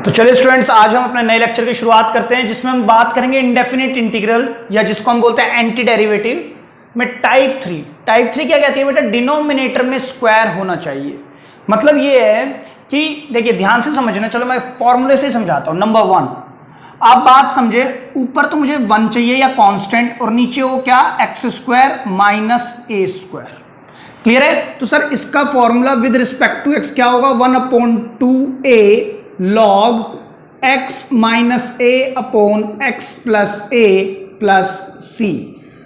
तो चलिए स्टूडेंट्स, आज हम अपने नए लेक्चर की शुरुआत करते हैं जिसमें हम बात करेंगे इंडेफिनिट इंटीग्रल या जिसको हम बोलते हैं एंटी डेरिवेटिव में टाइप 3। टाइप 3 क्या कहती है बेटा? डिनोमिनेटर में स्क्वायर होना चाहिए। मतलब ये है कि देखिए ध्यान से समझना, चलो मैं फॉर्मूले से समझाता हूं। नंबर 1, आप बात समझे, ऊपर तो मुझे 1 चाहिए या कांस्टेंट, और नीचे वो क्या, x square minus a square. Clear है? तो सर इसका formula with respect to x क्या होगा? 1/2a log x minus a upon x plus a plus c.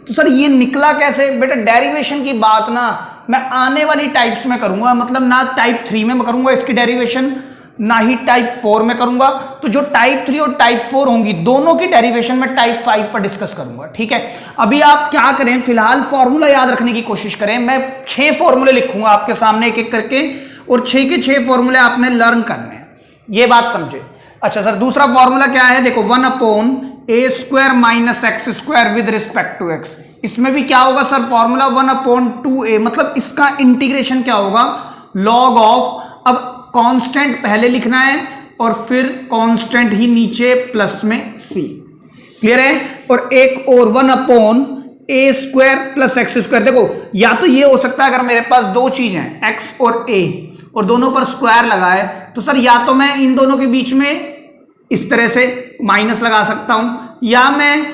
तो सर ये निकला कैसे बेटा? डेरिवेशन की बात ना मैं आने वाली टाइप्स में करूंगा, मतलब ना टाइप 3 में करूंगा इसकी डेरिवेशन, ना ही टाइप 4 में करूंगा। तो जो टाइप 3 और टाइप 4 होंगी दोनों की डेरिवेशन में टाइप 5 पर डिस्कस करूंगा। ठीक है, अभी आप क्या करें, फिलहाल फॉर्मूला याद रखने की कोशिश करें। मैं 6 फॉर्मूले लिखूंगा आपके सामने एक एक करके, और 6 के 6 फॉर्मूले आपने लर्न करने हैं, ये बात समझे। अच्छा सर, दूसरा फॉर्मूला क्या है? देखो 1/a square minus x square with respect to x. इसमें भी क्या होगा सर? फॉर्मूला 1/2a, मतलब इसका इंटीग्रेशन क्या होगा? लॉग ऑफ, अब कांस्टेंट पहले लिखना है और फिर कांस्टेंट ही नीचे प्लस में c। क्लियर है? और एक और 1/a square plus x square. देखो या तो ये हो सकता है, अगर मेरे पास दो चीज हैं x और a और दोनों पर स्क्वायर लगा है, तो सर या तो मैं इन दोनों के बीच में इस तरह से माइनस लगा सकता हूं, या मैं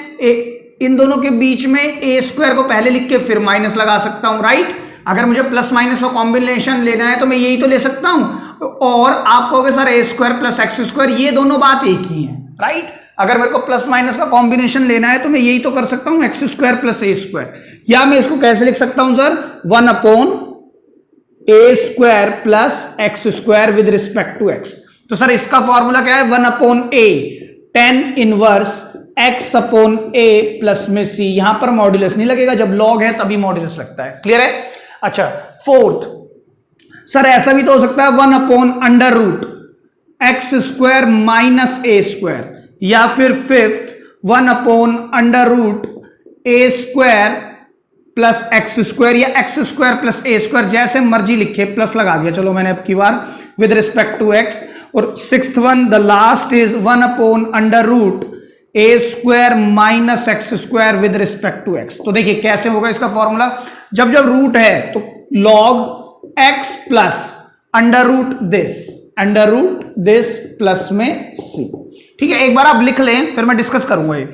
इन दोनों के बीच में ए स्क्वायर को पहले लिख के फिर माइनस लगा सकता हूं। राइट? अगर मुझे प्लस माइनस का कॉम्बिनेशन लेना है तो मैं यही तो ले सकता हूं। और आप कहोगे सर ए स्क्वायर प्लस एक्स स्क्वायर, ये दोनों बात एक ही है। राइट? अगर मेरे को प्लस माइनस का कॉम्बिनेशन लेना है तो मैं यही तो कर सकता हूं, x square plus a square. या मैं इसको कैसे लिख सकता हूं sir? 1/a square plus x square with respect to x. तो सर इसका फॉर्मूला क्या है? 1/a tan inverse x upon a plus में c। यहां पर मॉड्यूलस नहीं लगेगा, जब लॉग है तभी मॉड्यूलस लगता है। क्लियर है? अच्छा, फोर्थ सर ऐसा भी तो हो सकता है 1/√x square minus a square, या फिर fifth 1/√a square plus x square, या x square plus a square, जैसे मर्जी लिखे, प्लस लगा दिया। चलो मैंने अब की बार विद रिस्पेक्ट टू एक्स। और sixth one, the last is 1/√a square minus x square with respect to x. तो देखिए कैसे होगा इसका फॉर्मूला, जब जब रूट है तो log x plus under root this plus में c। ठीक है, एक बार आप लिख लें फिर मैं डिस्कस करूंगा ये।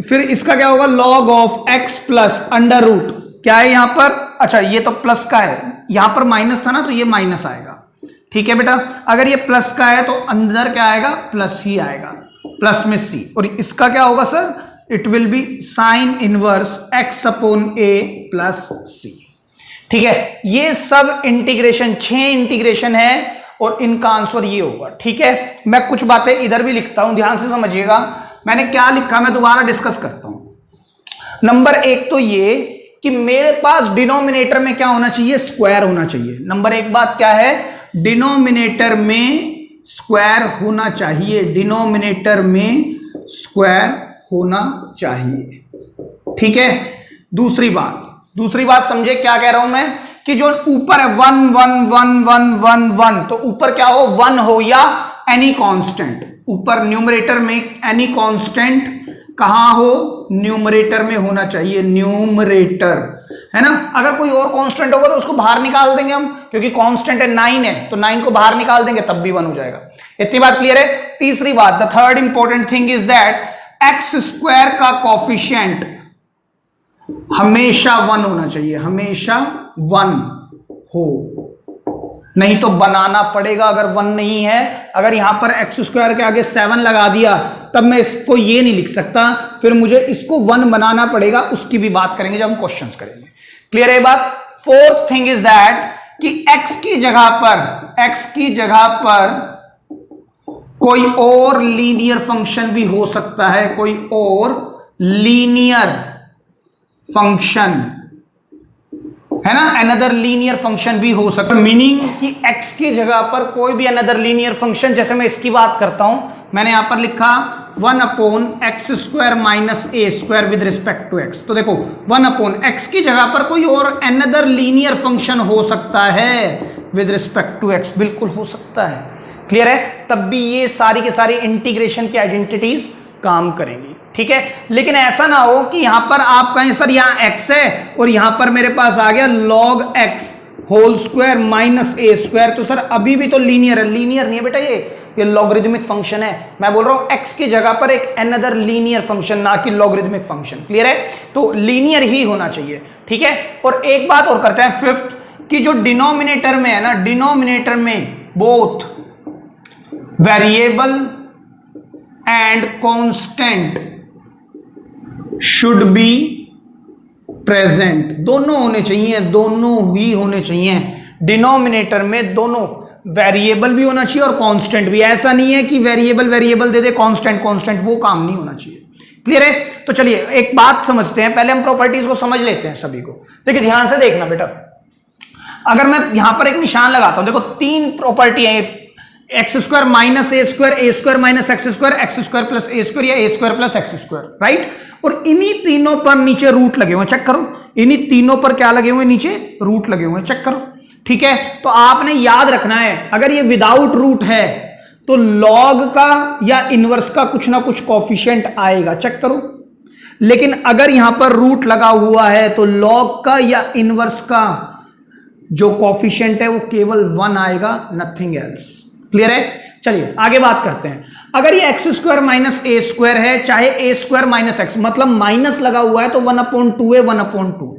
फिर इसका क्या होगा? Log of x plus under root, क्या है यहां पर? अच्छा ये तो प्लस का है, यहां पर माइनस था ना, तो ये माइनस आएगा। ठीक है बेटा, अगर ये प्लस का है तो अंदर क्या आएगा? प्लस ही आएगा, प्लस में c। और इसका क्या होगा sir? It will be sign inverse x upon a plus c। ठीक है, ये सब इंटीग्रेशन 6 इंटीग्रेशन है और इनका आंसर ये होगा। ठीक है, मैं कुछ बातें इधर भी लिखता हूं, ध्यान से समझिएगा। मैंने क्या लिखा मैं दोबारा डिस्कस करता हूं। नंबर 1 तो ये कि मेरे पास डिनोमिनेटर में क्या होना चाहिए? स्क्वायर होना चाहिए। नंबर 1 बात क्या है? डिनोमिनेटर में स्क्वायर होना चाहिए, डिनोमिनेटर में स्क्वायर होना चाहिए। ठीक है, दूसरी बात समझे क्या कह रहा हूं मैं, कि जो ऊपर है 1 1 1 1 1 1, तो ऊपर क्या हो? 1 हो या एनी कांस्टेंट। ऊपर न्यूमरेटर में एनी कांस्टेंट कहां हो? न्यूमरेटर में होना चाहिए, न्यूमरेटर, है ना। अगर कोई और कांस्टेंट होगा तो उसको बाहर निकाल देंगे हम, क्योंकि कांस्टेंट है 9 है, तो 9 को बाहर निकाल देंगे तब भी 1 हो जाएगा। इतनी बात क्लियर है? तीसरी बात, the third important thing is that x square का कोफिशिएंट हमेशा 1 होना चाहिए, हमेशा 1 हो, नहीं तो बनाना पड़ेगा। अगर 1 नहीं है, अगर यहां पर एक्स स्क्वायर के आगे 7 लगा दिया तब मैं इसको ये नहीं लिख सकता, फिर मुझे इसको 1 बनाना पड़ेगा। उसकी भी बात करेंगे जब हम क्वेश्चंस करेंगे। क्लियर है बात? फोर्थ थिंग इज दैट कि x की जगह पर कोई और लीनियर फंक्शन भी हो सकता है, कोई और लीनियर फंक्शन, है ना, अनदर लीनियर फंक्शन भी हो सकता है। मीनिंग कि x की जगह पर कोई भी अनदर लीनियर फंक्शन, जैसे मैं इसकी बात करता हूं, मैंने यहां पर लिखा 1/x square minus a square with respect to x। तो देखो 1/x की जगह पर कोई और अनदर लीनियर फंक्शन हो सकता है विद रिस्पेक्ट टू x, बिल्कुल हो सकता है। क्लियर है? तब भी ये सारी के सारी इंटीग्रेशन की आइडेंटिटीज काम करेंगी, ठीक है। लेकिन ऐसा ना हो कि यहां पर आप कहें सर यहां x है और यहां पर मेरे पास आ गया log x whole square minus a square, तो सर अभी भी तो लीनियर है। लीनियर नहीं है बेटा, ये लॉगरिदमिक फंक्शन है। मैं बोल रहा हूं x की जगह पर एक अनदर लीनियर फंक्शन, ना कि लॉगरिदमिक फंक्शन। क्लियर है? तो लीनियर ही होना चाहिए, ठीक है। और एक बात और करते हैं, फिफ्थ, कि जो डिनोमिनेटर में है ना, डिनोमिनेटर में both variable and constant should be present. दोनों होने चाहिए, दोनों ही होने चाहिए। डिनोमिनेटर में दोनों, वेरिएबल भी होना चाहिए और कांस्टेंट भी। ऐसा नहीं है कि वेरिएबल वेरिएबल दे दे, कांस्टेंट कांस्टेंट, वो काम नहीं होना चाहिए। क्लियर है? तो चलिए एक बात समझते हैं, पहले हम प्रॉपर्टीज को समझ लेते हैं सभी को। देखिए ध्यान से देखना बेटा, अगर मैं यहां पर एक निशान लगाता हूं, देखो तीन प्रॉपर्टी है, x square minus a square minus x square plus a square या a square plus x square, right. और इन्हीं तीनों पर नीचे रूट लगे हुए, चेक करो, इन्हीं तीनों पर क्या लगे हुए, नीचे रूट लगे हुए, चेक करो, ठीक है। तो आपने याद रखना है, अगर ये विदाउट रूट है तो लॉग का या इनवर्स का कुछ ना कुछ कॉफिशिएंट आएगा, चेक करो। लेकिन अगर यहां पर रूट लगा हुआ है तो लॉग का या इनवर्स का जो कॉफिशिएंट है वो केवल 1 आएगा, नथिंग एल्स। क्लियर है? चलिए आगे बात करते हैं। अगर ये x square minus a square है, चाहे ए स्क्वायर माइनस एक्स, मतलब माइनस लगा हुआ है तो 1/2 है, 1/2,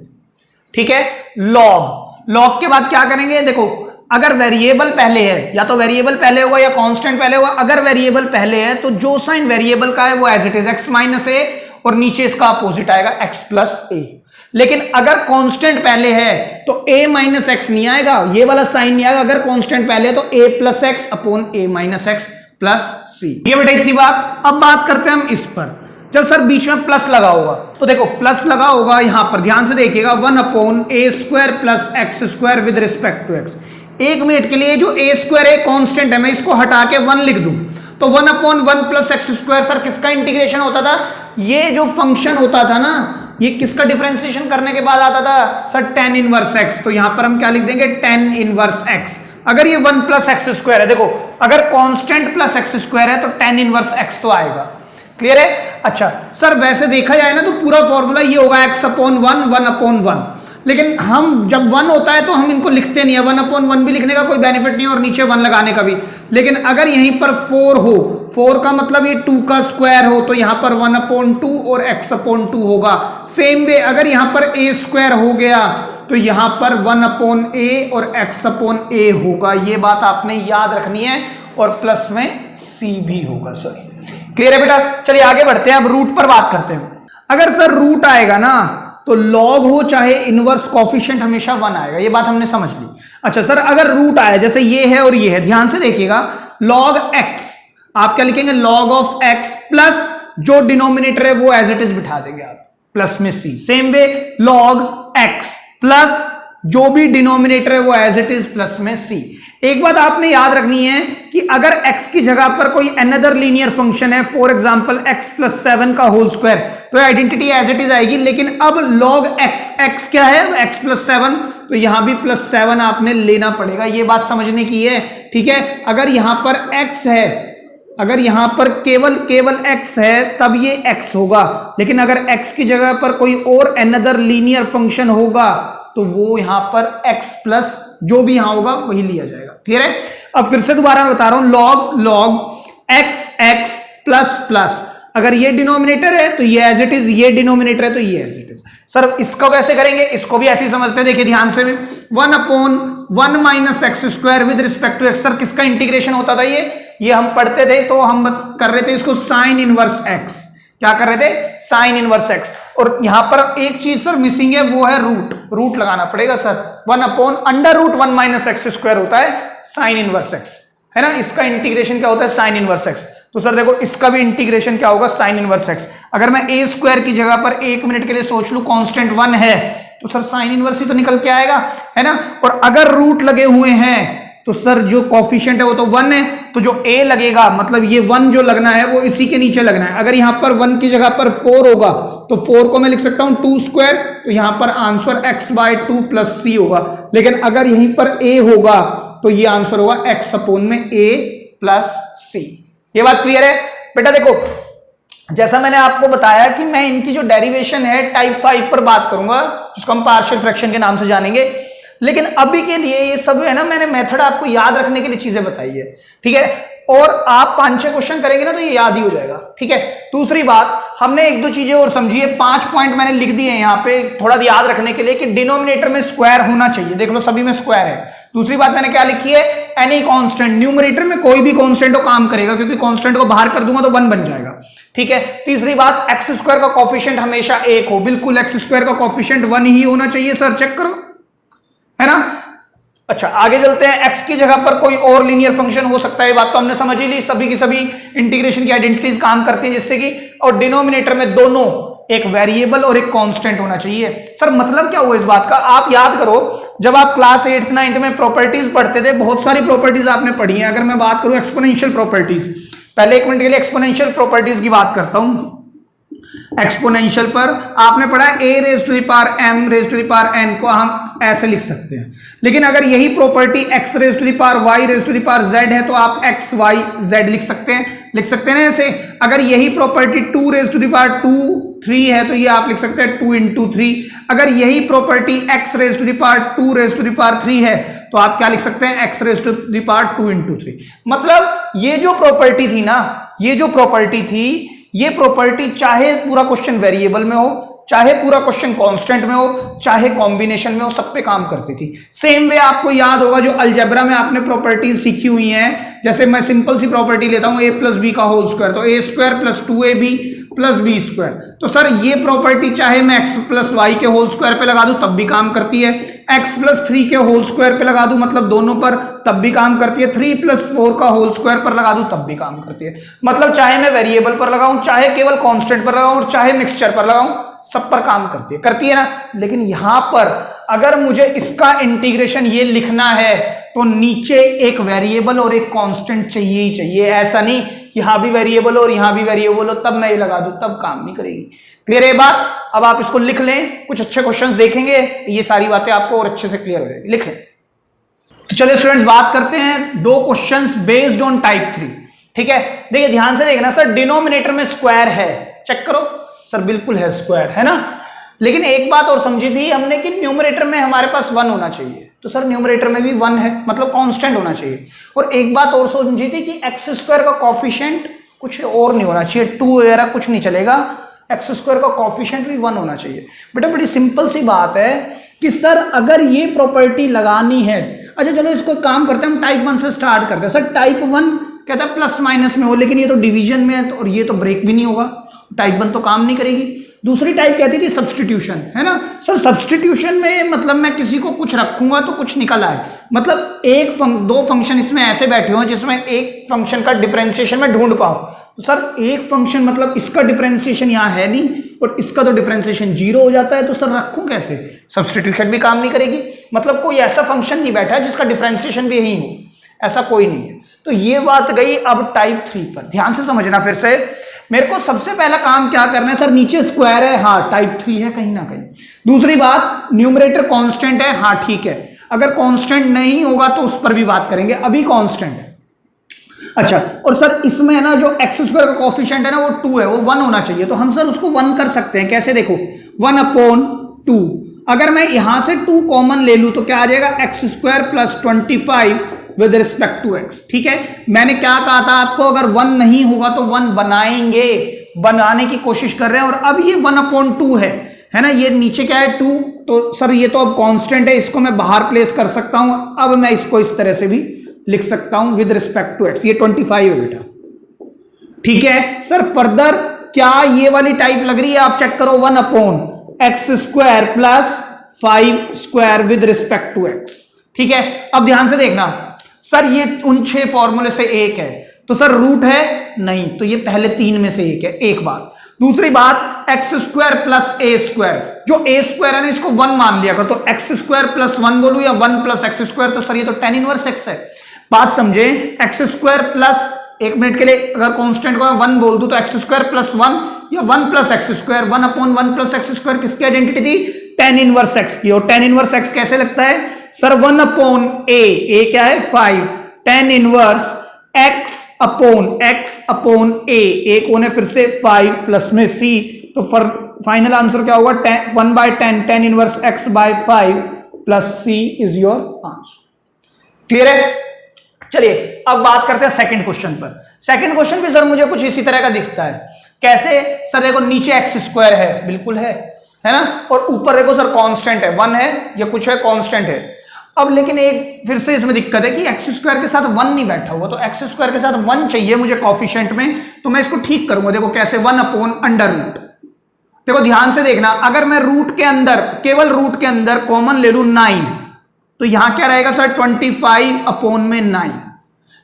ठीक है। लॉग के बाद क्या करेंगे, देखो अगर वेरिएबल पहले है, या तो वेरिएबल पहले होगा या कांस्टेंट पहले होगा। अगर वेरिएबल पहले है तो जो साइन वेरिएबल का है वो as it is x minus a, और नीचे इसका अपोजिट आएगा एक्स प्लस ए। लेकिन अगर कांस्टेंट पहले है तो a माइनस एक्स नहीं आएगा, ये वाला साइन नहीं आएगा। अगर कांस्टेंट पहले है तो a plus x upon a minus x plus c. ये बेटा इतनी बात। अब बात करते हैं हम इस पर, जब सर बीच में प्लस लगा होगा, तो देखो प्लस लगा होगा यहां पर, ध्यान से देखिएगा, 1/a square plus x square with respect to x. एक मिनट के लिए जो a स्क्वायर है कांस्टेंट है, मैं इसको हटा के 1 लिख दूं तो 1/1 प्लस एक्स स्क्वायर, सर किसका इंटीग्रेशन होता था, ये जो फंक्शन होता था ना, ये किसका डिफरेंशिएशन करने के बाद आता था, सर tan इनवर्स x। तो यहां पर हम क्या लिख देंगे, tan इनवर्स x। अगर ये 1 प्लस एक्स स्क्वायर है, देखो अगर कांस्टेंट प्लस एक्स स्क्वायर है तो tan इनवर्स x तो आएगा। क्लियर है? अच्छा सर वैसे देखा जाए ना तो पूरा फॉर्मूला ये होगा x/1 1/1, लेकिन हम जब 1 होता है तो हम इनको लिखते नहीं है, 1/1 भी लिखने का कोई बेनिफिट नहीं है और नीचे 1 लगाने का भी। लेकिन अगर यहीं पर 4 हो, 4 का मतलब ये 2 का स्क्वायर हो, तो यहां पर 1/2 और x/2 होगा। सेम वे अगर यहां पर a स्क्वायर हो गया तो यहां पर 1/a और x/a होगा। ये बात आपने याद रखनी है, और प्लस में c भी होगा। सर क्लियर है बेटा? चलिए आगे बढ़ते हैं, अब रूट पर बात करते हैं। अगर सर रूट आएगा ना तो लॉग हो चाहे इनवर्स, कॉफिशिएंट हमेशा 1 आएगा। ये बात हमने समझ ली। अच्छा सर अगर रूट आया, जैसे ये है और ये है, ध्यान से देखिएगा, लॉग x, आप क्या लिखेंगे, लॉग ऑफ x प्लस जो डिनोमिनेटर है वो एज इट इज बिठा देंगे आप, प्लस में c। Same way log x plus जो भी डिनोमिनेटर है वो एज इट इज प्लस में c। एक बात आपने याद रखनी है कि अगर x की जगह पर कोई अनदर लीनियर फंक्शन है, फॉर एग्जांपल x प्लस 7 का होल स्क्वायर, तो आइडेंटिटी एज इट इज आएगी। लेकिन अब log x क्या है, x प्लस 7, तो यहां भी प्लस 7 आपने लेना पड़ेगा। ये बात समझने की है, ठीक है। अगर यहां पर x है, अगर यहां पर केवल x है तब ये x होगा, लेकिन अगर x की जगह पर कोई और अनदर लीनियर फंक्शन होगा तो वो यहां पर x प्लस जो भी यहां होगा वही लिया जाएगा। क्लियर है? अब फिर से दोबारा मैं बता रहा हूं, log x प्लस प्लस, अगर ये डिनोमिनेटर है तो ये एज इट इज, ये डिनोमिनेटर है तो ये एज इट इज। सर इसको कैसे करेंगे, इसको भी ऐसे ही समझते हैं। देखिए ध्यान से, 1/1 minus x square with respect to x. Sir किसका इंटीग्रेशन होता था, ये हम पढ़ते थे तो हम कर रहे थे इसको साइन इनवर्स एक्स। क्या कर रहे थे, साइन इनवर्स एक्स। और यहां पर एक चीज सर मिसिंग है, वो है रूट लगाना पड़ेगा सर। 1/√1 माइनस एक्स स्क्वायर होता है साइन इनवर्स एक्स, है ना। इसका इंटीग्रेशन क्या होता है, साइन इनवर्स एक्स। तो सर देखो इसका भी इंटीग्रेशन क्या होगा, साइन इनवर्स एक्स। अगर मैं ए स्क्वायर की जगह पर 1 मिनट के लिए सोच लूं, कांस्टेंट 1 है, तो सर साइन इनवर्स ही तो निकल के आएगा, है ना। और अगर रूट लगे हुए हैं तो सर जो कॉफिशिएंट है वो तो 1 है, तो जो a लगेगा, मतलब ये 1 जो लगना है वो इसी के नीचे लगना है। अगर यहां पर 1 की जगह पर 4 होगा तो 4 को मैं लिख सकता हूं 2 स्क्वायर, तो यहां पर आंसर x/2 प्लस c होगा। लेकिन अगर यहीं पर a होगा तो ये आंसर होगा x/a प्लस सी। ये बात क्लियर है बेटा? देखो जैसा मैंने आपको बताया कि मैं इनकी जो डेरिवेशन है टाइप 5 पर बात करूंगा, जिसको हम पार्शियल फ्रैक्शन के नाम से जानेंगे, लेकिन अभी के लिए ये सब है ना, मैंने मेथड आपको याद रखने के लिए चीजें बताई है, ठीक है? और आप 5-6 क्वेश्चन करेंगे ना तो ये याद ही हो जाएगा, ठीक है? दूसरी बात, हमने 1-2 चीजें और समझी है, 5 पॉइंट मैंने लिख दिए हैं यहाँ पे थोड़ा याद रखने के लिए कि डिनोमिनेटर में स्क्वायर होना चाहिए। देख लो सभी में स्क्वायर है। दूसरी बात मैंने क्या लिखी है, एनी कांस्टेंट, न्यूमरेटर में कोई भी कांस्टेंट हो काम करेगा, क्योंकि कांस्टेंट को बाहर कर दूंगा तो 1 बन जाएगा, ठीक है? तीसरी बात, एक्स स्क्वायर का कोफिशिएंट हमेशा 1 हो, बिल्कुल एक्स स्क्वायर का कोफिशिएंट 1 ही होना चाहिए सर, चेक करो, है ना? अच्छा आगे चलते हैं, x की जगह पर कोई और लीनियर फंक्शन हो सकता है, बात तो हमने समझ ही ली। सभी की सभी इंटीग्रेशन की आइडेंटिटीज काम करती हैं जिससे कि, और डिनोमिनेटर में दोनों एक वेरिएबल और एक कांस्टेंट होना चाहिए। सर मतलब क्या हुआ इस बात का? आप याद करो जब आप क्लास 8th 9th में प्रॉपर्टीज पढ़ते थे, बहुत सारी प्रॉपर्टीज आपने पढ़ी है। अगर मैं बात करूं एक्सपोनेंशियल प्रॉपर्टीज, पहले 1 मिनट के लिए एक्सपोनेंशियल प्रॉपर्टीज की बात करता हूं। एक्सपोनेंशियल पर आपने पढ़ा a raise to the power m raise to the power n को हम ऐसे लिख सकते हैं, लेकिन अगर यही property x raise to the power y raise to the power z है तो आप x y z लिख सकते हैं ना ऐसे। अगर यही property 2 raise to the power 2 3 है तो ये आप लिख सकते हैं 2 into 3। अगर यही property x raise to the power 2 raise to the power 3 है तो आप क्या लिख सकते हैं, x raise to the power 2 into 3। मतलब ये जो प्रॉपर्टी थी ना, ये जो प्रॉपर्टी थी, ये प्रॉपर्टी चाहे पूरा क्वेश्चन वेरिएबल में हो, चाहे पूरा क्वेश्चन कांस्टेंट में हो, चाहे कॉम्बिनेशन में हो, सब पे काम करती थी। सेम वे आपको याद होगा जो अलजेब्रा में आपने प्रॉपर्टीज सीखी हुई हैं, जैसे मैं सिंपल सी प्रॉपर्टी लेता हूं a प्लस बी का होल स्क्वायर, तो a square plus 2ab plus B square. तो सर ये प्रॉपर्टी चाहे मैं x प्लस वाई के होल स्क्वायर पे लगा दूं तब भी काम करती है, x प्लस 3 के होल स्क्वायर पे लगा दूं मतलब दोनों पर तब भी काम करती है, 3 प्लस 4 का होल स्क्वायर पर लगा दूं तब भी काम करती है। मतलब चाहे मैं वेरिएबल पर लगाऊं, चाहे केवल कांस्टेंट पर लगाऊं, और चाहे मिक्सचर पर लगाऊं, सब पर काम करती है ना। लेकिन यहां पर अगर मुझे इसका इंटीग्रेशन ये लिखना है तो नीचे एक वेरिएबल और एक कांस्टेंट चाहिए ही चाहिए। ऐसा नहीं यहां भी वेरिएबल और यहां भी वेरिएबल हो तब मैं ये लगा दूं, तब काम नहीं करेगी। क्लियर है बात? अब आप इसको लिख लें, कुछ अच्छे क्वेश्चंस देखेंगे, ये सारी बातें आपको और अच्छे से क्लियर हो जाएगी। लिख लें। तो चलिए स्टूडेंट्स बात करते हैं 2 क्वेश्चंस बेस्ड ऑन टाइप 3, ठीक है? देखिए ध्यान से देखना, सर डिनोमिनेटर में स्क्वायर है, चेक करो सर, बिल्कुल है स्क्वायर, है ना? लेकिन एक बात और समझी थी हमने कि न्यूमरेटर में हमारे पास 1 होना चाहिए, तो सर न्यूमरेटर में भी 1 है, मतलब कांस्टेंट होना चाहिए। और एक बात और समझी थी कि एक्स स्क्वायर का कोफिशिएंट कुछ और नहीं होना चाहिए, 2 वगैरह कुछ नहीं चलेगा, एक्स स्क्वायर का कोफिशिएंट भी 1 होना चाहिए। बेटा बड़ी सिंपल सी बात है कि सर अगर ये प्रॉपर्टी लगानी है, अच्छा चलो इसको काम करते हैं, हम टाइप 1 से स्टार्ट करते हैं। सर टाइप 1 कहता है प्लस माइनस में हो, लेकिन ये तो डिवीजन में है और ये तो ब्रेक भी नहीं होगा, टाइप 1 तो काम नहीं करेगी। दूसरी टाइप कहती थी सब्स्टिट्यूशन, है ना? सर सब्स्टिट्यूशन में मतलब मैं किसी को कुछ रखूंगा तो कुछ निकल आए, मतलब दो फंक्शन इसमें ऐसे बैठे हो जिसमें एक फंक्शन का डिफरेंशिएशन मैं ढूंढ पाऊं। तो सर एक फंक्शन मतलब इसका डिफरेंशिएशन यहाँ है नहीं और इसका तो डिफरेंशिएशन 0 हो जाता है, तो सर रखूं कैसे? सब्स्टिट्यूशन भी काम नहीं करेगी, मतलब कोई ऐसा फंक्शन नहीं बैठा है जिसका डिफरेंशिएशन भी यही हो, ऐसा कोई नहीं है। तो ये बात गई अब टाइप 3 पर। ध्यान से समझना फिर से, मेरे को सबसे पहला काम क्या करना है, सर नीचे स्क्वायर है, हाँ टाइप 3 है कहीं ना कहीं। दूसरी बात न्यूमरेटर कांस्टेंट है, हाँ ठीक है, अगर कांस्टेंट नहीं होगा तो उस पर भी बात करेंगे, अभी कांस्टेंट है। अच्छा और सर इसमें है ना जो एक्स स्क्वायर का कोफिशिएंट है ना वो 2 है, वो 1 होना चाहिए, तो हम सर उसको 1 कर सकते हैं। कैसे? देखो 1/2, अगर मैं यहां से 2 कॉमन ले लूं तो क्या आ जाएगा, x square plus 25 with respect to x. ठीक है, मैंने क्या कहा था आपको, अगर 1 नहीं होगा तो 1 बनाएंगे, बनाने की कोशिश कर रहे हैं। और अब ये 1/2 है ना, ये नीचे क्या है 2, तो सर ये तो अब कांस्टेंट है, इसको मैं बाहर प्लेस कर सकता हूं। अब मैं इसको इस तरह से भी लिख सकता हूं विद रिस्पेक्ट टू एक्स, ये 25 है बेटा। ठीक है सर, फर्दर क्या ये वाली टाइप लग रही है, आप चेक करो, 1/x square plus 5 square with respect to x. ठीक है, अब ध्यान से देखना सर, ये उन 6 फॉर्मूले से एक है, तो सर रूट है नहीं, तो ये पहले 3 में से एक है, एक बात। दूसरी बात, x square plus a square, जो ए स्क्वायर है ना इसको 1 मान लिया कर, तो एक्स स्क्वायर प्लस 1 बोलूं या 1 प्लस एक्स स्क्वायर, तो सर ये तो tan इनवर्स एक्स है। बात समझे, एक्स स्क्वायर प्लस, एक मिनट के लिए अगर कांस्टेंट को 1 बोल दूं तो एक्स स्क्वायर प्लस 1 या 1 plus x square, 1/1 plus x square किसकी आइडेंटिटी थी, tan इनवर्स एक्स की। और tan इनवर्स एक्स कैसे लगता है सर, 1/a, ए क्या है 5, tan inverse x upon a कौन है फिर से 5 प्लस में c, तो फाइनल आंसर क्या होगा 1/10 tan inverse x by 5 plus c is your answer. Clear है? चलिए अब बात करते हैं सेकंड क्वेश्चन पर। सेकंड क्वेश्चन भी सर मुझे कुछ इसी तरह का दिखता है। कैसे? सर देखो नीचे एक्स स्क्वायर है, बिल्कुल है ना, और ऊपर देखो सर कांस्टेंट है, 1 है या कुछ है, कांस्टेंट है। अब लेकिन एक फिर से इसमें दिक्कत है कि एक्स स्क्वायर के साथ 1 नहीं बैठा हुआ, तो एक्स स्क्वायर के साथ 1 चाहिए मुझे कोफिशिएंट में, तो मैं इसको ठीक करूंगा। देखो कैसे, 1 अपॉन अंडर रूट। देखो ध्यान से देखना, अगर मैं रूट के अंदर, केवल रूट के अंदर कॉमन ले लूं 9, तो यहां क्या रहेगा सर 25 अपॉन में 9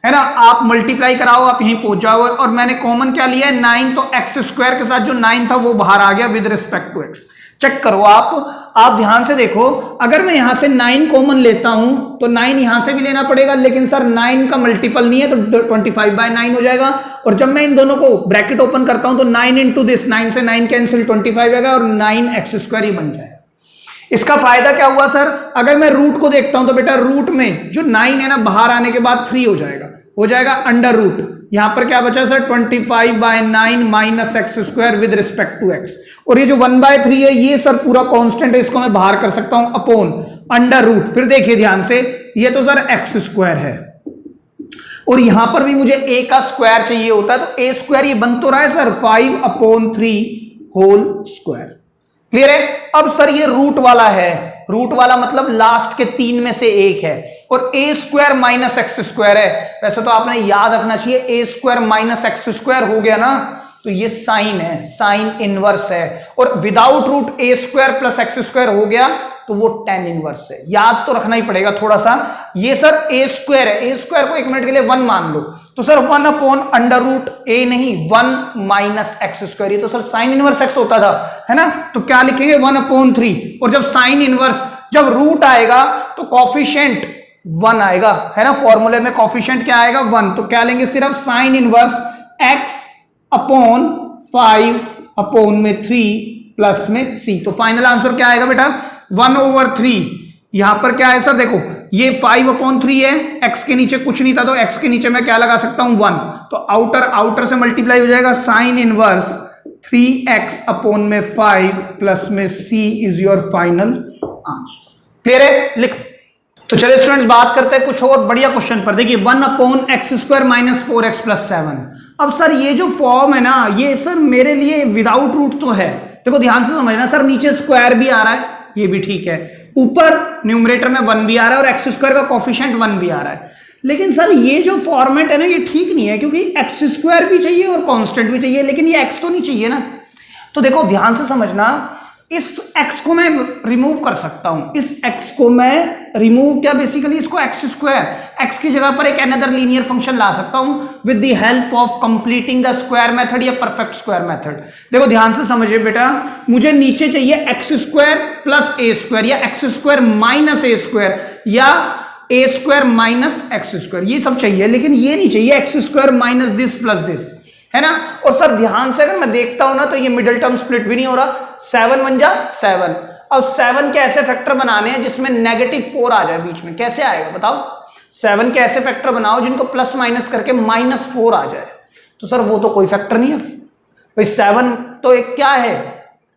है ना। आप मल्टीप्लाई कराओ, आप यहीं पहुंच जाओगे, और मैंने कॉमन क्या लिया है 9, तो एक्स स्क्वायर के साथ जो 9 था वो बाहर आ गया with respect to x. Check करो आप ध्यान से देखो, अगर मैं यहां से 9 कॉमन लेता हूं तो 9 यहां से भी लेना पड़ेगा, लेकिन सर 9 का मल्टीपल नहीं है, तो 25/9 हो जाएगा। और जब मैं इन दोनों को ब्रैकेट ओपन करता हूं तो 9 इंटू दिस, 9 से 9 कैंसिल, 25 आएगा, और 9x² ही बन जाएगा। इसका फायदा क्या हुआ सर, अगर मैं रूट को देखता हूं तो बेटा रूट में जो 9 है ना, बाहर आने के बाद 3 हो जाएगा अंडर रूट। यहां पर क्या बचा sir 25/9 minus x² with respect to x, और ये जो 1/3 है ये सर पूरा कांस्टेंट है, इसको मैं बाहर कर सकता हूं अपॉन अंडर रूट। फिर देखिए ध्यान से, ये तो सर x² है, और यहां पर भी मुझे a का स्क्वायर चाहिए होता है, तो a² ये बन तो रहा है सर 5/3 होल स्क्वायर। क्लियर है? अब सर ये रूट वाला है, रूट वाला मतलब लास्ट के 3 में से एक है, और a² माइनस x² है। वैसे तो आपने याद रखना चाहिए a² माइनस x² हो गया ना, तो ये साइन है, साइन इनवर्स है, और without root a² plus x² हो गया तो वो tan इनवर्स है। याद तो रखना ही पड़ेगा थोड़ा सा। ये सर a² है, a² को 1 मिनट के लिए 1 मान लो, तो sir 1 upon under root a नहीं, 1 माइनस x², ये तो सर साइन इनवर्स x होता था, है ना। तो क्या लिखेंगे 1/3, और जब साइन इनवर्स, जब रूट आएगा तो कॉफिशिएंट 1 आएगा, है ना। फॉर्मूले में कॉफिशिएंट क्या आएगा 1, तो क्या लेंगे सिर्फ sign inverse x upon 5/3 plus में c। तो फाइनल आंसर क्या आएगा बेटा 1/3। यहां पर क्या है सर, देखो ये 5/3 है, x के नीचे कुछ नहीं था, तो x के नीचे मैं क्या लगा सकता हूं 1, तो आउटर से मल्टीप्लाई हो जाएगा, साइन इनवर्स 3x अपॉन में 5 प्लस में c is your final answer. Clear है? लिख। तो चलिए स्टूडेंट्स बात करते हैं कुछ और बढ़िया क्वेश्चन पर। देखिए 1/x² माइनस 4x प्लस 7। अब सर ये जो फॉर्म है ना, ये सर मेरे लिए विदाउट रूट तो है। देखो ध्यान से समझना सर, नीचे स्क्वायर भी आ रहा है, ये भी ठीक है, ऊपर न्यूमरेटर में 1 भी आ रहा है, और x² का कोफिशिएंट 1 भी आ रहा है। लेकिन सर ये जो फॉर्मेट है ना, ये ठीक नहीं है, क्योंकि x² भी चाहिए और कांस्टेंट भी चाहिए, लेकिन ये x तो नहीं चाहिए ना। तो देखो ध्यान से समझना, इस x को मैं रिमूव कर सकता हूं, इस x को मैं रिमूव, क्या बेसिकली इसको x² x की जगह पर एक अनदर लीनियर फंक्शन ला सकता हूं with the help of completing the square method या परफेक्ट स्क्वायर मेथड। देखो ध्यान से समझिए बेटा, मुझे नीचे चाहिए x² प्लस a² या x² माइनस a² या a² माइनस x², ये सब चाहिए, लेकिन ये नहीं चाहिए x² minus this plus this, है ना। और सर ध्यान से अगर मैं देखता हूं ना, तो ये मिडिल टर्म स्प्लिट भी नहीं हो रहा, 7 बन जा 7। अब 7 के ऐसे फैक्टर बनाने हैं जिसमें -4 आ जाए बीच में, कैसे आएगा बताओ? 7 के ऐसे फैक्टर बनाओ जिनको प्लस माइनस करके -4 आ जाए, तो सर वो तो कोई फैक्टर नहीं है भाई। 7 तो एक क्या है,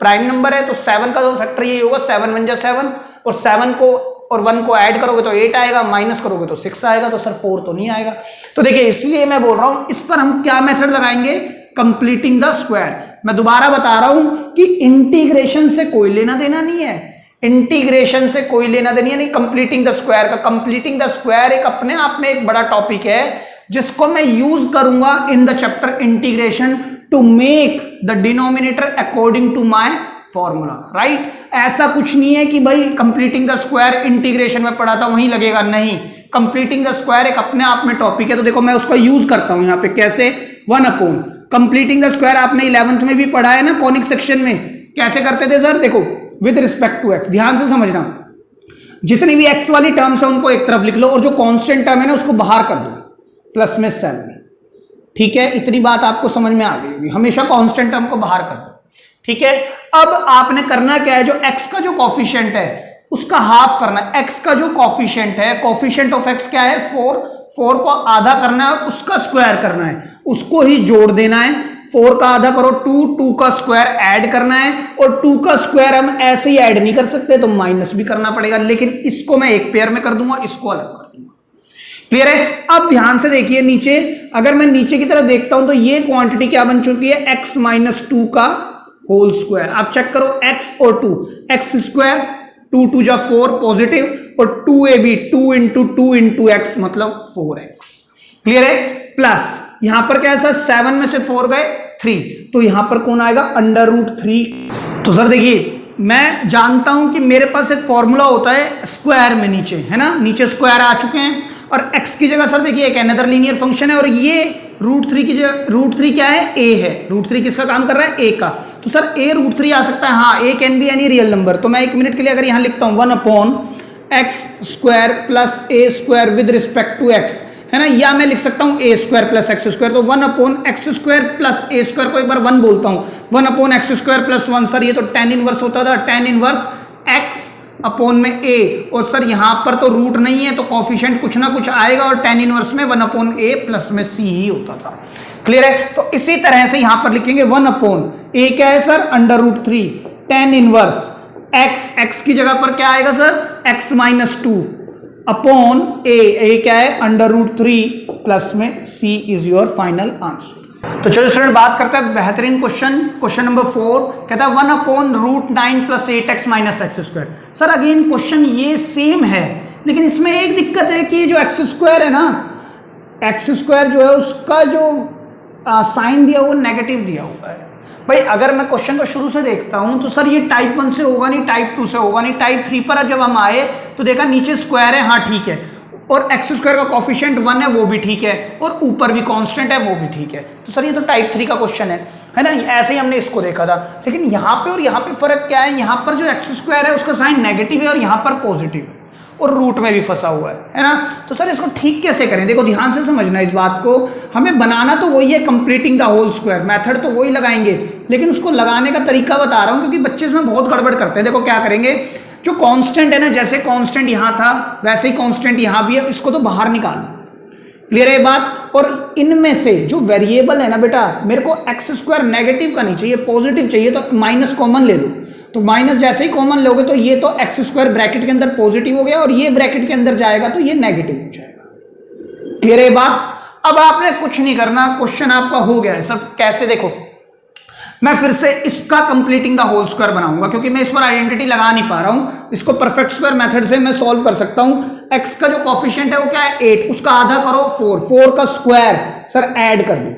प्राइम नंबर है, तो 7 का तो फैक्टर यही होगा, 7 बन जा 7, और 7 को और 1 को ऐड करोगे तो 8 आएगा, माइनस करोगे तो 6 आएगा, तो सर 4 तो नहीं आएगा। तो देखिए इसलिए मैं बोल रहा हूं, इस पर हम क्या मेथड लगाएंगे, कंप्लीटिंग द स्क्वायर। मैं दोबारा बता रहा हूं कि इंटीग्रेशन से कोई लेना देना नहीं है, इंटीग्रेशन से कोई लेना देना नहीं, कंप्लीटिंग द स्क्वायर का। कंप्लीटिंग द स्क्वायर एक अपने आप में एक बड़ा टॉपिक है, जिसको मैं यूज करूंगा in the chapter integration to make the denominator according to my formula, right. ऐसा कुछ नहीं है कि भाई कंप्लीटिंग द स्क्वायर इंटीग्रेशन में पढ़ा था वहीं लगेगा, नहीं। कंप्लीटिंग द स्क्वायर एक अपने आप में टॉपिक है, तो देखो मैं उसका यूज करता हूं यहां पे, कैसे 1/ कंप्लीटिंग द स्क्वायर आपने 11th में भी पढ़ा है ना, कॉनिक सेक्शन में कैसे करते थे सर, देखो विद रिस्पेक्ट टू x। ध्यान से समझना, जितनी भी x वाली टर्म्स है उनको एक तरफ लिख लो, और जो कांस्टेंट टर्म है ना उसको बाहर कर दो, प्लस में 7। ठीक है, इतनी बात आपको समझ में आ गई होगी, हमेशा कांस्टेंट टर्म को बाहर कर दो। ठीक है, अब आपने करना क्या है, जो x का जो कॉफिशिएंट है उसका हाफ करना है। x का जो कॉफिशिएंट है, कॉफिशिएंट ऑफ x क्या है 4, 4 को आधा करना है और उसका स्क्वायर करना है, उसको ही जोड़ देना है। 4 का आधा करो 2, 2 का स्क्वायर ऐड करना है, और 2 का स्क्वायर हम ऐसे ही ऐड नहीं कर सकते तो माइनस भी करना पड़ेगा, लेकिन इसको मैं एक पेयर में कर दूंगा, इसको अलग कर दूंगा। क्लियर है? अब ध्यान से देखिए नीचे, अगर मैं नीचे की तरफ देखता हूं तो ये क्वांटिटी क्या बन चुकी है, x माइनस 2 का होल स्क्वायर। आप चेक करो x और 2, x स्क्वायर 2 2 जा 4 पॉजिटिव, और 2ab 2 इंटू 2 इंटू एक्स मतलब 4x। क्लियर है? प्लस यहां पर क्या है सर, 7 में से 4 गए 3, तो यहां पर कौन आएगा, अंडर रूट 3। तो सर देखिए मैं जानता हूं कि मेरे पास एक फॉर्मूला होता है स्क्वायर में, नीचे है ना, नीचे स्क्वायर आ चुके हैं, और x की जगह सर देखिए एक अनदर लीनियर फंक्शन है, और ये √3 की जगह √3 क्या है, a है। √3 किसका काम कर रहा है, a का, तो सर a √3 आ सकता है। हाँ, a can be any real number. तो मैं 1 मिनट के लिए अगर यहां लिखता हूं 1/x² plus a² with respect to x, है ना, या मैं लिख सकता हूं a² प्लस x², तो 1/x² प्लस a² को एक बार 1 बोलता हूं, 1/x² प्लस 1। सर ये तो tan इनवर्स होता था, tan इनवर्स x अपॉन में a, और सर यहां पर तो रूट नहीं है तो कॉफिशिएंट कुछ ना कुछ आएगा, और tan इनवर्स में 1/a प्लस में c ही होता था। क्लियर है? तो इसी तरह से यहां पर लिखेंगे 1/a क्या है सर, √3 tan इनवर्स x की जगह पर क्या आएगा sir, x minus 2 upon a क्या है, √3 प्लस में c is your final answer. तो चलो स्टूडेंट बात करते हैं बेहतरीन क्वेश्चन नंबर 4, कहता है 1/√9 plus 8x minus x²। Sir again question ये सेम है, लेकिन इसमें एक दिक्कत है कि जो x² है ना, x² जो है उसका जो साइन दिया हुआ नेगेटिव दिया हुआ है। भाई अगर मैं क्वेश्चन को शुरू से देखता हूं तो सर ये टाइप 1 से होगा नहीं, टाइप 2 से होगा नहीं, टाइप 3 पर जब हम आए तो देखा नीचे स्क्वायर है, हाँ ठीक है, और x² का कॉफिशिएंट 1 है वो भी ठीक है, और ऊपर भी कांस्टेंट है वो भी ठीक है। तो सर ये तो टाइप 3 का क्वेश्चन है ना, ऐसे ही हमने इसको देखा था। लेकिन यहाँ पे और यहाँ पे फर्क क्या है, यहाँ पर जो x² है उसका साइन नेगेटिव है और यहाँ पर पॉजिटिव है, और रूट में भी फंसा हुआ है ना। तो सर इसको ठीक कैसे करें, देखो ध्यान से समझना इस बात को, हमें बनाना तो वही है, completing the whole square method तो वही लगाएंगे, लेकिन उसको लगाने का तरीका बता रहा हूं क्योंकि बच्चे इसमें बहुत गड़बड़ करते हैं। देखो क्या करेंगे, जो कांस्टेंट है ना, जैसे कांस्टेंट यहां था वैसे ही कांस्टेंट यहां भी है, इसको तो बाहर निकालो। क्लियर है बात? और इनमें से जो वेरिएबल है ना बेटा, मेरे को x² नेगेटिव का नहीं चाहिए, पॉजिटिव चाहिए, तो माइनस कॉमन ले लो। तो माइनस जैसे ही कॉमन लोगे तो ये तो x² ब्रैकेट के अंदर पॉजिटिव हो गया, और ये ब्रैकेट के अंदर जाएगा तो ये नेगेटिव हो जाएगा। क्लियर है बात? अब आपने कुछ नहीं करना, क्वेश्चन आपका हो गया है। सर कैसे, देखो मैं फिर से इसका कंप्लीटिंग द होल स्क्वायर बनाऊंगा, क्योंकि मैं इस पर आइडेंटिटी लगा नहीं पा रहा हूं। इसको परफेक्ट स्क्वायर मेथड से मैं सॉल्व कर सकता हूं। x का जो कॉफिशिएंट है वो क्या है, 8, उसका आधा करो 4 का स्क्वायर सर ऐड कर दो,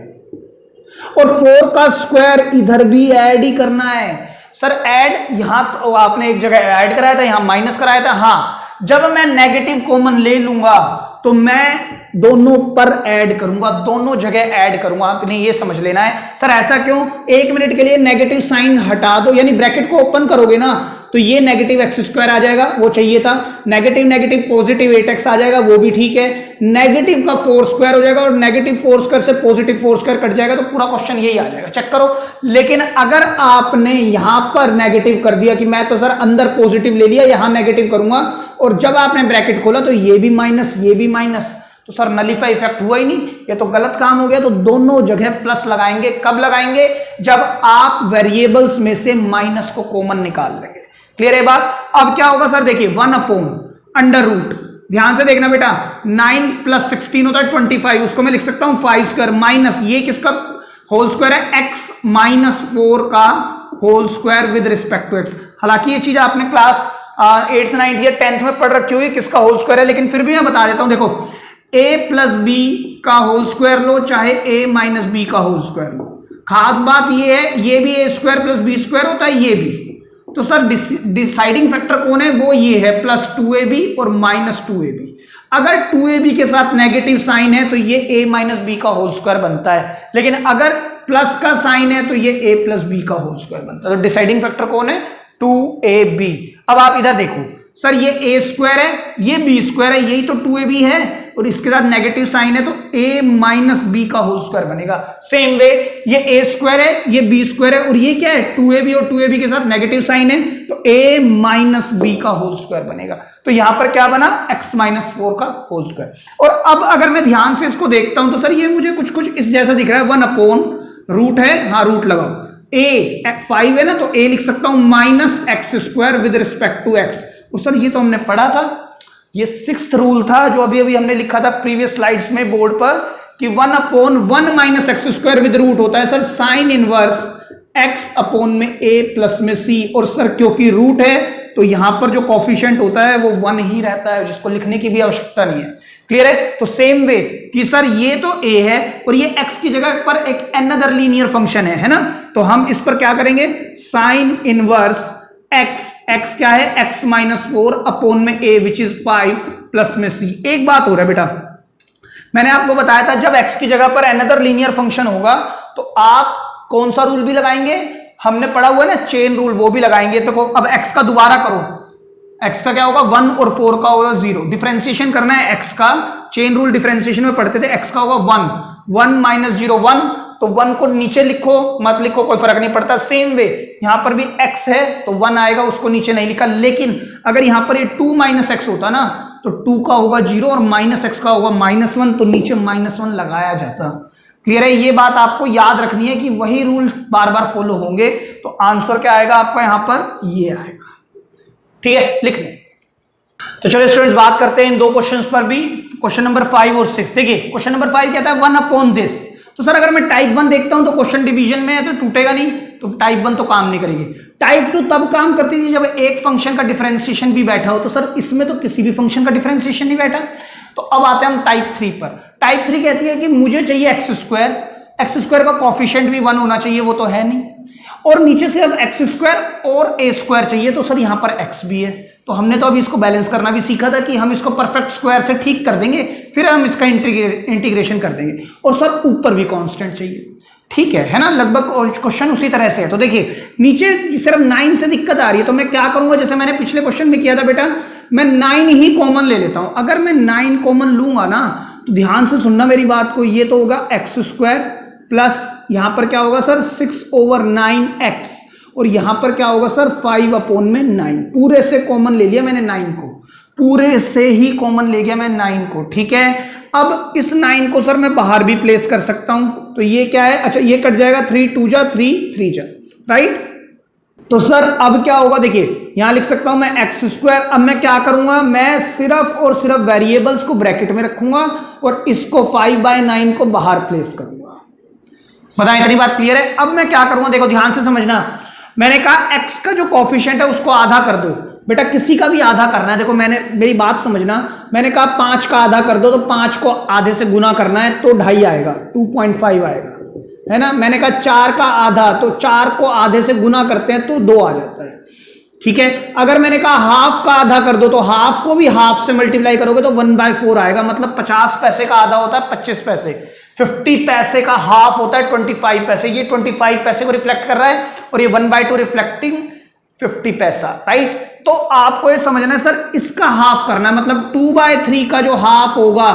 और 4 का स्क्वायर इधर भी ऐड ही करना है। सर ऐड यहां तो आपने एक जगह ऐड कराया था, यहां माइनस कराया था। हाँ, जब मैं नेगेटिव कॉमन ले लूंगा तो मैं दोनों पर ऐड करूंगा, दोनों जगह ऐड करूंगा, आपने ये समझ लेना है। सर ऐसा क्यों, 1 मिनट के लिए नेगेटिव साइन हटा दो, यानी ब्रैकेट को ओपन करोगे ना तो ये नेगेटिव x² आ जाएगा, वो चाहिए था। नेगेटिव नेगेटिव पॉजिटिव 8x आ जाएगा, वो भी ठीक है। नेगेटिव का 4² हो जाएगा, और नेगेटिव 4² से पॉजिटिव 4² कट जाएगा, तो पूरा क्वेश्चन यही आ जाएगा, चेक करो। लेकिन अगर आपने यहां पर नेगेटिव कर दिया कि मैं तो सर अंदर पॉजिटिव ले लिया, यहां नेगेटिव करूंगा, और जब आपने ब्रैकेट खोला तो ये भी माइनस ये भी माइनस, तो सर नलिफाई इफेक्ट हुआ ही नहीं, ये तो गलत काम हो गया। तो दोनों जगह प्लस लगाएंगे, कब लगाएंगे, जब आप वेरिएबल्स में से माइनस को कॉमन निकाल लेंगे। क्लियर है बात? अब क्या होगा सर, देखिए 1/√, ध्यान से देखना बेटा, 9 + 16 होता है 25, उसको मैं लिख सकता हूं 5² माइनस ये किसका होल स्क्वायर है, x माइनस 4 का whole square with respect to x। हालांकि ये चीज आपने क्लास 8th 9th या 10th में पढ़ रखी होगी किसका होल स्क्वायर है, लेकिन फिर भी मैं बता देता हूं। देखो a + b का होल स्क्वायर लो, चाहे a - b का होल स्क्वायर लो, खास बात ये है ये भी a² + b² होता है, ये भी। तो सर डिसाइडिंग फैक्टर कौन है, वो ये है +2ab और -2ab। अगर 2ab के साथ नेगेटिव साइन है तो ये a - b का होल स्क्वायर बनता है, लेकिन अगर प्लस का साइन है तो ये a + b का होल स्क्वायर बनता है। तो डिसाइडिंग फैक्टर कौन है, 2ab। अब आप इधर देखो सर ये ए स्क्वायर है, ये बी स्क्वायर है, यही तो 2ab है और इसके साथ नेगेटिव साइन है तो a माइनस बी का होल स्क्वायर बनेगा। सेम वे ये ए स्क्वायर है, ये बी स्क्वायर है और ये क्या है 2ab और 2ab के साथ नेगेटिव साइन है तो a माइनस बी का होल स्क्वायर बनेगा। तो यहां पर क्या बना x माइनस 4 का होल स्क्वायर। और अब अगर मैं ध्यान से इसको देखता हूं तो सर ये मुझे कुछ कुछ इस जैसा दिख रहा है, 1 अपॉन रूट है, हाँ रूट लगाओ, a 5 है ना तो a लिख सकता हूं minus x square with respect to x। और सर ये तो हमने पढ़ा था, ये 6th रूल था जो अभी अभी हमने लिखा था प्रीवियस स्लाइड्स में बोर्ड पर कि 1 upon 1 minus x square with root होता है sir sine inverse x upon में a प्लस में c। और सर क्योंकि रूट है तो यहां पर जो कॉफिशिएंट होता है वो 1 ही रहता है, जिसको लिखने की भी आवश्यकता नहीं है। क्लियर है? तो सेम वे कि सर ये तो a है और ये x की जगह पर एक अनदर लीनियर फंक्शन है ना, तो हम इस पर क्या करेंगे साइन इनवर्स x क्या है x माइनस 4 अपॉन में a विच इज 5 प्लस में c। एक बात हो रहा है बेटा, मैंने आपको बताया था जब x की जगह पर अनदर लीनियर फंक्शन होगा तो आप कौन सा रूल भी लगाएंगे, हमने पढ़ा हुआ है ना चेन रूल, वो भी लगाएंगे। तो अब x का दोबारा करो, x का क्या होगा 1 और 4 का होगा 0, डिफरेंशिएशन करना है x का, चेन रूल डिफरेंशिएशन में पढ़ते थे, x का होगा 1 माइनस 0 1, तो 1 को नीचे लिखो मत लिखो कोई फर्क नहीं पड़ता। सेम वे यहां पर भी x है तो 1 आएगा, उसको नीचे नहीं लिखा। लेकिन अगर यहां पर ये 2 माइनस एक्स होता ना तो 2 का होगा 0 और माइनस एक्स का होगा -1, तो नीचे -1 लगाया जाता। क्लियर है? ये बात आपको याद रखनी है कि वही रूल बार बार फॉलो होंगे। तो आंसर क्या आएगा आपका यहां पर, ये आएगा। ठीक है, लिख लें। तो चलो स्टूडेंट्स बात करते हैं इन दो क्वेश्चंस पर भी, क्वेश्चन नंबर 5 और 6। देखिए क्वेश्चन नंबर 5 कहता है 1 अपॉन दिस। तो सर अगर मैं टाइप 1 देखता हूं तो क्वेश्चन डिवीजन में है तो टूटेगा नहीं, तो टाइप 1 तो काम नहीं करेगी। टाइप 2 तब काम करती थी जब एक फंक्शन का डिफरेंशिएशन भी बैठा हो, तो सर इसमें तो किसी भी फंक्शन का डिफरेंशिएशन नहीं बैठा। तो अब आते हैं हम टाइप 3 पर। टाइप 3 कहती है कि मुझे चाहिए एक्स स्क्वायर का कॉफिशिएंट भी 1 होना चाहिए, वो तो है नहीं, और नीचे से अब एक्स स्क्वायर और ए स्क्वायर चाहिए, तो सर यहां पर एक्स भी है। तो हमने तो अभी इसको बैलेंस करना भी सीखा था कि हम इसको परफेक्ट स्क्वायर से ठीक कर देंगे, फिर हम इसका इंटीग्रेशन कर देंगे। और सर ऊपर भी कांस्टेंट चाहिए, ठीक है ना, लगभग क्वेश्चन उसी तरह से है। तो देखिए नीचे सिर्फ 9 से दिक्कत आ रही है, तो मैं क्या करूंगा, जैसे मैंने पिछले क्वेश्चन में किया था बेटा, मैं 9 ही कॉमन ले लेता हूं। अगर मैं 9 कॉमन लूंगा ना तो ध्यान से सुनना मेरी बात को, ये तो होगा एक्स स्क्वायर प्लस यहां पर क्या होगा सर 6/9x, और यहां पर क्या होगा सर 5 अपॉन में 9। पूरे से कॉमन ले लिया मैंने 9 को, पूरे से ही कॉमन ले गया मैं 9 को। ठीक है, अब इस 9 को सर मैं बाहर भी प्लेस कर सकता हूं, तो ये क्या है, अच्छा ये कट जाएगा, 3 2 जा 3 3 जा, राइट। तो सर अब क्या होगा, देखिए यहां लिख सकता हूं मैं एक्स स्क्वायर। अब मैं क्या करूंगा, मैं सिर्फ और सिर्फ वेरिएबल्स को ब्रैकेट में रखूंगा और इसको 5/9 को बाहर प्लेस करूंगा। बताएं इतनी बात क्लियर है? अब मैं क्या करूंगा, देखो ध्यान से समझना, मैंने कहा x का जो कॉफिशिएंट है उसको आधा कर दो। बेटा किसी का भी आधा करना है, देखो मैंने, मेरी बात समझना, मैंने कहा 5 का आधा कर दो, तो 5 को आधे से गुना करना है तो 2.5 आएगा, 2.5 आएगा, है ना। मैंने कहा 4 का आधा, तो 4 को आधे से गुना करते हैं तो 2 आ जाता है। ठीक है, अगर मैंने कहा हाफ का आधा कर दो, तो हाफ को भी हाफ से मल्टीप्लाई करोगे तो 1/4 आएगा, मतलब 50 पैसे का आधा होता है 25 पैसे, 50 पैसे का हाफ होता है 25 पैसे। ये 25 पैसे को रिफ्लेक्ट कर रहा है और ये 1/2 रिफ्लेक्टिंग 50 पैसा, राइट। तो आपको ये समझना है सर इसका हाफ करना है, मतलब 2/3 का जो हाफ होगा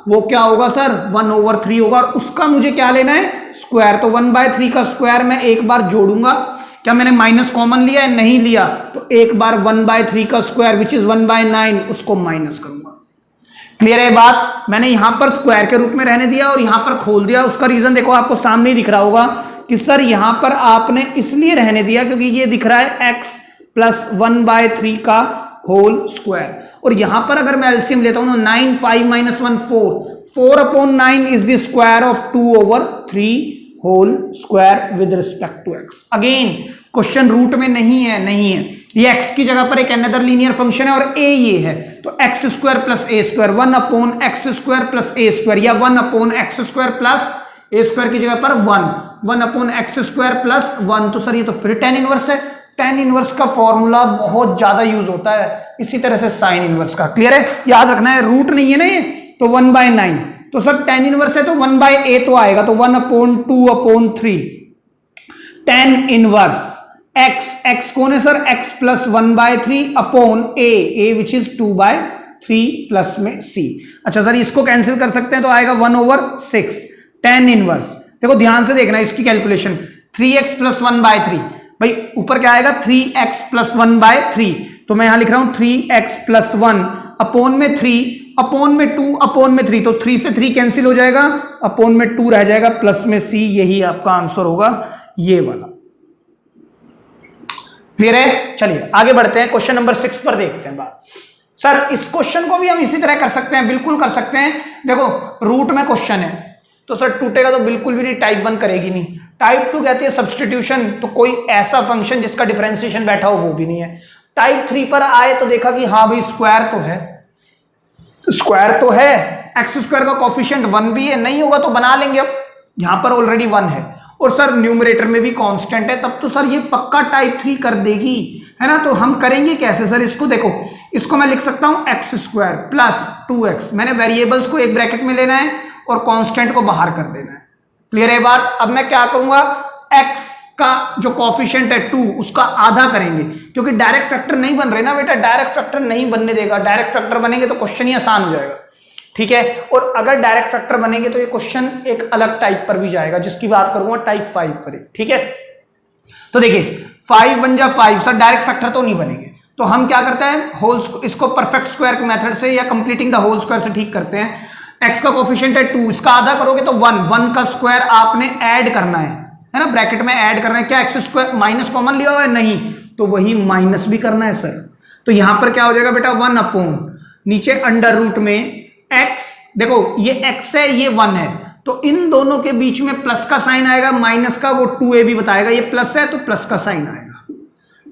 वो क्या होगा सर 1/3 होगा, और उसका मुझे क्या लेना है स्क्वायर। तो 1/3 का स्क्वायर मैं एक बार जोड़ूंगा, क्या मैंने माइनस कॉमन लिया है, नहीं लिया, तो एक बार 1/3 का स्क्वायर विच इज 1/9 उसको माइनस करूंगा। क्लियर है बात? मैंने यहां पर स्क्वायर के रूप में रहने दिया और यहां पर खोल दिया। उसका रीजन देखो आपको सामने ही दिख रहा होगा कि सर यहां पर आपने इसलिए रहने दिया क्योंकि ये दिख रहा है x प्लस 1/3 का होल स्क्वायर, और यहां पर अगर मैं एलसीएम लेता हूं तो 9 5 - 1 4/9 is the square of 2/3 whole square with respect to x। Again question root में नहीं है, ये x की जगह पर एक अनदर लीनियर फंक्शन है और a ये है, तो x square plus a square 1/x square plus a square, या 1/x square plus a square की जगह पर 1/x स्क्वायर प्लस 1। तो सर ये तो फिर tan इनवर्स है। tan इनवर्स का फॉर्मूला बहुत ज्यादा यूज होता है, इसी तरह से साइन इनवर्स का। क्लियर है? याद रखना है, रूट नहीं है ना ये, तो 1/9, तो सर tan इनवर्स है तो 1/a तो आएगा, तो 1/2/3 tan इनवर्स एक्स कौन है sir, x plus 1/3 upon A which is 2/3 plus में सी। अच्छा सर इसको कैंसिल कर सकते हैं तो आएगा 1/6 tan इनवर्स। देखो ध्यान से देखना इसकी कैलकुलेशन, 3x प्लस 1/3, भाई ऊपर क्या आएगा 3x प्लस 1/3, तो मैं यहां लिख रहा हूं 3x प्लस 1 अपॉन में 3 अपॉन में 2 अपॉन में 3, तो 3 से 3 कैंसिल हो जाएगा, अपॉन में 2 रह जाएगा प्लस में c, यही आपका आंसर होगा ये वाला। क्लियर है? चलिए आगे बढ़ते हैं, क्वेश्चन नंबर 6 पर देखते हैं बात। सर इस क्वेश्चन को भी हम इसी तरह कर सकते हैं, बिल्कुल कर सकते हैं। देखो रूट में क्वेश्चन है तो सर टूटेगा तो बिल्कुल भी नहीं, टाइप 1 करेगी नहीं। टाइप 2 कहती है सब्सटीट्यूशन, तो कोई ऐसा फंक्शन जिसका डिफरेंशिएशन बैठा हो वो भी नहीं है। टाइप 3 पर आए तो देखा कि हाँ भाई स्क्वायर तो है, स्क्वायर तो है, एक्स स्क्वायर का कोफिशिएंट 1 भी है, नहीं होगा तो बना लेंगे, अब यहां पर ऑलरेडी 1 है और सर न्यूमरेटर में भी कांस्टेंट है, तब तो सर ये पक्का टाइप 3 कर देगी, है ना। तो हम करेंगे कैसे सर इसको, देखो इसको मैं लिख सकता हूं एक्स स्क्वायर प्लस 2x, मैंने वेरिएबल्स को एक ब्रैकेट में लेना है और कांस्टेंट को बाहर कर देना है। क्लियर है बात? अब मैं क्या करूंगा, x का जो कोफिशिएंट है 2 उसका आधा करेंगे, क्योंकि डायरेक्ट फैक्टर नहीं बन रहे ना बेटा, डायरेक्ट फैक्टर नहीं बनने देगा, डायरेक्ट फैक्टर बनेंगे तो क्वेश्चन ही आसान हो जाएगा, ठीक है। और अगर डायरेक्ट फैक्टर बनेंगे तो ये क्वेश्चन एक अलग टाइप पर भी जाएगा, जिसकी बात करूंगा टाइप 5 पर, ठीक है। तो देखिए 5 1 जा 5, सर डायरेक्ट फैक्टर तो नहीं बनेंगे, तो हम क्या करते हैं होल, इसको परफेक्ट स्क्वायर के मेथड से या कंप्लीटिंग द होल स्क्वायर से ठीक करते हैं। x का कोफिशिएंट है 2, इसका आधा करोगे तो 1 का स्क्वायर आपने ऐड करना है ना, ब्रैकेट में ऐड करना है। क्या एक्स स्क्वायर माइनस कॉमन लिया हुआ है, नहीं, तो वही माइनस भी करना है सर। तो यहां पर क्या हो जाएगा बेटा 1 अपॉन नीचे अंडर रूट में x, देखो ये x है ये 1 है, तो इन दोनों के बीच में प्लस का साइन आएगा, माइनस का वो 2a भी बताएगा, ये प्लस है तो प्लस का साइन आएगा,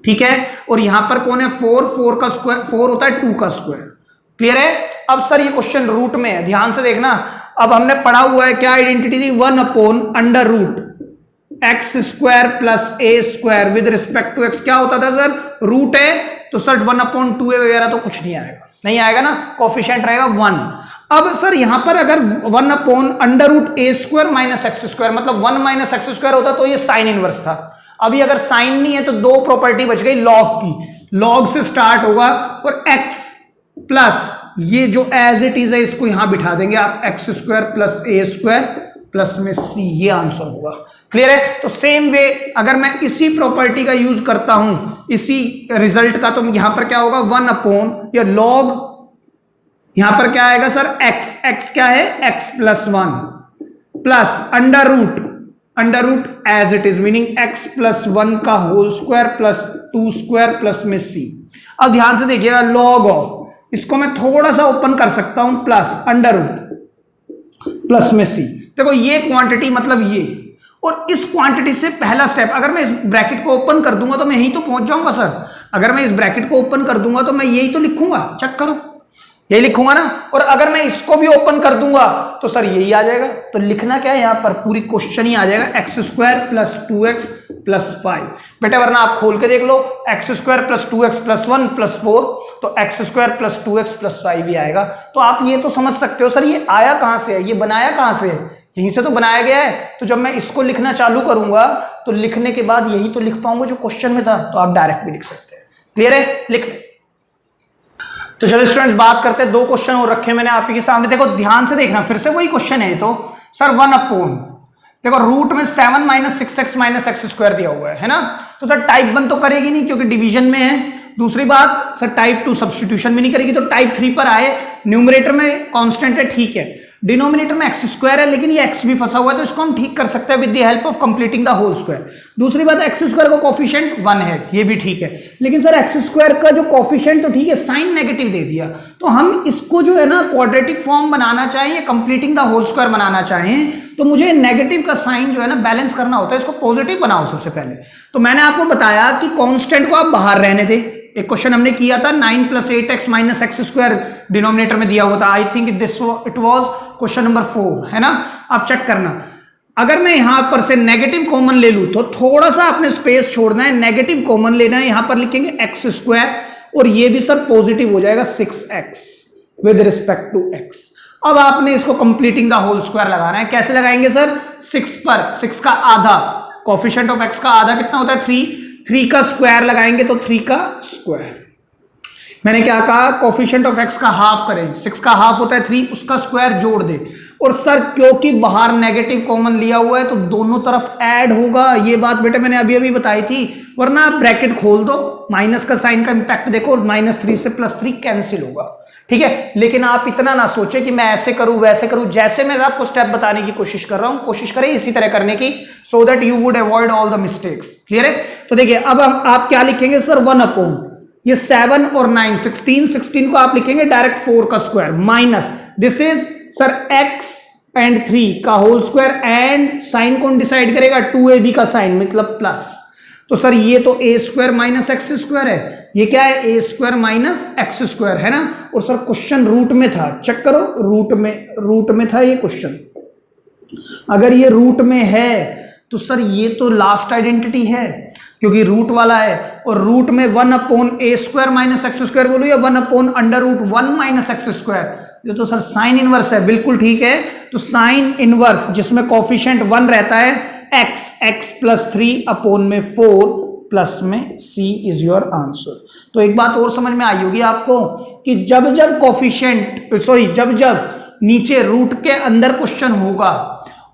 ठीक है। और यहां पर कौन है 4 का स्क्वायर 4 होता है 2 का स्क्वायर। क्लियर है? अब सर ये क्वेश्चन रूट में है, ध्यान से देखना। अब हमने पढ़ा हुआ है क्या आइडेंटिटी थी, 1 upon under root x square plus a square with respect to x. क्या होता था सर, रूट है तो सर 1 अपॉन 2a वगैरह तो कुछ नहीं आएगा, नहीं आएगा ना, कोफिशिएंट रहेगा 1। अब सर यहां पर अगर 1 अपॉन अंडर रूट ए स्क्वायर माइनस एक्स स्क्वायर, मतलब 1 माइनस एक्स स्क्वायर होता तो ये साइन इनवर्स था। अभी अगर साइन नहीं है तो दो प्रॉपर्टी बच गई लॉग की, लॉग से स्टार्ट होगा और एक्स प्लस ये जो एज इट इज है इसको यहां बिठा देंगे आप, x square plus a square plus में सी, ये आंसर होगा। क्लियर है? तो सेम वे अगर मैं इसी प्रॉपर्टी का यूज करता हूं इसी रिजल्ट का, तो यहां पर क्या होगा 1 अपॉन या लॉग, यहां पर क्या आएगा सर एक्स क्या है x plus 1 plus under root as it is, meaning x plus 1 का whole square plus 2 square plus में सी। अब ध्यान से देखिएगा लॉग ऑफ, इसको मैं थोड़ा सा ओपन कर सकता हूं, प्लस अंडर रूट प्लस में सी। देखो ये क्वांटिटी मतलब ये, और इस क्वांटिटी से पहला स्टेप, अगर मैं इस ब्रैकेट को ओपन कर दूंगा तो मैं यही तो पहुंच जाऊंगा सर। अगर मैं इस ब्रैकेट को ओपन कर दूंगा तो मैं यही तो लिखूंगा, चेक करो यही लिखूंगा ना। और अगर मैं इसको भी ओपन कर दूंगा तो सर यही आ जाएगा। तो लिखना क्या है यहां पर, पूरी क्वेश्चन ही आ जाएगा x square plus 2x plus 5। बेटा वरना आप खोल के देख लो, x square plus 2x plus 1 plus 4, तो x square plus 2x plus 5 भी आएगा। तो आप ये तो समझ सकते हो सर ये आया कहां से है, ये बनाया कहां से है, यहीं से तो बनाया गया है। तो जब मैं इसको लिखना चालू करूंगा तो लिखने के बाद यही तो लिख पाऊंगा जो क्वेश्चन में था, तो आप डायरेक्ट भी लिख सकते हैं। क्लियर है? लिख ले। तो चलो स्टूडेंट्स बात करते हैं, दो क्वेश्चन और रखे मैंने आपके सामने, देखो ध्यान से देखना, फिर से वही क्वेश्चन है। तो सर 1 अपॉन, देखो रूट में 7 minus 6x minus x square दिया हुआ है ना, तो सर टाइप 1 तो करेगी नहीं क्योंकि डिवीजन में है। दूसरी बात सर टाइप 2 सब्स्टिट्यूशन भी नहीं करेगी। तो टाइप 3 पर आए, न्यूमरेटर में कांस्टेंट है ठीक है, डिनोमिनेटर में एक्स स्क्वायर है लेकिन ये एक्स भी फंसा हुआ है, तो इसको हम ठीक कर सकते हैं with the help of completing the whole square. दूसरी बात एक्स स्क्वायर का कोफिशिएंट 1 है, ये भी ठीक है, लेकिन सर एक्स स्क्वायर का जो कोफिशिएंट तो ठीक है, साइन नेगेटिव दे दिया, तो हम इसको जो है ना क्वाड्रेटिक फॉर्म बनाना चाहें या कंप्लीटिंग द होल स्क्वायर बनाना चाहें तो मुझे नेगेटिव का साइन जो है ना बैलेंस करना होता है, इसको पॉजिटिव बनाओ सबसे पहले। तो मैंने आपको बताया कि कांस्टेंट को आप बाहर रहने दे। एक क्वेश्चन हमने किया था 9 + 8x minus x square denominator में दिया हुआ था, I think it was question number 4, है ना। आप चेक करना, अगर मैं यहां पर से नेगेटिव कॉमन ले लूं तो थोड़ा सा आपने स्पेस छोड़ना है, नेगेटिव कॉमन लेना है, यहां पर लिखेंगे एक्स स्क्वायर और ये भी सर पॉजिटिव हो जाएगा 6x with respect to x। अब आपने इसको कंप्लीटिंग द होल स्क्वायर लगाना है। कैसे लगाएंगे सर, 6 पर 6 का आधा, कोफिशिएंट ऑफ x का आधा कितना होता है 3, 3 का स्क्वायर लगाएंगे तो 3 का स्क्वायर। मैंने क्या कहा, कोफिशिएंट ऑफ x का हाफ करें, 6 का हाफ होता है 3, उसका स्क्वायर जोड़ दे। और सर क्योंकि बाहर नेगेटिव कॉमन लिया हुआ है तो दोनों तरफ ऐड होगा, ये बात बेटा मैंने अभी अभी बताई थी, वरना आप ब्रैकेट खोल दो, माइनस का साइन का इंपैक्ट देखो, -3 से +3 कैंसिल होगा, ठीक है। लेकिन आप इतना ना सोचे कि मैं ऐसे करूं वैसे करूं, जैसे मैं आपको स्टेप बताने की कोशिश कर रहा हूं, कोशिश करें इसी तरह करने की, so that you would avoid all the mistakes. Clear है? तो देखिए अब आप क्या लिखेंगे सर, 1 ये 7 और 9 16 को आप लिखेंगे डायरेक्ट 4 का square minus this is sir x and 3 का होल स्क्वायर, एंड साइन कौन डिसाइड करेगा, 2ab का साइन मतलब प्लस। तो सर ये तो a square minus x square है, ये क्या है, a square minus x square है ना। और सर क्वेश्चन रूट में था, चेक करो, रूट में था ये क्वेश्चन। अगर ये रूट में है तो सर ये तो लास्ट आइडेंटिटी है क्योंकि रूट वाला है, और रूट में 1/a square minus x square बोलो या 1/√1 माइनस एक्स स्क्वायर, ये तो सर साइन इनवर्स है, बिल्कुल ठीक है। तो साइन इनवर्स जिसमें कोफिशिएंट 1 रहता है, x प्लस 3/4 प्लस में c इज योर आंसर। तो एक बात और समझ में आई होगी आपको कि जब कोफिशिएंट जब नीचे रूट के अंदर क्वेश्चन होगा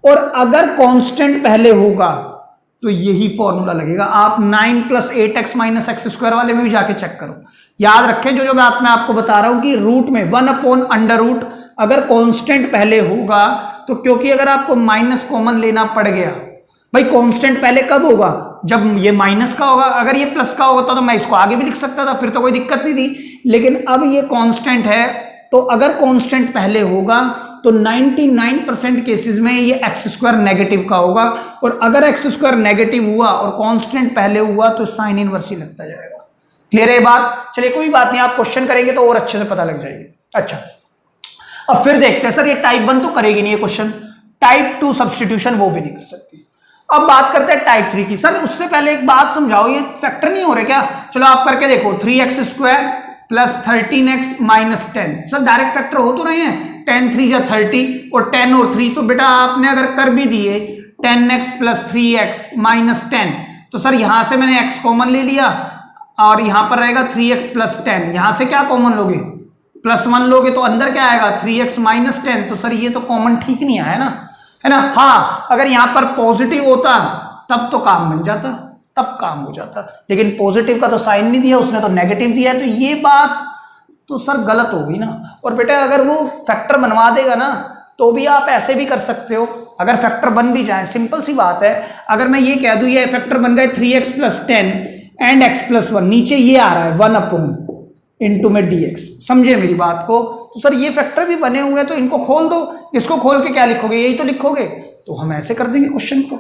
और अगर कांस्टेंट पहले होगा तो यही फॉर्मूला लगेगा। आप 9 + 8x माइनस एक्स स्क्वायर वाले में भी जाके चेक करो, याद रखें जो बात मैं आपको बता रहा हूं कि रूट में 1/√, अगर कांस्टेंट पहले होगा तो, क्योंकि अगर आपको माइनस कॉमन लेना पड़ गया, भाई कांस्टेंट पहले कब होगा, जब ये माइनस का होगा, अगर ये प्लस का होता तो मैं इसको आगे भी लिख सकता था, फिर तो कोई दिक्कत नहीं थी। लेकिन अब ये कांस्टेंट है, तो अगर कांस्टेंट पहले होगा तो 99% केसेस में ये एक्स स्क्वायर नेगेटिव का होगा, और अगर एक्स स्क्वायर नेगेटिव हुआ और कांस्टेंट पहले हुआ तो साइन इनवर्स ही लगता जाएगा। क्लियर है बात? चलिए कोई बात नहीं, आप क्वेश्चन करेंगे तो और अच्छे से पता लग जाएगी। अच्छा अब फिर देखते हैं, सर ये टाइप 1 तो करेगी नहीं ये क्वेश्चन, टाइप 2 सब्स्टिट्यूशन वो भी नहीं कर सकती। अब बात करते हैं टाइप 3 की। सर उससे पहले एक बात समझाओ, ये फैक्टर नहीं हो रहे क्या? चलो आप करके देखो, 3x square plus 13x minus 10, sir direct factor हो तो रहे हैं, 10 3 या 30 और 10 और 3, तो बेटा आपने अगर कर भी दिए 10x प्लस 3x माइनस 10, तो सर यहां से मैंने x कॉमन ले लिया और यहां पर रहेगा 3x प्लस 10, यहां से क्या कॉमन लोगे, +1 लोगे तो अंदर क्या आएगा 3x माइनस 10, तो सर ये तो कॉमन ठीक नहीं आया ना, है ना। हाँ अगर यहां पर पॉजिटिव होता तब तो काम बन जाता, तब काम हो जाता, लेकिन पॉजिटिव का तो साइन नहीं दिया उसने, तो नेगेटिव दिया है, तो ये बात तो सर गलत हो गई ना। और बेटा अगर वो फैक्टर बनवा देगा ना तो भी आप ऐसे भी कर सकते हो, अगर फैक्टर बन भी जाए, सिंपल सी बात है। अगर मैं ये कह दूं ये फैक्टर बन गए 3x plus 10 and x plus 1, नीचे ये आ रहा है 1/* में dx, समझे मेरी बात को? तो सर ये फैक्टर भी बने हुए हैं तो इनको खोल दो, इसको खोल के क्या लिखोगे, यही तो लिखोगे, तो हम ऐसे कर देंगे क्वेश्चन को।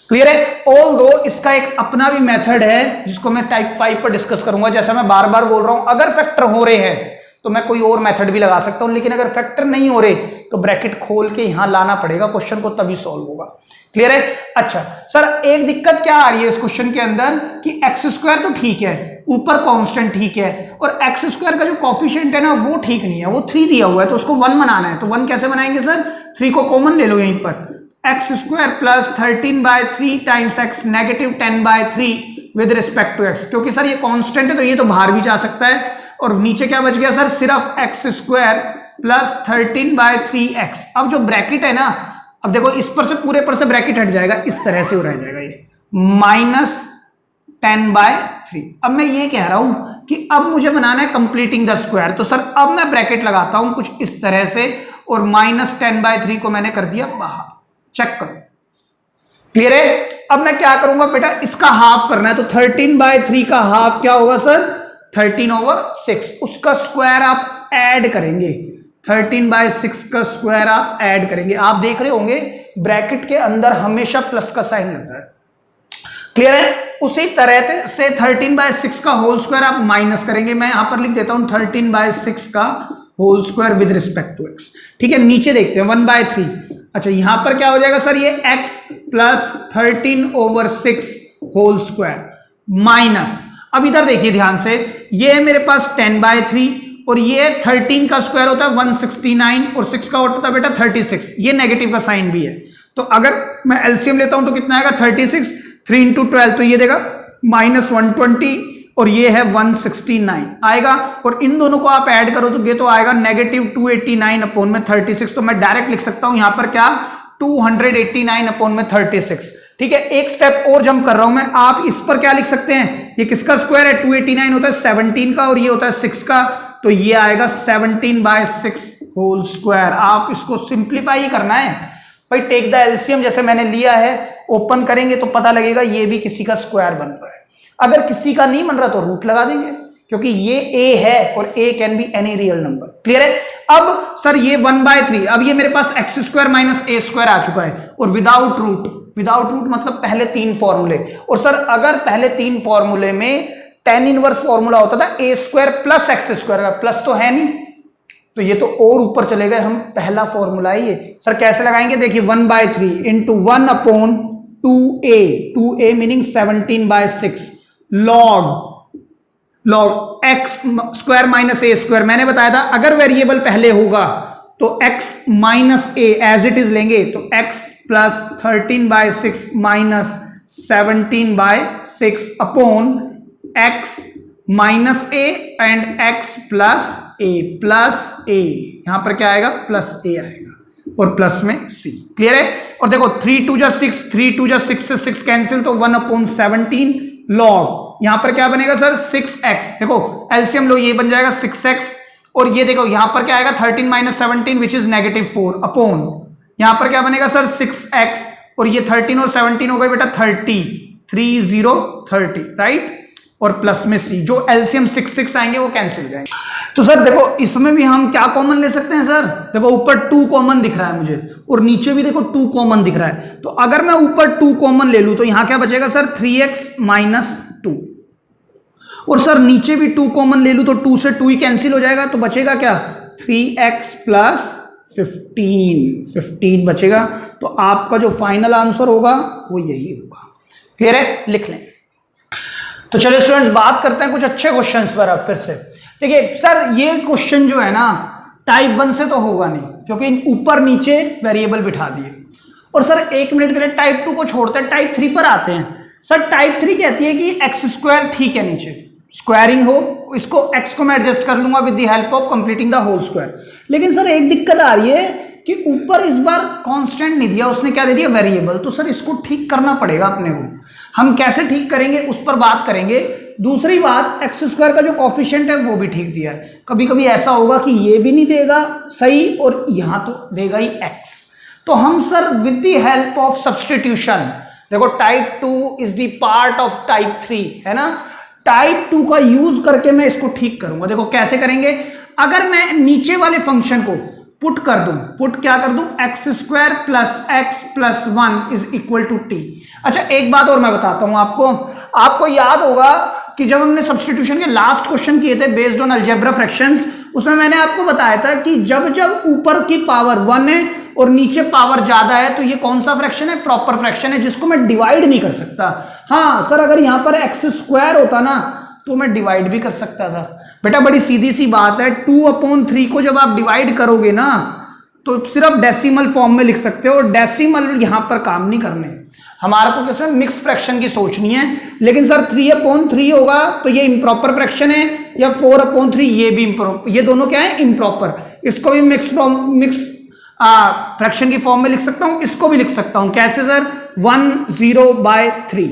क्लियर है? ऑल दो इसका एक अपना भी मेथड है जिसको मैं टाइप 5 पर डिस्कस करूंगा। जैसा मैं बार बार बोल रहा हूं, अगर फैक्टर हो रहे हैं तो मैं कोई और मेथड भी लगा सकता हूं, लेकिन अगर फैक्टर नहीं हो रहे तो ब्रैकेट खोल के यहां लाना पड़ेगा क्वेश्चन को, तभी सॉल्व होगा। क्लियर है? अच्छा सर एक दिक्कत क्या आ रही है इस क्वेश्चन के अंदर कि एक्स स्क्वायर तो ठीक है, ऊपर कांस्टेंट ठीक है, और एक्स स्क्वायर का जो कोफिशिएंट है ना वो ठीक नहीं है, वो 3 दिया हुआ है, तो उसको 1 बनाना है। तो 1 कैसे बनाएंगे सर, 3 को कॉमन ले लो यहीं पर, x square plus 13/3 times x negative 10/3 with respect to x, क्योंकि सर ये कांस्टेंट है तो ये तो बाहर भी जा सकता है, और नीचे क्या बच गया सर, सिर्फ एक्स स्क्वायर प्लस 13/3x। अब जो ब्रैकेट है ना, अब देखो इस पर से पूरे पर से ब्रैकेट हट जाएगा, इस तरह से हो रह जाएगा ये -10/3। अब मैं ये कह रहा हूं कि अब मुझे बनाना है कंप्लीटिंग द स्क्वायर, तो सर अब मैं ब्रैकेट लगाता हूं कुछ इस तरह से, और -10/3 को मैंने कर दिया बाहर, चेक करो। क्लियर है? अब मैं क्या करूंगा बेटा, इसका हाफ करना है, तो 13/3 का हाफ क्या होगा सर, 13/6, उसका स्क्वायर आप ऐड करेंगे, 13/6 का स्क्वायर आप ऐड करेंगे। आप देख रहे होंगे ब्रैकेट के अंदर हमेशा प्लस का साइन लग रहा है। क्लियर है? उसी तरह से 13/6 का होल स्क्वायर आप माइनस करेंगे, मैं यहां पर लिख देता हूं 13/6 का whole square with respect to x. ठीक है, नीचे देखते हैं 1/3। अच्छा यहां पर क्या हो जाएगा सर, ये x प्लस 13/6 होल स्क्वायर माइनस, अब इधर देखिए ध्यान से, ये है मेरे पास 10/3 और ये 13 का स्क्वायर होता है 169 और 6 का होता है बेटा 36, ये नेगेटिव का साइन भी है। तो अगर मैं एलसीएम लेता हूं तो कितना आएगा 36, 3 × 12 तो ये देगा -120 और ये है 169 आएगा, और इन दोनों को आप ऐड करो तो ये तो आएगा -289/36। तो मैं डायरेक्ट लिख सकता हूं यहां पर क्या, 289/36। ठीक है, एक स्टेप और जंप कर रहा हूं मैं, आप इस पर क्या लिख सकते हैं, ये किसका स्क्वायर है, 289 होता है 17 का और ये होता है 6 का, तो ये आएगा 17/6 होल स्क्वायर। आप इसको सिंप्लीफाई ही करना है भाई, टेक द एलसीएम जैसे मैंने लिया है, ओपन करेंगे तो पता लगेगा ये भी किसी का स्क्वायर बन रहा है। अगर किसी का नहीं बन रहा तो रूट लगा देंगे, क्योंकि ये a है और a can be any real number. Clear है। अब सर ये 1/3, अब ये मेरे पास x² - a² आ चुका है, और विदाउट रूट मतलब पहले 3 फॉर्मूले, और सर अगर पहले 3 फॉर्मूले में tan इनवर्स फॉर्मूला होता था a² + x² का, प्लस तो है नहीं, तो ये तो और ऊपर चले गए हम, पहला फॉर्मूला है ये। सर कैसे लगाएंगे, देखिए 1/3 × 1/2a meaning 17/6 log x² - a²। मैंने बताया था अगर वेरिएबल पहले होगा तो x - a as it is लेंगे, तो x + 13/6 - 17/6 upon x - a and x + a यहां पर क्या आएगा, +a आएगा, और प्लस में c। क्लियर है। और देखो 3 × 2 = 6, 3 × 2 = 6 से 6 कैंसिल, तो 1/17 log, यहां पर क्या बनेगा सर 6x, देखो एलसीएम लो, ये बन जाएगा 6x, और ये देखो यहां पर क्या आएगा 13 - 17 विच इज -4 अपॉन, यहां पर क्या बनेगा सर 6x, और ये 13 और 17 हो गए बेटा 30 राइट, और प्लस में c, जो एलसीएम 6 आएंगे वो कैंसिल जाएंगे। तो सर देखो इसमें भी हम क्या कॉमन ले सकते हैं, सर देखो ऊपर 2 कॉमन दिख रहा है मुझे, और नीचे भी देखो 2 कॉमन दिख रहा है, तो अगर मैं ऊपर 2 कॉमन ले लूं तो यहां क्या बचेगा सर 3x - 2, और सर नीचे भी 2 कॉमन ले लूं तो 2 से 2 ही कैंसिल हो जाएगा, तो बचेगा क्या 3x + 15 बचेगा। तो आपका जो फाइनल आंसर होगा वो यही होगा। क्लियर है, लिख लें। तो चलिए स्टूडेंट्स बात करते हैं कुछ अच्छे क्वेश्चंस पर। अब फिर से देखिए सर, ये क्वेश्चन जो है ना टाइप 1 से तो होगा नहीं, क्योंकि ऊपर नीचे वेरिएबल बिठा दिए, और सर 1 मिनट के लिए टाइप 2 को छोड़ते हैं, टाइप 3 पर आते हैं। सर टाइप 3 कहती है कि x² ठीक है, नीचे स्क्वायरिंग हो, इसको x को मैं एडजस्ट कर लूंगा with the help of completing the whole square. लेकिन सर एक दिक्कत आ रही है कि ऊपर इस बार कांस्टेंट नहीं दिया, उसने क्या दे दिया, वेरिएबल। तो सर इसको ठीक करना पड़ेगा अपने को, हम कैसे ठीक करेंगे उस पर बात करेंगे। दूसरी बात, x² का जो कॉफिशिएंट है वो भी ठीक दिया है। कभी कभी ऐसा होगा कि ये भी नहीं देगा सही और यहां तो देगा ही x, तो हम sir with the help of substitution, देखो type 2 is the part of type 3 है ना, टाइप 2 का यूज करके मैं इसको ठीक करूंगा। देखो कैसे करेंगे, अगर मैं नीचे वाले फंक्शन को पुट कर दूं, पुट क्या कर दूं, x² + x + 1 = t। अच्छा एक बात और मैं बताता हूं आपको याद होगा कि जब हमने सब्स्टिट्यूशन के लास्ट क्वेश्चन किए थे बेस्ड ऑन अलजेब्रा फ्रैक्शंस, उसमें मैंने आपको बताया था कि जब जब ऊपर की पावर 1 है और नीचे पावर ज्यादा है तो ये कौन सा फ्रैक्शन है, प्रॉपर फ्रैक्शन है, जिसको मैं डिवाइड नहीं कर सकता। हाँ सर अगर यहां पर x² होता ना तो मैं डिवाइड भी कर सकता था। बेटा बड़ी सीधी सी बात है, 2/3 को जब आप डिवाइड करोगे ना तो सिर्फ डेसिमल फॉर्म में लिख सकते हो, डेसिमल यहां पर काम नहीं करने। हमारा तो किसमें मिक्स फ्रैक्शन की सोचनी है। लेकिन सर 3/3 होगा तो ये इम्प्रॉपर फ्रैक्शन है, या 4/3 ये भी इम्प्रॉपर, ये दोनों क्या है, इम्प्रॉपर। इसको भी मिक्स फ्रैक्शन की फॉर्म में लिख सकता हूं, इसको भी लिख सकता हूं। कैसे सर, 1/0/3,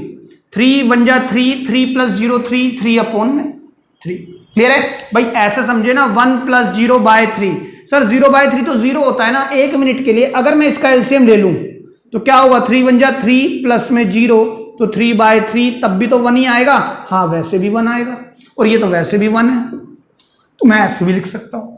3 1 जा 3, 3 + 0 3, 3/3। क्लियर है भाई, ऐसे समझे ना, 1 + 0/3। सर 0/3 तो 0 होता है ना 1 मिनट के लिए। अगर मैं इसका एलसीएम ले लूं तो क्या होगा, 3 1 जा 3 प्लस में 0 तो 3/3, तब भी तो 1 ही आएगा। हाँ वैसे भी 1 आएगा, और ये तो वैसे भी 1 है, तो मैं ऐसे भी लिख सकता हूं।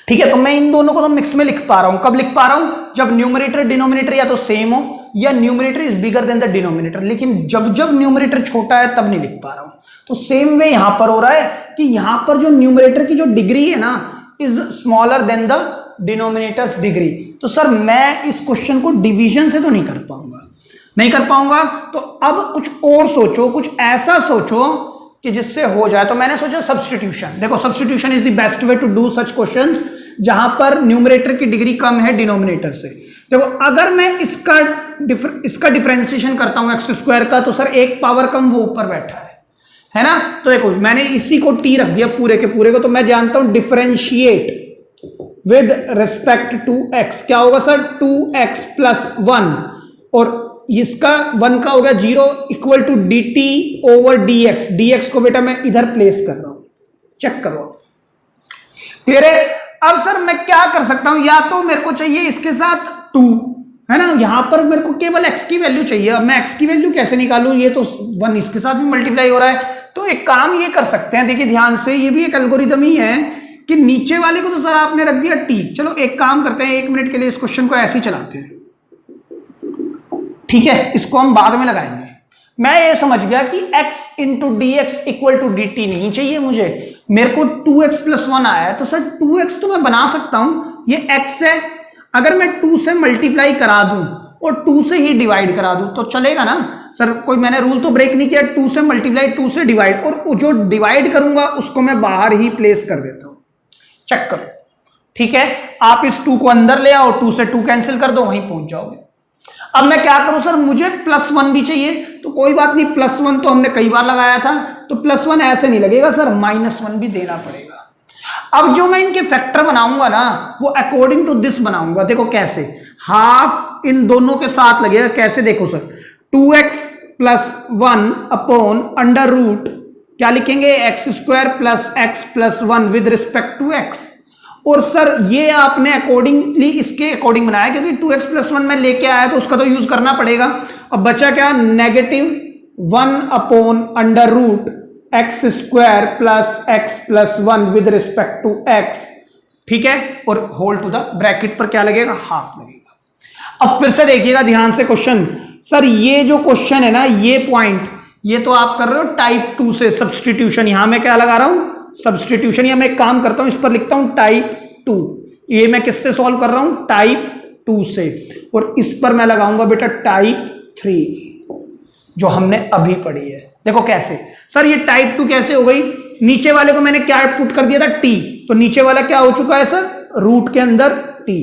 ठीक है, तो मैं इन दोनों को तो मिक्स में लिख पा रहा हूं। कब लिख पा रहा हूं, जब न्यूमरेटर डिनोमिनेटर या तो सेम हो या numerator is bigger than the denominator. लेकिन जब जब न्यूमरेटर छोटा है तब नहीं लिख पा रहा हूं। तो सेम वे यहां पर हो रहा है कि यहां पर जो न्यूमरेटर की जो डिग्री है ना is smaller than the denominators degree. तो सर मैं इस क्वेश्चन को डिवीजन से तो नहीं कर पाऊंगा, तो अब कुछ और सोचो, कुछ ऐसा सोचो कि जिससे हो जाए। तो मैंने सोचा सब्स्टिट्यूशन। देखो substitution is the best way to do such questions जहां पर न्यूमरेटर की डिग्री कम है डिनोमिनेटर से। देखो अगर मैं इसका डिफरेंशिएशन करता हूं एक्स स्क्वायर का, तो सर एक पावर कम वो ऊपर बैठा है ना। तो देखो मैंने इसी को टी रख दिया पूरे के पूरे को, तो मैं जानता हूं differentiate with respect to x क्या होगा सर, 2x प्लस 1, और इसका 1 का हो गया 0 equal to d t over d x. D x को बेटा मैं इधर प्लेस कर रहा हूं, चेक करो, क्लियर है। अब सर मैं क्या कर सकता हूं, या तो मेरे को चाहिए इसके साथ 2 है ना, यहां पर मेरे को केवल x की वैल्यू चाहिए। अब मैं x की वैल्यू कैसे निकालूं, ये तो 1 इसके साथ भी मल्टीप्लाई हो रहा है। तो एक काम ये कर सकते हैं, देखिए ध्यान से, ये भी एक एल्गोरिदम ही है कि नीचे वाले को तो सर आपने रख दिया t। चलो एक काम करते हैं, 1 मिनट के लिए इस क्वेश्चन को ऐसे ही चलाते हैं, ठीक है, इसको हम बाद में लगाएंगे। मैं ये समझ गया कि x into d x equal to d t नहीं चाहिए मुझे, मेरे को 2x प्लस 1 आया है। तो सर 2x तो मैं बना सकता हूं, ये x है, अगर मैं 2 से मल्टीप्लाई करा दूं और 2 से ही डिवाइड करा दूं तो चलेगा ना सर, कोई मैंने रूल तो ब्रेक नहीं किया। 2 से मल्टीप्लाई 2 से डिवाइड, और जो डिवाइड करूंगा उसको मैं बाहर ही प्लेस कर देता हूं, चेक करो, ठीक है। आप इस 2 को अंदर ले आओ, 2 से 2 कैंसिल कर दो, वहीं पहुंच जाओगे। अब मैं क्या करूं सर, मुझे प्लस 1 भी चाहिए, तो कोई बात नहीं, प्लस 1 तो हमने कई बार लगाया था, तो प्लस 1 ऐसे नहीं लगेगा सर, -1 भी देना पड़ेगा। अब जो मैं इनके फैक्टर बनाऊंगा ना, वो अकॉर्डिंग टू दिस बनाऊंगा। देखो कैसे, हाफ इन दोनों के साथ लगेगा, कैसे देखो sir, 2x plus 1 upon under root क्या लिखेंगे, x square plus x plus 1 with respect to x। और सर ये आपने अकॉर्डिंगली इसके अकॉर्डिंग बनाया, क्योंकि 2x प्लस 1 में लेके आया तो उसका तो यूज करना पड़ेगा। अब बचा क्या, -1 upon under root x square plus x plus 1 with respect to x, ठीक है, और होल टू द ब्रैकेट पर क्या लगेगा, हाफ लगेगा। अब फिर से देखिएगा ध्यान से क्वेश्चन, सर ये जो क्वेश्चन है ना, ये पॉइंट, ये तो आप कर रहे हो टाइप 2 से सब्सटीट्यूशन, यहां मैं क्या लगा रहा हूं, सब्सटीट्यूशन, या मैं एक काम करता हूं, इस पर लिखता हूं टाइप 2। ये मैं किससे सॉल्व कर रहा हूं, टाइप 2 से, और इस पर मैं लगाऊंगा बेटा टाइप 3 जो हमने अभी पढ़ी है। देखो कैसे सर, ये टाइप 2 कैसे हो गई, नीचे वाले को मैंने क्या पुट कर दिया था, t, तो नीचे वाला क्या हो चुका है सर, रूट के अंदर t,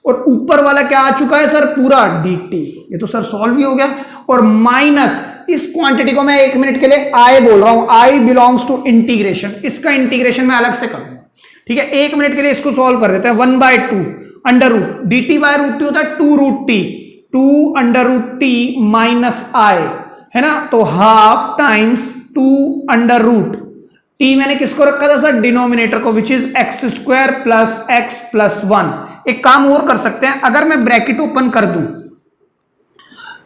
और ऊपर वाला क्या आ चुका है सर, पूरा dt। ये तो सर सॉल्व ही हो गया। और माइनस इस क्वांटिटी को मैं 1 मिनट के लिए i बोल रहा हूं, i बिलोंग्स टू इंटीग्रेशन, इसका इंटीग्रेशन मैं अलग से करूंगा, ठीक है। 1 मिनट के लिए इसको सॉल्व कर देते हैं, 1/2 under root dt by root t होता है 2 root t, 2 under root t minus i, है ना, तो half times 2 under root t, मैंने किसको रखा था सर, डिनोमिनेटर को, which is x square plus x plus 1। एक काम और कर सकते हैं, अगर मैं ब्रैकेट ओपन कर दूं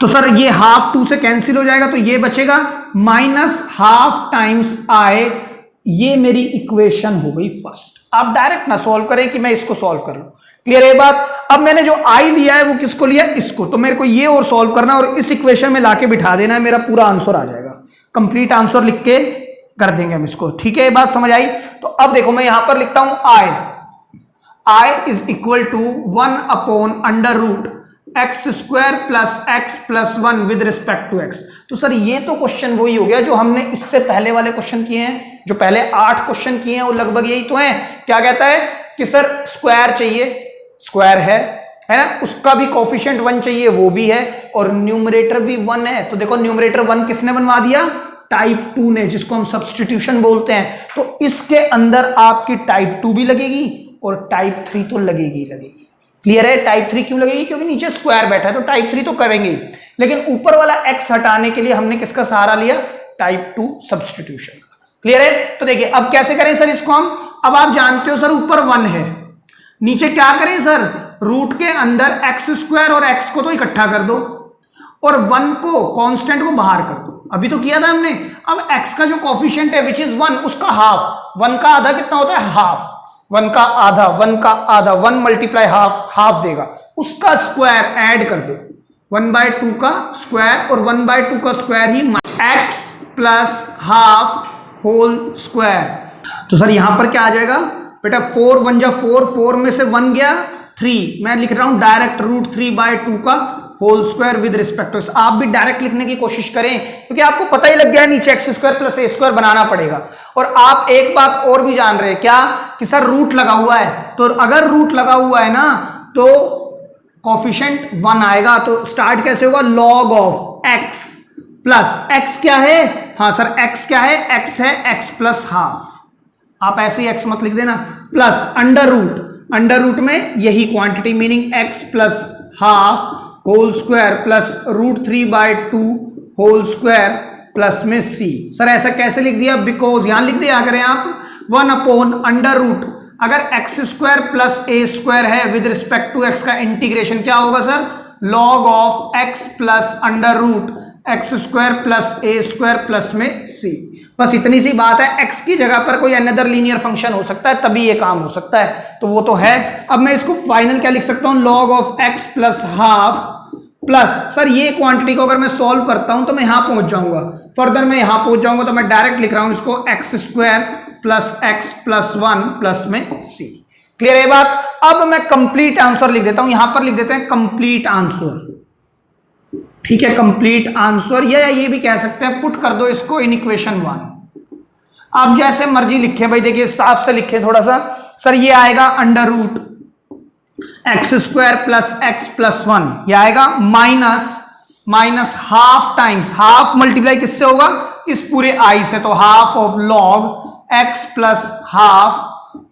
तो सर ये हाफ 2 से कैंसिल हो जाएगा, तो ये बचेगा माइनस हाफ टाइम्स i। ये मेरी इक्वेशन हो गई फर्स्ट। आप डायरेक्ट ना सॉल्व करें कि मैं इसको सॉल्व कर लूं, क्लियर है बात। अब मैंने जो i लिया है वो किसको लिया, इसको, तो मेरे को ये और सॉल्व करना है और इस इक्वेशन में लाके बिठा देना है, मेरा पूरा आंसर आ जाएगा, कंप्लीट आंसर लिख के कर देंगे हम इसको, ठीक है, ये बात समझ आई। तो अब देखो मैं यहां पर लिखता हूं i is equal to 1 upon under root x square plus x plus 1 with respect to x. तो सर ये तो क्वेश्चन वही हो गया जो हमने इससे पहले वाले क्वेश्चन किए हैं, जो पहले 8 क्वेश्चन किए हैं वो लगभग यही तो है। क्या कहता है कि सर स्क्वायर चाहिए, स्क्वायर है ना, उसका भी कोफिशिएंट 1 चाहिए, वो भी है, और न्यूमरेटर भी 1 है। तो देखो न्यूमरेटर 1 किसने बनवा दिया, टाइप 2 ने, जिसको हम सब्सटीट्यूशन बोलते हैं। तो इसके अंदर आपकी टाइप 2 भी लगेगी और टाइप 3 तो लगेगी लगेगी, क्लियर है। टाइप 3 क्यों लगेगी, क्योंकि नीचे स्क्वायर बैठा है, तो टाइप 3 तो करेंगे, लेकिन ऊपर वाला x हटाने के लिए हमने किसका सहारा लिया, टाइप 2 सब्सटीट्यूशन का, क्लियर है। तो देखिए अब कैसे करें सर इसको हम, अब आप जानते हो सर ऊपर 1 है, नीचे क्या करें सर, रूट के अंदर एक्स स्क्वायर और x को तो इकट्ठा कर दो और 1 को कांस्टेंट को बाहर कर दो, अभी तो किया था हमने। अब x का जो कोफिशिएंट है विच इज 1, उसका हाफ, 1 का आधा कितना होता है, हाफ, 1 का आधा, 1 का आधा, 1 मल्टीप्लाई हाफ, हाफ देगा, उसका स्क्वायर ऐड कर दो, 1/2 का स्क्वायर, और 1/2 का स्क्वायर ही x plus half whole square. तो सर यहां पर क्या आ जाएगा बेटा, 4 1 जा 4, 4 में से 1 गया 3, मैं लिख रहा हूं डायरेक्ट रूट 3/2 का whole square with respect to. आप भी डायरेक्ट लिखने की कोशिश करें, क्योंकि आपको पता ही लग गया नीचे x square plus a square बनाना पड़ेगा। और आप एक बात और भी जान रहे हैं क्या, कि सर रूट लगा हुआ है, तो अगर रूट लगा हुआ है ना तो कॉफिशिएंट 1 आएगा, तो स्टार्ट कैसे होगा, log of x plus x क्या है, हाँ सर x क्या है, x है x प्लस हाफ, आप ऐसे ही x मत लिख देना, प्लस अंडर रूट में यही quantity meaning x plus half whole square plus √3/2 whole square plus में c। सर ऐसा कैसे लिख दिया, बिकॉज यहां लिख दिया करें आप 1/√, अगर x square plus a square है विद रिस्पेक्ट टू x का इंटीग्रेशन क्या होगा sir, log of x plus √x square plus a square plus में c। बस इतनी सी बात है, x की जगह पर कोई अनदर लीनियर फंक्शन हो सकता है तभी ये काम हो सकता है, तो वो तो है। अब मैं इसको फाइनल क्या लिख सकता हूं, log of x plus half plus, sir ये क्वांटिटी को अगर मैं सॉल्व करता हूं तो मैं यहां पहुंच जाऊंगा, फर्दर मैं यहां पहुंच जाऊंगा, तो मैं डायरेक्ट लिख रहा हूं इसको x square plus x plus 1 plus में c। क्लियर है बात। अब मैं कंप्लीट आंसर लिख देता हूं, यहां पर लिख देते हैं कंप्लीट आंसर, ठीक है, कंप्लीट आंसर, या ये भी कह सकते हैं पुट कर दो इसको इन इक्वेशन 1। आप जैसे मर्जी लिखे भाई, देखिए साफ से लिखे थोड़ा सा, सर ये आएगा √x square plus x plus 1, ये आएगा minus half times, half multiply किससे होगा, इस पूरे i से, तो half of log x plus half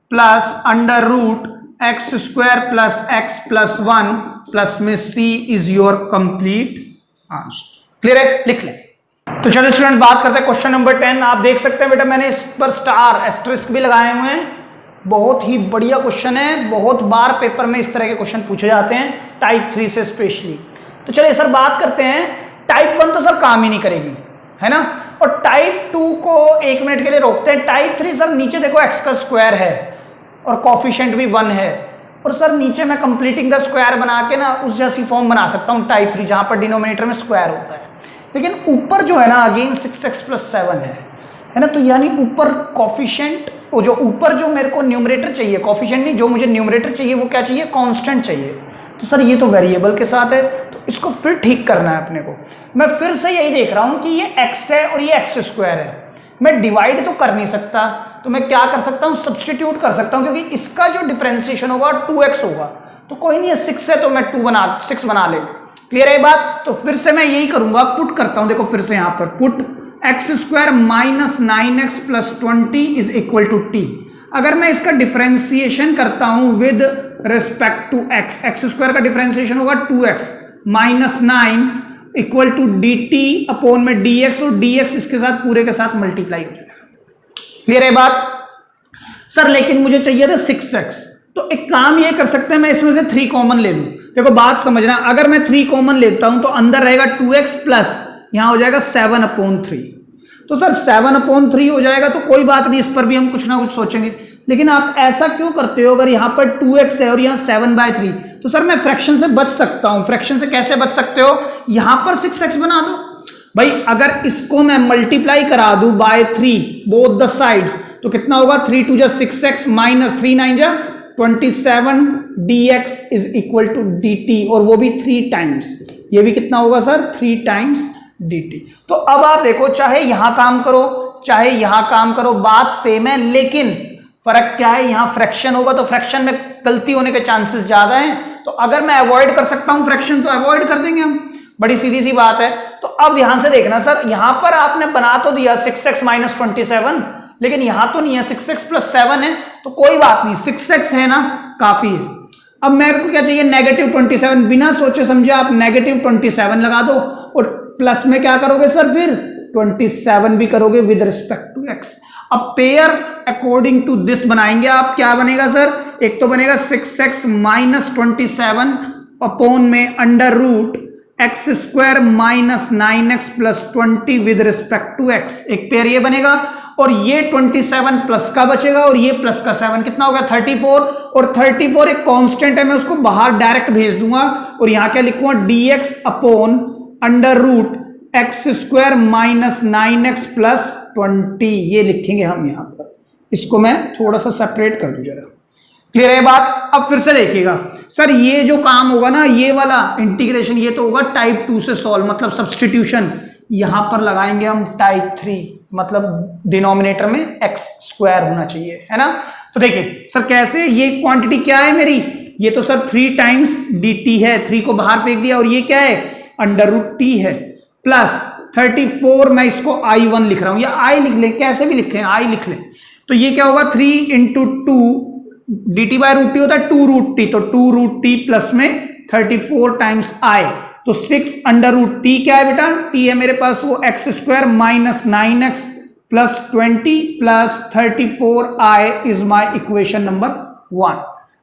plus √x square plus x plus 1 plus में c is your complete answer. Clear है, लिख लें। तो चलो स्टूडेंट बात करते हैं क्वेश्चन नंबर 10। आप देख सकते हैं बेटा मैंने इस पर स्टार एस्टरिस्क भी लगाए हुए हैं, बहुत ही बढ़िया क्वेश्चन है, बहुत बार पेपर में इस तरह के क्वेश्चन पूछे जाते हैं टाइप 3 से स्पेशली। तो चलिए सर बात करते हैं, टाइप 1 तो सर काम ही नहीं करेगी, है ना, और टाइप 2 को 1 मिनट के लिए रोकते हैं। टाइप 3 सर नीचे देखो x का स्क्वायर है और कॉफिशिएंट भी 1 है, और सर नीचे मैं कंप्लीटिंग द स्क्वायर बना के ना उस जैसी फॉर्म बना सकता हूँ टाइप 3 जहां पर डिनोमिनेटर में स्क्वायर होता है, लेकिन ऊपर जो है ना अगेन 6x प्लस 7 है ना, तो यानी ऊपर कॉफिशिएंट, वो जो ऊपर जो मेरे को न्यूमरेटर चाहिए, कॉफिशिएंट नहीं, जो मुझे न्यूमरेटर चाहिए वो क्या चाहिए, कांस्टेंट चाहिए। तो सर ये तो वेरिएबल के साथ है, तो इसको फिर ठीक करना है अपने को। मैं फिर से यही देख रहा हूं कि ये x है और ये x स्क्वायर है, मैं डिवाइड तो कर नहीं सकता, तो मैं क्या कर सकता हूं, सब्स्टिट्यूट कर सकता हूं, क्योंकि इसका जो डिफरेंशिएशन होगा 2x होगा, तो कोई नहीं है 6 है तो मैं 6 बना लेंगे। क्लियर है बात। तो फिर से मैं यही करूंगा, पुट करता हूं, देखो फिर से यहां पर put x square minus 9x plus 20 is equal to t। अगर मैं इसका डिफरेंशिएशन करता हूं with respect to x square का डिफरेंशिएशन होगा 2x minus 9 equal to dt upon में dx, और dx इसके साथ पूरे के साथ मल्टीप्लाई हो जाएगा। क्लियर है बात। सर लेकिन मुझे चाहिए था 6x, तो एक काम ये कर सकते हैं, मैं इसमें से 3 कॉमन ले लूं। देखो बात समझना, अगर मैं 3 कॉमन लेता हूं तो अंदर रहेगा 2x प्लस यहां हो जाएगा 7/3, तो सर 7/3 हो जाएगा, तो कोई बात नहीं, इस पर भी हम कुछ ना कुछ सोचेंगे। लेकिन आप ऐसा क्यों करते हो, अगर यहां पर 2x है और यहां 7/3, तो सर मैं फ्रैक्शन से बच सकता हूं। फ्रैक्शन से कैसे बच सकते हो, यहां पर 6x बना दो भाई, अगर इसको मैं मल्टीप्लाई करा दूं बाय 3 बोथ द साइड्स, तो कितना होगा, 3 2 जा 6x माइनस 3 9 जा 27 dx is equal to dt, और वो भी 3 टाइम्स, ये भी कितना होगा सर 3 टाइम्स dt। तो अब आप देखो, चाहे यहां काम करो चाहे यहां काम करो, बात सेम है, लेकिन फर्क क्या है, यहां फ्रैक्शन होगा तो फ्रैक्शन में गलती होने के चांसेस ज्यादा हैं, तो अगर मैं अवॉइड कर सकता हूं फ्रैक्शन तो अवॉइड कर देंगे हम, बड़ी सीधी सी बात है। तो अब ध्यान से देखना सर, यहां पर आपने बना तो दिया 6x माइनस 27, लेकिन यहां तो नहीं है, 6x प्लस 7 है, तो कोई बात नहीं, 6x है ना, काफी है। अब मेरे को क्या चाहिए, -27, बिना सोचे समझे आप -27 लगा दो, और प्लस में क्या करोगे सर, फिर 27 भी करोगे विद रिस्पेक्ट टू x। अब पेयर अकॉर्डिंग टू दिस बनाएंगे आप, क्या बनेगा सर, एक तो बनेगा 6x माइनस 27 अपॉन में √x square minus 9x plus 20 with respect to x, एक पेयर ये बनेगा, और ये 27 प्लस का बचेगा और ये प्लस का 7, कितना होगा 34, और 34 एक कांस्टेंट है, मैं उसको बाहर डायरेक्ट भेज दूंगा, और यहां क्या लिखूंगा, dx upon √x square minus 9x plus 20, ये लिखेंगे हम यहां पर, इसको मैं थोड़ा सा सेपरेट कर दूं जरा। क्लियर है बात। अब फिर से देखिएगा सर, ये जो काम होगा ना, ये वाला इंटीग्रेशन, ये तो होगा टाइप 2 से सॉल्व, मतलब सब्स्टिट्यूशन, यहां पर लगाएंगे हम टाइप 3, मतलब डिनोमिनेटर में x स्क्वायर होना चाहिए, है ना। तो देखिए सर कैसे, ये क्वांटिटी क्या है मेरी ये तो सर 3 टाइम्स dt है, 3 को बाहर फेंक दिया, और ये क्या है √t है, प्लस 34 मैं इसको I1 लिख रहा हूं, या I लिख ले, कैसे भी लिखें I लिख ले, तो ये क्या होगा 3 × 2 dt/√t होता है 2√t, तो 2√t प्लस में 34 टाइम्स I, तो 6 √t क्या है बेटा, t है मेरे पास वो x² minus 9x plus 20 plus 34i is my equation number 1।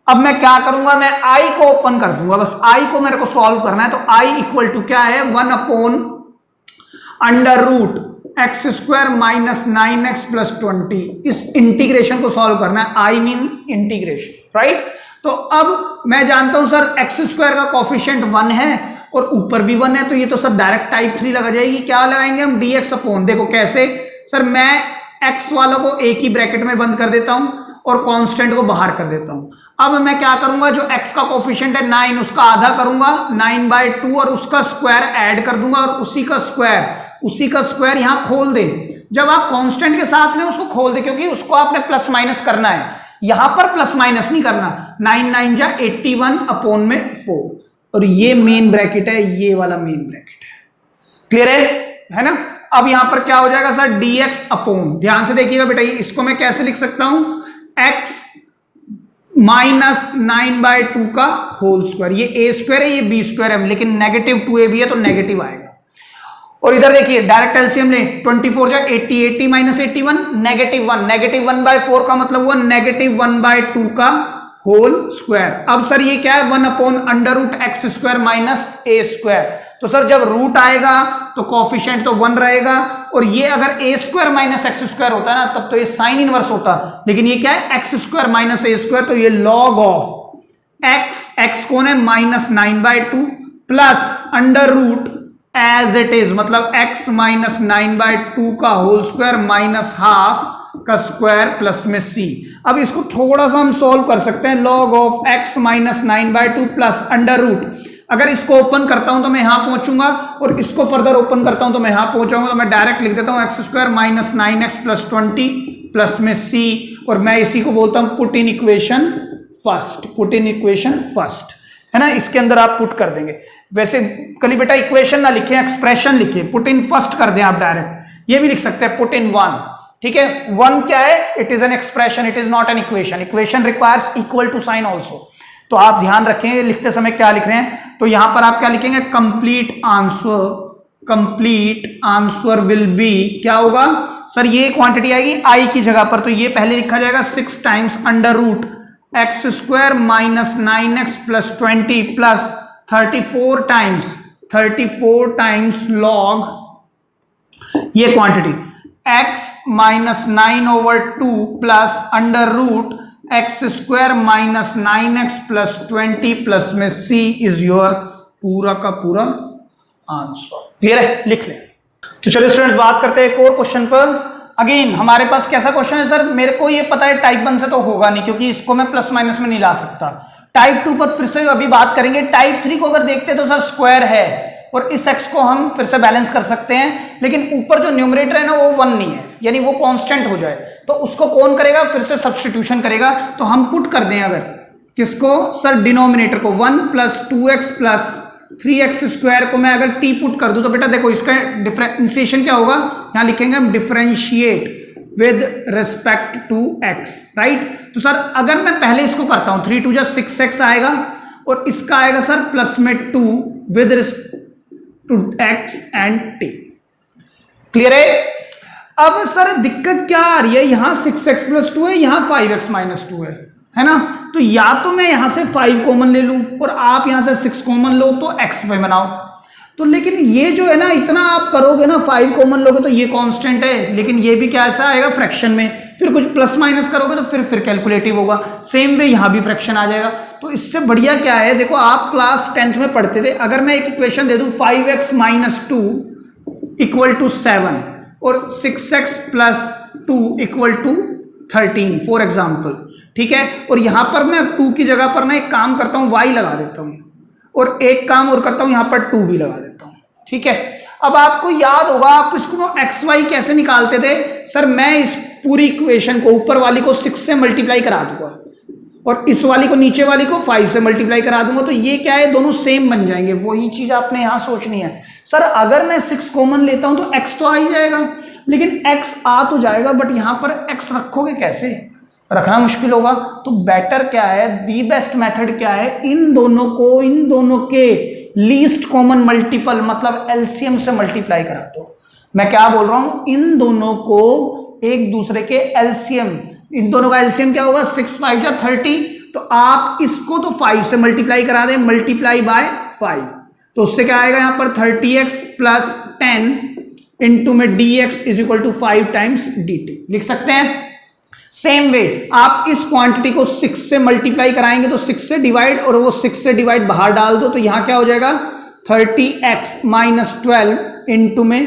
अब मैं क्या करूंगा, मैं i को ओपन कर दूंगा, बस i को मेरे को सॉल्व करना है, तो i इक्वल टू क्या है 1/√x² माइनस 9x प्लस 20, इस इंटीग्रेशन को सॉल्व करना है, आई मीन इंटीग्रेशन, राइट। तो अब मैं जानता हूं सर x² का कोफिशिएंट 1 है और ऊपर भी 1 है, तो ये तो सर डायरेक्ट टाइप 3 लगा जाएगी। क्या लगाएंगे हम, dx अपॉन, देखो कैसे सर, मैं x वालों को एक ही ब्रैकेट में बंद कर देता हूं और कांस्टेंट को बाहर कर देता हूं। अब मैं क्या करूंगा, जो x का कोफिशिएंट है 9, उसका आधा करूंगा 9/2 और उसका स्क्वायर ऐड कर दूंगा, और उसी का स्क्वायर यहां खोल दे। जब आप कांस्टेंट के साथ लें उसको खोल दे, क्योंकि उसको आपने प्लस माइनस करना है, यहां पर प्लस माइनस नहीं करना। 9 9 जा 81 अपॉन में 4, और ये मेन ब्रैकेट है, ये वाला मेन ब्रैकेट है, क्लियर है ना। अब यहां पर क्या हो जाएगा सर, dx अपॉन, ध्यान से देखिएगा बेटा, इसको मैं कैसे लिख सकता हूं, x माइनस 9/2 का होल स्क्वायर, ये a² है ये b² है, लेकिन नेगेटिव 2ab है तो नेगेटिव आएगा। और इधर देखिए डायरेक्ट एलसीएम ले, 24 जा 80, 80 माइनस 81 -1, नेगेटिव 1/4 का मतलब हुआ नेगेटिव 1/2 का होल स्क्वायर। अब सर ये क्या है 1/√x² माइनस a², तो सर जब रूट आएगा तो कोफिशिएंट तो 1 रहेगा, और ये अगर a² माइनस x² होता है ना तब तो ये साइन इनवर्स होता, लेकिन ये क्या है x² माइनस a², तो ये लॉग ऑफ x कौन है -9/2 प्लस √ एज इट इज, मतलब x माइनस 9/2 का होल स्क्वायर माइनस हाफ का स्क्वायर प्लस में c। अब इसको थोड़ा सा हम सॉल्व कर सकते हैं, log of x minus 9/2 plus √, अगर इसको ओपन करता हूं तो मैं यहां पहुंचूंगा, और इसको फर्दर ओपन करता हूं तो मैं यहां पहुंचाऊंगा, तो मैं डायरेक्ट लिख देता हूं x² minus 9x plus 20 plus में c, और मैं इसी को बोलता हूं पुट इन इक्वेशन फर्स्ट, है ना। इसके अंदर आप पुट कर देंगे, वैसे कल बेटा इक्वेशन ना लिखें, एक्सप्रेशन लिखिए, पुट इन फर्स्ट कर दें आप डायरेक्ट, ये भी लिख सकते हैं पुट इन 1, ठीक है। 1 क्या है, it is an expression, it is not an equation, equation requires equal to sign also. तो आप ध्यान रखें लिखते समय क्या लिख रहे हैं, तो यहां पर आप क्या लिखेंगे, कंप्लीट आंसर विल बी, क्या होगा सर, ये क्वांटिटी आएगी i की जगह पर, तो ये पहले लिखा जाएगा 6 times √x² minus 9x plus 20 plus 34 times log, ये quantity x minus 9/2 plus √x² minus 9x plus 20 plus में c इज योर पूरा का पूरा आंसर। क्लियर है, लिख लें। तो चलिए स्टूडेंट्स बात करते हैं एक और क्वेश्चन पर। अगेन हमारे पास कैसा क्वेश्चन है सर, मेरे को ये पता है टाइप 1 से तो होगा नहीं, क्योंकि इसको मैं प्लस माइनस में नहीं ला सकता। टाइप 2 पर फिर से अभी बात करेंगे। टाइप 3 को अगर देखते हैं तो सर स्क्वायर है, और इस x को हम फिर से बैलेंस कर सकते हैं, लेकिन ऊपर जो न्यूमरेटर है ना वो 1 नहीं है, यानी वो कांस्टेंट हो जाए, तो उसको कौन करेगा, फिर से सब्स्टिट्यूशन करेगा। तो हम पुट कर दें अगर किसको सर, डिनोमिनेटर को 1 प्लस 2x प्लस 3x² को मैं अगर t पुट कर दूं, तो बेटा देखो इसका डिफरेंशिएशन क्या होगा, यहां लिखेंगे हम differentiate with respect to x, right. तो सर अगर मैं पहले इसको करता हूं 3 2 जा 6x आएगा, और इसका आएगा सर प्लस में 2 with respect to x and t, clear है। अब सर दिक्कत क्या आ रही है, यहां 6x प्लस 2 है, यहां 5x माइनस 2 है ना, तो या तो मैं यहां से 5 कॉमन ले लूं और आप यहां से 6 कॉमन लो तो x पे बनाओ, तो लेकिन ये जो है ना इतना आप करोगे ना, 5 कॉमन लोगे तो ये कांस्टेंट है, लेकिन ये भी क्या ऐसा आएगा फ्रैक्शन में, फिर कुछ प्लस माइनस करोगे तो फिर कैलकुलेटिव होगा, सेम वे यहां भी फ्रैक्शन आ जाएगा। तो इससे बढ़िया क्या है, देखो आप क्लास 10th में पढ़ते थे, अगर मैं एक इक्वेशन दे दूं 5x माइनस 2 इक्वल टू 7 और 6x plus 2 equal to 13 for example, ठीक है, और यहां पर मैं 2 की जगह पर ना एक काम करता हूं y लगा देता हूं, और एक काम और करता हूं यहां पर 2 भी लगा देता हूं, ठीक है। अब आपको याद होगा आप इसको एक्स वाई कैसे निकालते थे, सर मैं इस पूरी इक्वेशन को ऊपर वाली को 6 से मल्टीप्लाई करा दूंगा, और इस वाली को नीचे वाली को 5 से मल्टीप्लाई करा दूंगा, तो ये क्या है, दोनों सेम बन जाएंगे। वही चीज आपने यहां सोचनी है। सर अगर मैं 6 कॉमन लेता हूं तो x तो आ ही जाएगा, लेकिन x आ तो जाएगा बट यहां पर x रखोगे कैसे, रखना मुश्किल होगा। तो बेटर क्या है, दी बेस्ट मेथड क्या है, इन दोनों के लीस्ट कॉमन मल्टीपल मतलब एलसीएम से मल्टीप्लाई करा दो। मैं क्या बोल रहा हूं, इन दोनों को एक दूसरे के एलसीएम, इन दोनों का एलसीएम क्या होगा, 6 5 जा 30, तो आप इसको तो 5 से मल्टीप्लाई करा दें, मल्टीप्लाई बाय 5, तो उससे क्या आएगा यहां पर 30x प्लस 10 इंटू में dx is equal to 5 times dt लिख सकते हैं। सेम वे आप इस क्वांटिटी को 6 से मल्टीप्लाई कराएंगे तो 6 से डिवाइड, और वो 6 से डिवाइड बाहर डाल दो, तो यहां क्या हो जाएगा 30x माइनस 12 इंटू में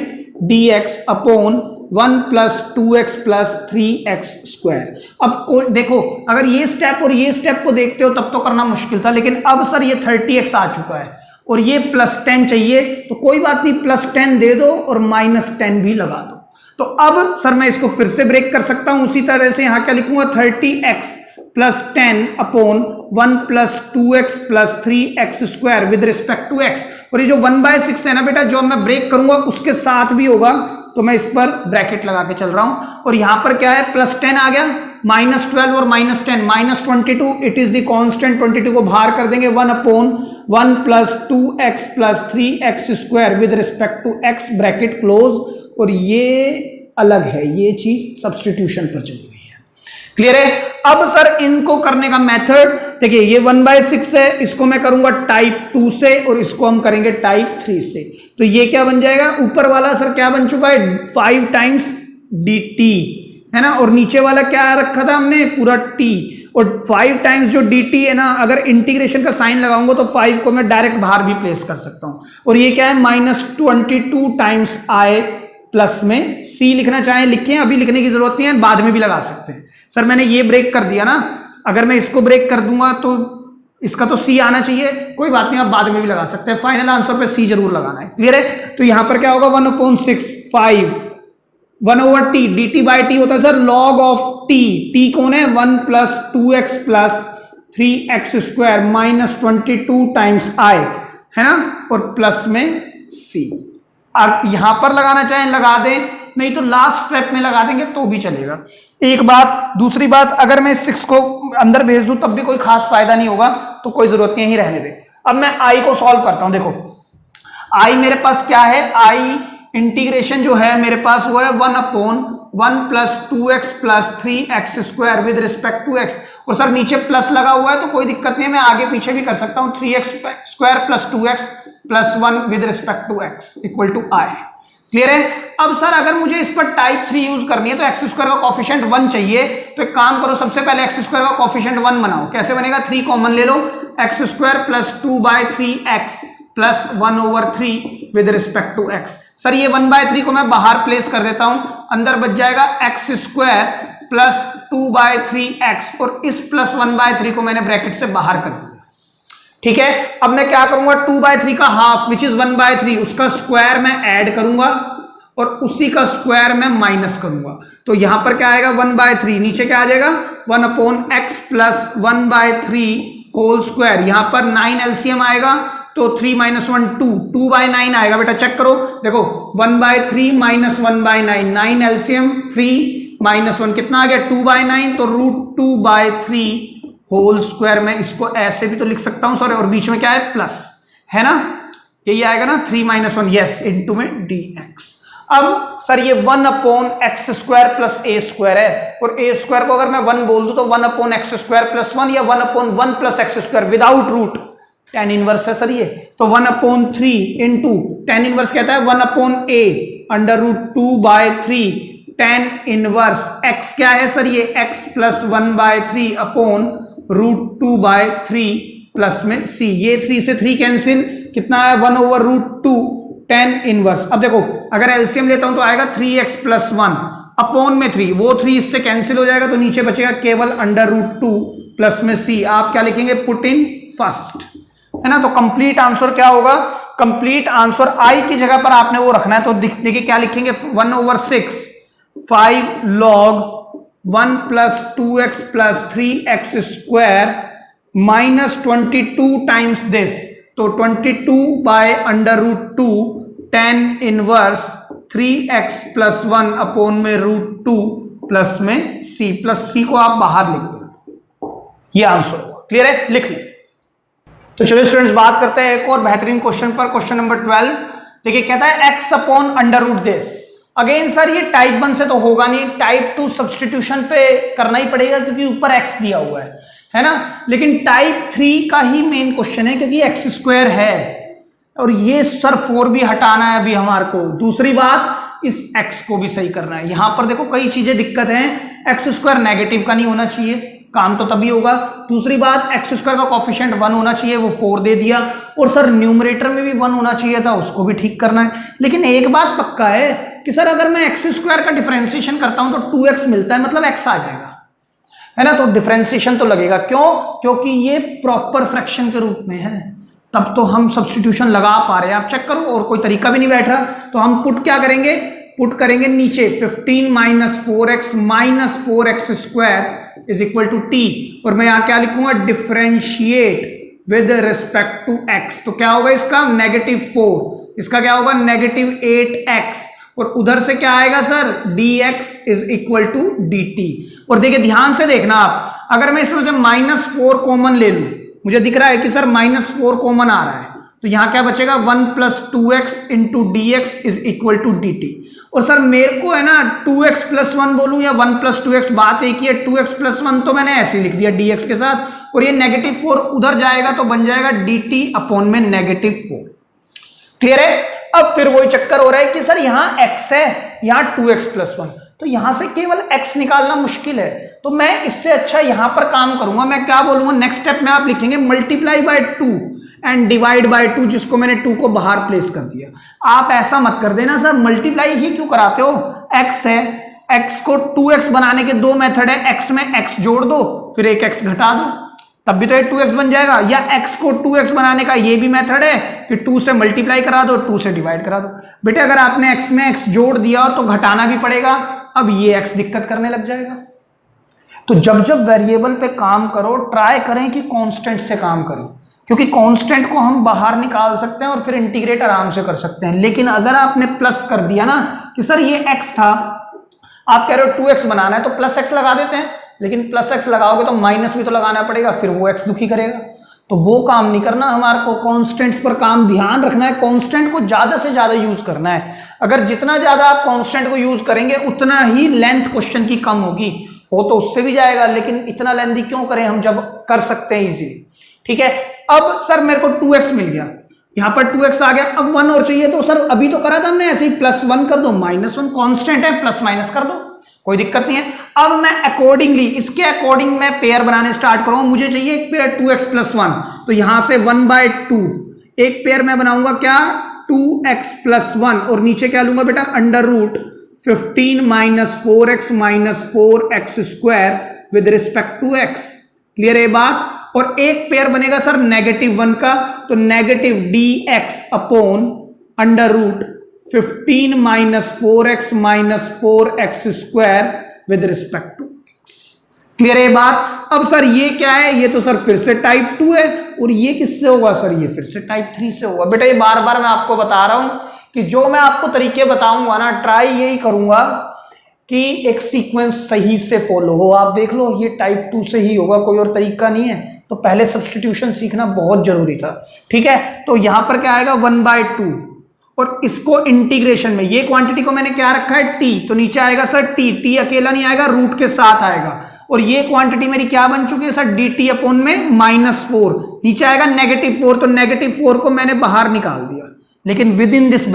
dx upon 1 plus 2x plus 3x square. अब देखो अगर ये स्टेप और ये स्टेप को देखते हो तब तो करना मुश्किल था, लेकिन अब सर ये 30x आ चुका है और ये प्लस 10 चाहिए, तो कोई बात नहीं, प्लस 10 दे दो और माइनस 10 भी लगा दो। तो अब सर मैं इसको फिर से ब्रेक कर सकता हूं, उसी तरह से यहां क्या लिखूंगा 30x plus 10 upon 1 plus 2x plus 3x square with respect to x, और ये जो 1/6 है ना बेटा, जो मैं ब्रेक करूंगा उसके साथ भी होगा, तो मैं इस पर ब्रैकेट लगा के चल रहा हूं। और यहां पर क्या है, प्लस 10 आ गया, माइनस 12 और minus 10 minus 22, it is the constant, 22 को बाहर कर देंगे, 1 upon 1 plus 2x plus 3x square with respect to x bracket close, और ये अलग है, ये चीज सब्स्टिट्यूशन पर चली गई है। क्लियर है। अब सर इनको करने का मेथड देखिए, ये 1/6 है, इसको मैं करूंगा टाइप 2 से और इसको हम करेंगे टाइप 3 से, तो ये क्या बन जाएगा, ऊपर वाला सर क्या बन चुका है 5 टाइम्स dt है ना, और नीचे वाला क्या रखा था हमने पूरा t, और 5 टाइम्स जो dt है ना, अगर इंटीग्रेशन का साइन लगाऊंगा तो 5 को मैं डायरेक्ट बाहर भी प्लेस कर सकता हूं, और ये क्या है -22 टाइम्स i प्लस में c लिखना चाहें लिखें, अभी लिखने की जरूरत नहीं है, बाद में भी लगा सकते हैं। सर मैंने ये ब्रेक कर दिया ना, अगर मैं इसको ब्रेक कर दूंगा तो इसका तो c आना चाहिए, कोई बात नहीं, आप बाद में भी लगा सकते हैं, फाइनल आंसर पे c जरूर लगाना है। क्लियर है। तो यहां पर क्या होगा 1/6 5 1/t dt बाई टी होता है सर log ऑफ t कौन है 1 plus 2x plus 3x square minus 22 times i है ना, और प्लस में c। आप यहां पर लगाना चाहें लगा दें, नहीं तो लास्ट स्टेप में लगा देंगे तो भी चलेगा। एक बात, दूसरी बात, अगर मैं 6 को अंदर भेज दूं तब भी कोई खास फायदा नहीं होगा, तो कोई जरूरत नहीं है, ही रहने दे। अब मैं i को सॉल्व करता हूं। देखो i मेरे पास क्या है, i इंटीग्रेशन जो है मेरे पास वो है 1/1 plus 2x plus 3x square with respect to x, और सर नीचे प्लस लगा हुआ है तो कोई दिक्कत नहीं है, मैं आगे पीछे भी कर सकता हूं, 3x square plus 2x plus 1 with respect to x equal to i। Clear है। अब सर अगर मुझे इस पर टाइप 3 यूज करनी है तो x स्क्वायर का कोफिशिएंट 1 चाहिए, तो एक काम करो, सबसे पहले x स्क्वायर का कोफिशिएंट 1 बनाओ। कैसे बनेगा, 3 कॉमन ले लो, x square plus 2/3x plus 1/3 with respect to x। Sir ये 1/3 को मैं बाहर प्लेस कर देता हूं, अंदर बच जाएगा x स्क्वायर प्लस 2/3x, और इस प्लस 1/3 को मैंने ब्रैकेट से बाहर कर दिया। ठीक है। अब मैं क्या करूंगा, 2/3 का हाफ विच इज 1/3, उसका स्क्वायर मैं ऐड करूंगा और उसी का स्क्वायर मैं माइनस करूंगा, तो यहां पर क्या आएगा 1/3, नीचे क्या आ जाएगा 1/x प्लस 1/3 होल स्क्वायर, यहां पर 9 एलसीएम आएगा, तो 3 - 1 2 2/9 आएगा। बेटा चेक करो, देखो 1/3 माइनस 1/9 9 एलसीएम, 3 - 1 कितना आ गया 2/9, तो √2/3 होल स्क्वायर। मैं इसको ऐसे भी तो लिख सकता हूं सर, और बीच में क्या है प्लस है ना, यही आएगा ना 3 - 1 यस इंटू में dx। अब सर ये 1/x square plus a square है, और a स्क्वायर को अगर मैं 1 बोल दूं तो 1/x स्क्वायर प्लस 1 या 1/1 plus x square without root, tan inverse है सर ये, तो 1/3 इंटू tan इनवर्स कहता है 1/a under root 2/3 tan inverse x क्या है सर, ये x प्लस 1/3 अपॉन √2/3 प्लस में c, ये 3 से 3 कैंसिल, कितना है 1/√2 tan इनवर्स। अब देखो अगर एलसीएम लेता हूं तो आएगा 3x प्लस 1 अपॉन में 3, वो 3 इससे कैंसिल हो जाएगा, तो नीचे बचेगा केवल √2 प्लस में c। आप क्या लिखेंगे, पुट इन फर्स्ट, है ना। तो कंप्लीट आंसर क्या होगा, कंप्लीट आंसर i की जगह पर आपने वो रखना है, तो देखिए क्या लिखेंगे 1/6 5 log 1 plus 2x plus 3x square minus 22 times this, तो 22 by under root 2 10 inverse 3x plus 1 upon में रूट 2 प्लस में c, प्लस c को आप बाहर लिख दो, ये आंसर होगा। क्लियर है, लिख लें। तो चलिए स्टूडेंट्स बात करते हैं एक और बेहतरीन क्वेश्चन पर, क्वेश्चन नंबर 12। देखिए कहता है x upon under root this. Again sir ये टाइप 1 से तो होगा नहीं, टाइप 2 सब्सटीट्यूशन पे करना ही पड़ेगा क्योंकि ऊपर x दिया हुआ है ना। लेकिन टाइप 3 का ही मेन क्वेश्चन है क्योंकि x स्क्वायर है और ये सर 4 भी हटाना है अभी हमारे को। दूसरी बात इस x को भी सही करना है। यहां पर देखो कई चीजें दिक्कत हैं, x स्क्वायर नेगेटिव का नहीं होना चाहिए, काम तो तभी होगा। दूसरी बात x स्क्वायर का कोफिशिएंट 1 होना चाहिए, वो 4 दे दिया। और सर न्यूमरेटर में भी 1 होना चाहिए था, उसको भी ठीक करना है। लेकिन एक बात पक्का है कि सर अगर मैं x स्क्वायर का डिफरेंशिएशन करता हूं तो 2x मिलता है, मतलब x आ जाएगा, है ना। तो डिफरेंशिएशन तो लगेगा, क्यों? क्योंकि ये प्रॉपर फ्रैक्शन के रूप में है, तब तो हम सब्स्टिट्यूशन लगा पा रहे हैं। आप चेक करो, और कोई तरीका भी नहीं बैठ रहा। तो हम पुट क्या करेंगे, पुट करेंगे नीचे 15 minus 4x minus 4x square is equal to t, और मैं यहां क्या लिखूंगा, differentiate with respect to x। तो क्या होगा इसका, -4, इसका क्या होगा, -8x, और उधर से क्या आएगा sir, dx is equal to dt। और देखिए ध्यान से देखना आप, अगर मैं इसमें से -4 कॉमन ले लूं, मुझे दिख रहा है कि सर -4 कॉमन आ रहा है, तो यहां क्या बचेगा, 1 plus 2x into dx is equal to dt। और सर मेरे को है ना 2x प्लस 1 बोलूं या 1 प्लस 2x, बात एक ही है। 2x प्लस 1 तो मैंने ऐसे ही लिख दिया dx के साथ, और ये -4 उधर जाएगा तो बन जाएगा dt अपॉन में -4। क्लियर है। अब फिर वही चक्कर हो रहा है कि सर यहां x है, यहां 2x प्लस 1, तो यहां से केवल x निकालना मुश्किल है। तो मैं इससे अच्छा यहां पर काम करूंगा, मैं क्या बोलूंगा, नेक्स्ट स्टेप में आप लिखेंगे multiply by 2 and divide by 2, जिसको मैंने 2 को बाहर प्लेस कर दिया। आप ऐसा मत कर देना सर, मल्टीप्लाई ही क्यों कराते हो, x है, x को 2x बनाने के 2 मेथड है, x में x जोड़ दो फिर एक x घटा दो, तब भी तो ये 2x बन जाएगा। या x को 2x बनाने का ये भी मेथड है कि 2 से मल्टीप्लाई करा दो, 2 से डिवाइड करा दो। बेटे अगर आपने x में x जोड़ दिया और तो घटाना भी पड़ेगा, अब ये x दिक्कत करने लग जाएगा। तो जब जब वेरिएबल पे काम करो ट्राई करें कि कांस्टेंट से काम करें, क्योंकि कांस्टेंट को हम बाहर निकाल सकते हैं और फिर इंटीग्रेट आराम से कर सकते हैं। लेकिन अगर आपने प्लस कर दिया ना कि सर ये x था, आप कह रहे हो 2x बनाना है तो प्लस x लगा देते हैं, लेकिन प्लस x लगाओगे तो माइनस भी तो लगाना पड़ेगा, फिर वो x दुखी करेगा। तो वो काम नहीं करना, हमारे को कांस्टेंट्स पर काम ध्यान रखना है, कांस्टेंट को ज्यादा से ज्यादा यूज करना है। अगर जितना ज्यादा आप कांस्टेंट को यूज करेंगे उतना ही लेंथ क्वेश्चन की कम होगी। वो तो उससे भी जाएगा, लेकिन इतना लेंथी क्यों करें हम जब कर सकते हैं इजीली। ठीक है, अब सर मेरे को 2x मिल गया, यहां पर 2x आ गया, अब 1 और चाहिए, तो सर अभी तो करा था हमने ऐसे ही, +1 कर दो, -1 कांस्टेंट है, प्लस माइनस कर दो, कोई दिक्कत नहीं है। अब मैं अकॉर्डिंगली इसके अकॉर्डिंग मैं पेयर बनाने स्टार्ट करूंगा। मुझे चाहिए एक पेयर 2x प्लस 1, तो यहां से 1/2 एक पेयर मैं बनाऊंगा, क्या 2x प्लस 1, और नीचे क्या लूंगा बेटा, under root 15 minus 4x minus 4x square with respect to x। Clear है बात। और एक पेयर बनेगा सर -1 का, तो negative dx upon under root 15 minus 4x minus 4x square with respect to x। Clear है बात। अब सर ये क्या है, ये तो सर फिर से टाइप 2 है, और ये किससे होगा सर, ये फिर से टाइप 3 से होगा। बेटा ये बार बार मैं आपको बता रहा हूं कि जो मैं आपको तरीके बताऊंगा ना, ट्राई यही करूंगा कि एक सीक्वेंस सही से फॉलो हो। आप देख लो ये टाइप 2 से ही होगा, कोई और तरीका नहीं है। तो पहले सब्स्टिट्यूशन सीखना बहुत जरूरी था। ठीक है, तो यहां पर क्या आएगा 1/2, और इसको इंटीग्रेशन में ये क्वांटिटी को मैंने क्या रखा है t, तो नीचे आएगा सर t अकेला नहीं आएगा, रूट के साथ आएगा। और ये क्वांटिटी मेरी क्या बन चुकी है सर, dt अपॉन में -4, नीचे आएगा -4, तो -4 को मैंने बाहर निकाल दिया, लेकिन विद इन दिस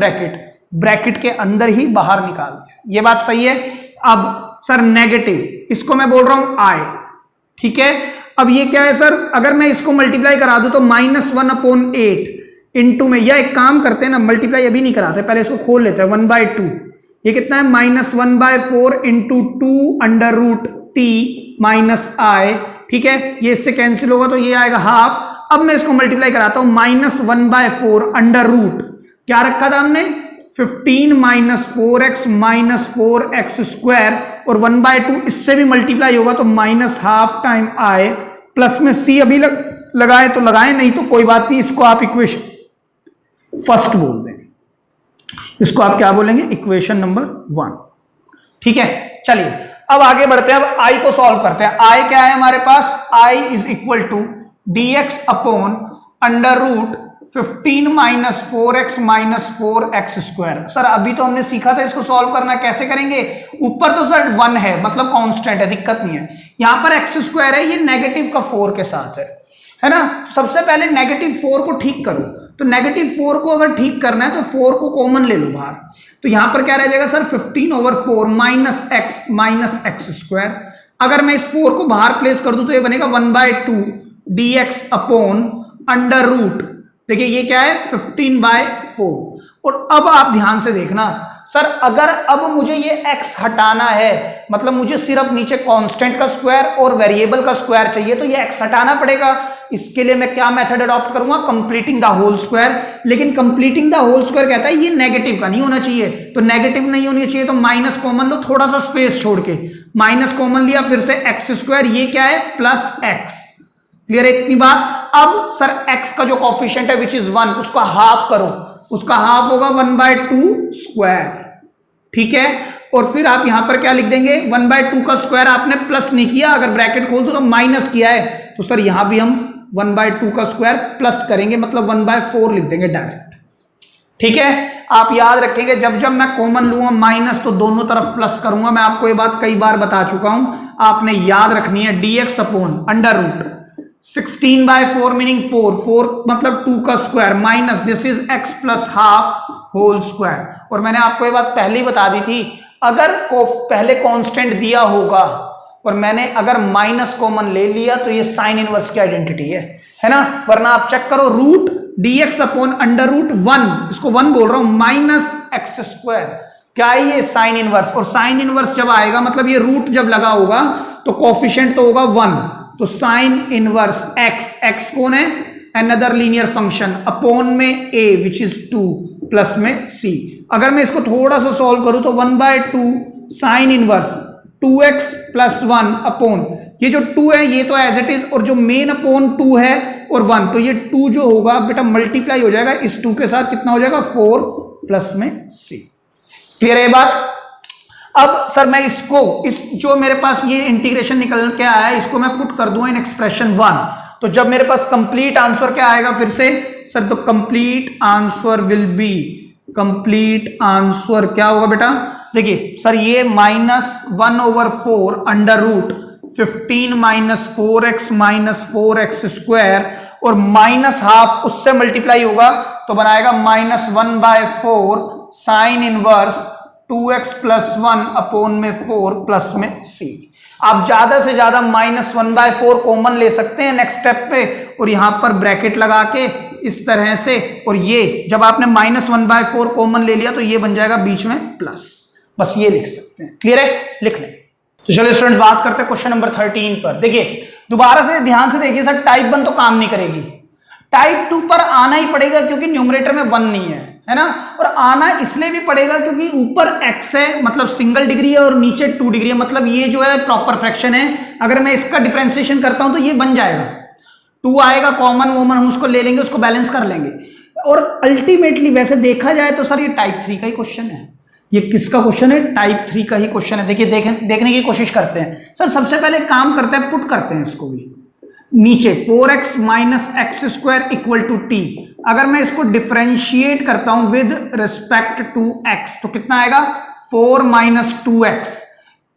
ब्रैकेट के अंदर ही बाहर निकाल दिया। ये बात सही है। अब सर नेगेटिव, इसको मैं बोल रहा हूं i, ठीक है। अब ये क्या है सर, अगर मैं इसको मल्टीप्लाई करा दूं तो -1/8 इंटू में, या एक काम करते हैं ना, मल्टीप्लाई अभी नहीं कराते, पहले इसको खोल लेते हैं, 1/2, ये कितना है -1/4 into 2 under root t minus i। ठीक है, ये इससे कैंसिल होगा तो ये आएगा हाफ। अब मैं इसको मल्टीप्लाई कराता हूं, -1/4 अंडर रूट, क्या रखा था हमने 15 minus 4x minus 4x square और 1/2 इससे भी मल्टीप्लाई होगा तो minus half time i plus में c अभी लगाए तो लगाए, नहीं तो कोई बात नहीं, इसको आप इक्वेशन फर्स्ट बोल दें, इसको आप क्या बोलेंगे, इक्वेशन नंबर 1। ठीक है, चलिए अब आगे बढ़ते हैं, अब i को सॉल्व करते हैं। i क्या है हमारे पास, i is equal to dx upon under root 15 minus 4x minus 4x square. Sir अभी तो हमने सीखा था इसको सॉल्व करना, कैसे करेंगे, ऊपर तो सर 1 है मतलब कांस्टेंट है, दिक्कत नहीं है। यहां पर x स्क्वायर है, ये नेगेटिव का 4 के साथ है ना। सबसे पहले नेगेटिव 4 को ठीक करो, तो नेगेटिव 4 को अगर ठीक करना है तो 4 को कॉमन ले लो बाहर, तो यहां पर क्या रह जाएगा सर 15/4 माइनस x स्क्वायर। अगर मैं इस 4 को बाहर प्लेस कर दूं तो ये बनेगा 1/2 dx अपॉन अंडर रूट, देखिए ये क्या है 15/4। और अब आप ध्यान से देखना सर, अगर अब मुझे ये x हटाना है, मतलब मुझे सिर्फ नीचे कांस्टेंट का स्क्वायर और वेरिएबल का स्क्वायर चाहिए, तो ये x हटाना पड़ेगा। इसके लिए मैं क्या मेथड अडॉप्ट करूंगा, कंप्लीटिंग द होल स्क्वायर। लेकिन कंप्लीटिंग द होल स्क्वायर कहता है ये नेगेटिव का नहीं होना चाहिए, तो नेगेटिव नहीं होनी चाहिए तो माइनस कॉमन लो, थोड़ा सा स्पेस छोड़ के माइनस कॉमन लिया, फिर से x स्क्वायर, ये क्या है प्लस x। क्लियर है इतनी बात। अब सर x का जो कॉफिशिएंट है विच इज 1, उसका हाफ करो, उसका हाफ होगा 1/2 स्क्वायर। ठीक है, और फिर आप यहां पर क्या लिख देंगे, 1/2 का स्क्वायर आपने प्लस नहीं किया, अगर ब्रैकेट खोल दो तो माइनस किया है, तो सर यहां भी हम 1/2 का स्क्वायर प्लस करेंगे, मतलब 1/4 लिख देंगे डायरेक्ट। ठीक है, आप याद रखेंगे जब जब मैं कॉमन लूंगा माइनस तो दोनों तरफ प्लस करूंगा। मैं आपको ये बात कई बार बता चुका हूं, आपने याद रखनी है, dx upon under root 16/4 meaning 4 मतलब 2 का square minus this is x plus half whole square. और मैंने आपको ये बात पहले ही बता दी थी, अगर पहले कांस्टेंट दिया होगा और मैंने अगर माइनस कॉमन ले लिया तो ये साइन इनवर्स की आइडेंटिटी है ना। वरना आप चेक करो, root dx upon under root 1, इसको 1 बोल रहा हूं, माइनस x स्क्वायर, क्या है ये साइन इनवर्स। और साइन इनवर्स जब आएगा मतलब ये रूट जब लगा होगा तो कोफिशिएंट तो होगा 1, तो साइन इनवर्स x कौन है, अनदर लीनियर फंक्शन अपॉन में a विच इज 2 प्लस में c। अगर मैं इसको थोड़ा सा सॉल्व करूं तो 1/2 sine inverse 2x plus 1 upon, ये जो 2 है ये तो एज इट इज, और जो मेन अपॉन 2 है और 1, तो ये 2 जो होगा बेटा मल्टीप्लाई हो जाएगा इस 2 के साथ, कितना हो जाएगा 4 प्लस में c। क्लियर है बात। अब सर मैं इसको, इस जो मेरे पास ये इंटीग्रेशन निकल के आया है, इसको मैं पुट कर दूंगा इन एक्सप्रेशन 1, तो जब मेरे पास कंप्लीट आंसर क्या आएगा फिर से सर, तो complete answer will be, complete answer क्या होगा बेटा, देखिए सर ये -1/4 under root 15 minus 4x minus 4x square और माइनस हाफ उससे मल्टीप्लाई होगा तो बनाएगा -1/4 sine inverse 2x plus 1 upon में 4 प्लस में c। आप ज्यादा से ज्यादा -1/4 कॉमन ले सकते हैं नेक्स्ट स्टेप पे, और यहां पर ब्रैकेट लगा के इस तरह से, और ये जब आपने -1/4 कॉमन ले लिया तो ये बन जाएगा बीच में प्लस, बस ये लिख सकते हैं। क्लियर है, लिख लें। तो चलिए स्टूडेंट्स बात करते हैं क्वेश्चन नंबर 13 पर। देखिए दोबारा से ध्यान से देखिए सर, टाइप 1 तो काम नहीं करेगी, टाइप 2 पर आना ही पड़ेगा क्योंकि न्यूमरेटर में 1 नहीं है ना, और आना इसलिए भी पड़ेगा क्योंकि ऊपर x है मतलब सिंगल डिग्री है और नीचे 2 डिग्री है, मतलब ये जो है प्रॉपर फ्रैक्शन है। अगर मैं इसका डिफरेंशिएशन करता हूं तो ये बन जाएगा, 2 आएगा कॉमन वॉमन, हम उसको ले लेंगे, उसको बैलेंस कर लेंगे। और अल्टीमेटली वैसे देखा जाए तो सर ये टाइप 3 का ही क्वेश्चन है। ये किसका क्वेश्चन है, टाइप 3 का ही क्वेश्चन है। देखिए देखने की कोशिश करते हैं सर। सबसे पहले काम करते हैं, पुट करते हैं इसको भी नीचे, 4x minus x square equal to t. अगर मैं इसको डिफरेंशिएट करता हूं विद रिस्पेक्ट टू x तो कितना आएगा 4 माइनस 2x,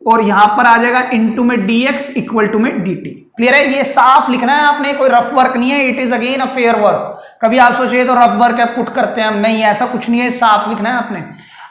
और यहां पर आ जाएगा इनटू में dx इक्वल टू में dt। क्लियर है, ये साफ लिखना है आपने, कोई रफ वर्क नहीं है, it is again a fair work. कभी आप सोचिए तो रफ वर्क है पुट करते हैं हम, नहीं ऐसा कुछ नहीं है, साफ लिखना है आपने।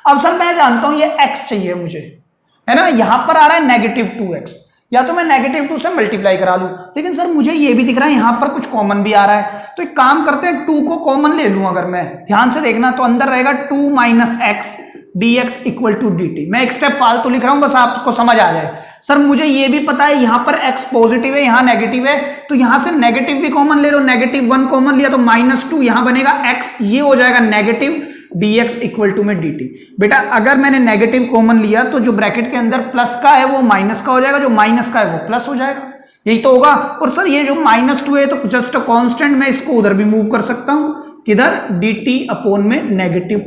अब सर मैं जानता हूं ये x चाहिए मुझे, है ना, यहां पर आ रहा है -2x, या तो मैं -2 से मल्टीप्लाई करा लूं, लेकिन सर मुझे ये भी दिख रहा है यहां पर कुछ कॉमन भी आ रहा है, तो एक काम करते हैं 2 को कॉमन ले लूं। अगर मैं ध्यान से देखना तो अंदर रहेगा 2 minus x dx equal to dt। मैं एक स्टेप फालतू लिख रहा हूं बस आपको समझ आ जाए। सर मुझे ये भी पता है यहां पर x पॉजिटिव है, यहां नेगेटिव है, तो यहां से नेगेटिव भी कॉमन ले लो, -1 कॉमन लिया तो -2, यहां बनेगा x, ये हो जाएगा नेगेटिव dx इक्वल टू में dt। बेटा अगर मैंने नेगेटिव कॉमन लिया तो जो ब्रैकेट के अंदर प्लस का है वो माइनस का हो जाएगा, जो माइनस का है वो प्लस हो जाएगा, यही तो होगा। और सर ये जो -2 है तो जस्ट कांस्टेंट, मैं इसको उधर भी मूव कर सकता हूं, किधर, dt अपॉन में -2।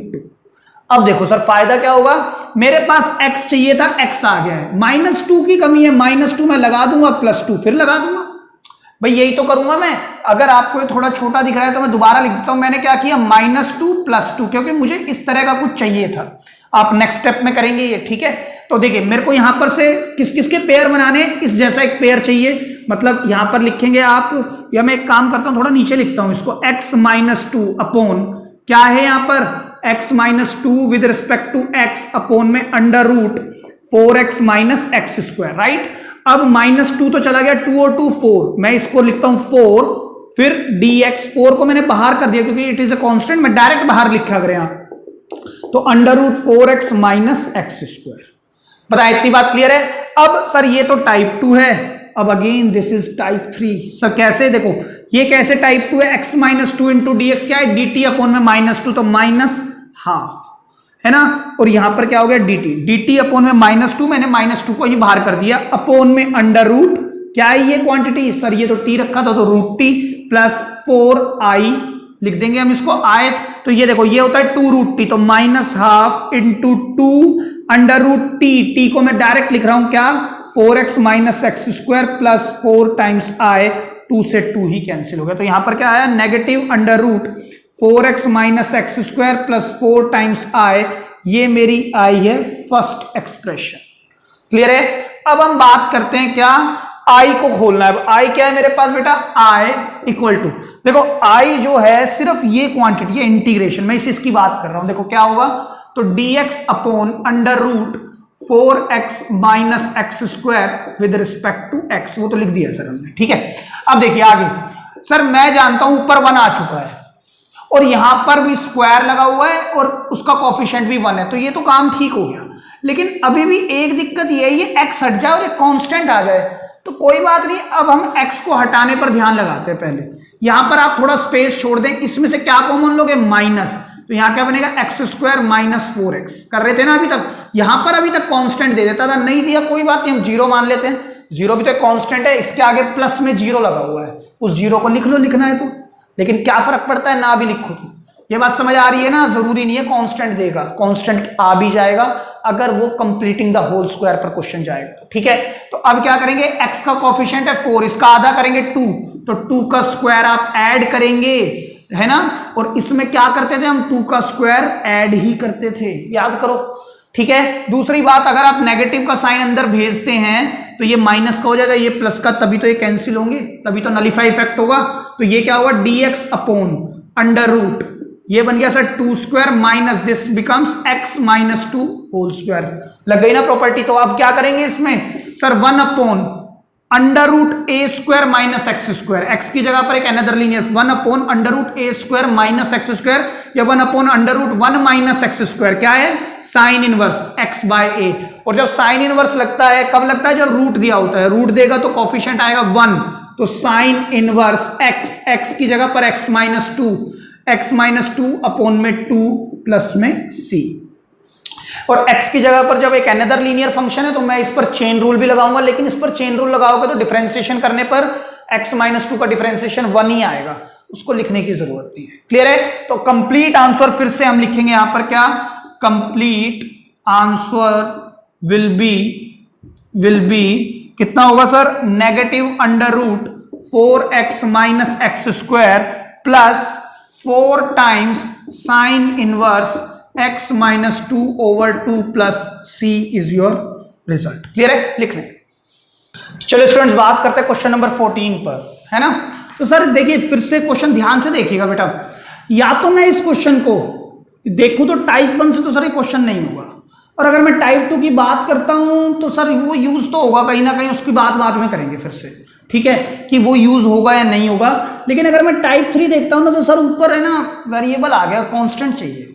अब देखो सर फायदा क्या होगा, मेरे पास x चाहिए था, x आ गया है, -2 की कमी है, -2 मैं लगा दूंगा, +2 फिर लगा दूंगा, भाई यही तो करूंगा मैं। अगर आपको ये थोड़ा छोटा दिख रहा है तो मैं दोबारा लिख देता हूं, मैंने क्या किया, -2 +2, क्योंकि मुझे इस तरह का कुछ चाहिए था। आप नेक्स्ट स्टेप में करेंगे ये, ठीक है। तो देखिए मेरे को यहां पर से किस किस के पेयर बनाने, इस जैसा एक पेयर चाहिए, मतलब यहां पर लिखेंगे आप, या मैं एक काम करता हूं थोड़ा नीचे लिखता हूं इसको, x-2 अपॉन क्या है यहां पर, x-2 with respect to x upon में √4x - x², राइट। अब -2 तो चला गया, 2 और 2 4, मैं इसको लिखता हूं 4, फिर dx, 4 को मैंने बाहर कर दिया क्योंकि इट इज अ कांस्टेंट, मैं डायरेक्ट बाहर लिखा करें आप, तो √4x - x²। बताया, इतनी बात क्लियर है। अब सर ये तो टाइप 2 है, अब again this is type 3। Sir कैसे, देखो ये कैसे टाइप 2 है, x-2 इंटू dx क्या है, dt अपॉन में -2, तो -12 है ना, और यहां पर क्या हो गया, dt अपॉन में -2, मैंने -2 को ही बाहर कर दिया, अपॉन में √ क्या है ये क्वांटिटी, सर ये तो t रखा था तो √t प्लस 4i लिख देंगे हम इसको i, तो ये देखो ये होता है 2√t, तो -12 इंटू 2 √t, को मैं डायरेक्ट लिख रहा हूं क्या, 4x - x² plus 4 times i, 2 से 2 ही कैंसिल हो गया, तो यहां पर क्या आया, negative √4x - x² plus 4 times i, ये मेरी आई है फर्स्ट एक्सप्रेशन। क्लियर है। अब हम बात करते हैं क्या, आई को खोलना है। आई क्या है मेरे पास बेटा, आई इक्वल टू, देखो आई जो है सिर्फ ये क्वांटिटी है, इंटीग्रेशन, मैं इसकी बात कर रहा हूं, देखो क्या होगा, तो dx upon √4x - x² with respect to x, वो तो लिख दिया सर हमने, ठीक है। अब देखिए आगे, सर मैं जानता हूं ऊपर 1 आ चुका है और यहां पर भी स्क्वायर लगा हुआ है और उसका कोफिशिएंट भी 1 है, तो ये तो काम ठीक हो गया। लेकिन अभी भी एक दिक्कत ये है, ये x हट जाए और एक कांस्टेंट आ जाए, तो कोई बात नहीं, अब हम x को हटाने पर ध्यान लगाते हैं। पहले यहां पर आप थोड़ा स्पेस छोड़ दें, इसमें से क्या कॉमन लोगे, माइनस, तो यहां क्या बनेगा, x² - 4x कर रहे थे ना अभी तक, यहां पर अभी तक कांस्टेंट दे देता था, नहीं दिया कोई बात नहीं, हम 0 मान लेते हैं, 0 भी तो एक कांस्टेंट है, इसके आगे प्लस में 0 लगा हुआ है, उस 0 को लिख लो, लिखना है तो, लेकिन क्या फर्क पड़ता है, ना भी लिखो तो, ये बात समझ आ रही है ना, जरूरी नहीं है कांस्टेंट देगा, कांस्टेंट आ भी जाएगा अगर वो कंप्लीटिंग द होल स्क्वायर पर क्वेश्चन जाएगा, ठीक है। तो अब क्या करेंगे, x का कोफिशिएंट है 4, इसका आधा करेंगे 2, तो 2 का स्क्वायर आप ऐड करेंगे, है ना, और इसमें क्या करते थे हम, 2 का स्क्वायर ऐड ही करते थे, याद करो, ठीक है। दूसरी बात, अगर आप नेगेटिव का साइन अंदर भेजते हैं तो ये माइनस का हो जाएगा, ये प्लस का, तभी तो ये कैंसिल होंगे, तभी तो नलीफाई इफेक्ट होगा, तो ये क्या होगा, dx अपॉन √, ये बन गया sir 2² minus this becomes x - 2 whole square, लग गई ना प्रॉपर्टी। तो अब क्या करेंगे इसमें, sir 1 upon √a² - x², x की जगह पर एक another linear, 1 upon √a² - x², या 1 अपॉन √1 - x², क्या है, साइन इनवर्स x/a, और जब साइन इनवर्स लगता है, कब लगता है, जब रूट दिया होता है, रूट देगा तो कोफिशिएंट आएगा 1, तो साइन इनवर्स x की जगह पर x - 2 अपॉन में 2 प्लस में c, और x की जगह पर जब एक अनदर लीनियर फंक्शन है तो मैं इस पर चेन रूल भी लगाऊंगा, लेकिन इस पर चेन रूल लगाओगे तो डिफरेंशिएशन करने पर x - 2 का डिफरेंशिएशन 1 ही आएगा, उसको लिखने की जरूरत नहीं है। क्लियर है। तो कंप्लीट आंसर फिर से हम लिखेंगे यहां पर क्या, कंप्लीट आंसर विल बी कितना होगा sir, negative √4x - x² plus 4 times sign inverse x - 2/2 plus c is your result. Clear है, लिख लें। चलो स्टूडेंट्स बात करते हैं क्वेश्चन नंबर 14 पर, है ना। तो सर देखिए फिर से क्वेश्चन ध्यान से देखिएगा बेटा, या तो मैं इस क्वेश्चन को देखूं तो टाइप 1 से तो सर ये क्वेश्चन नहीं होगा, और अगर मैं टाइप 2 की बात करता हूं तो सर वो यूज तो होगा कहीं ना कहीं, उसकी बात बाद में करेंगे फिर से, ठीक है, कि वो यूज होगा या नहीं होगा। लेकिन अगर मैं टाइप 3 देखता हूं ना, तो सर ऊपर है ना वेरिएबल आ गया, कांस्टेंट चाहिए,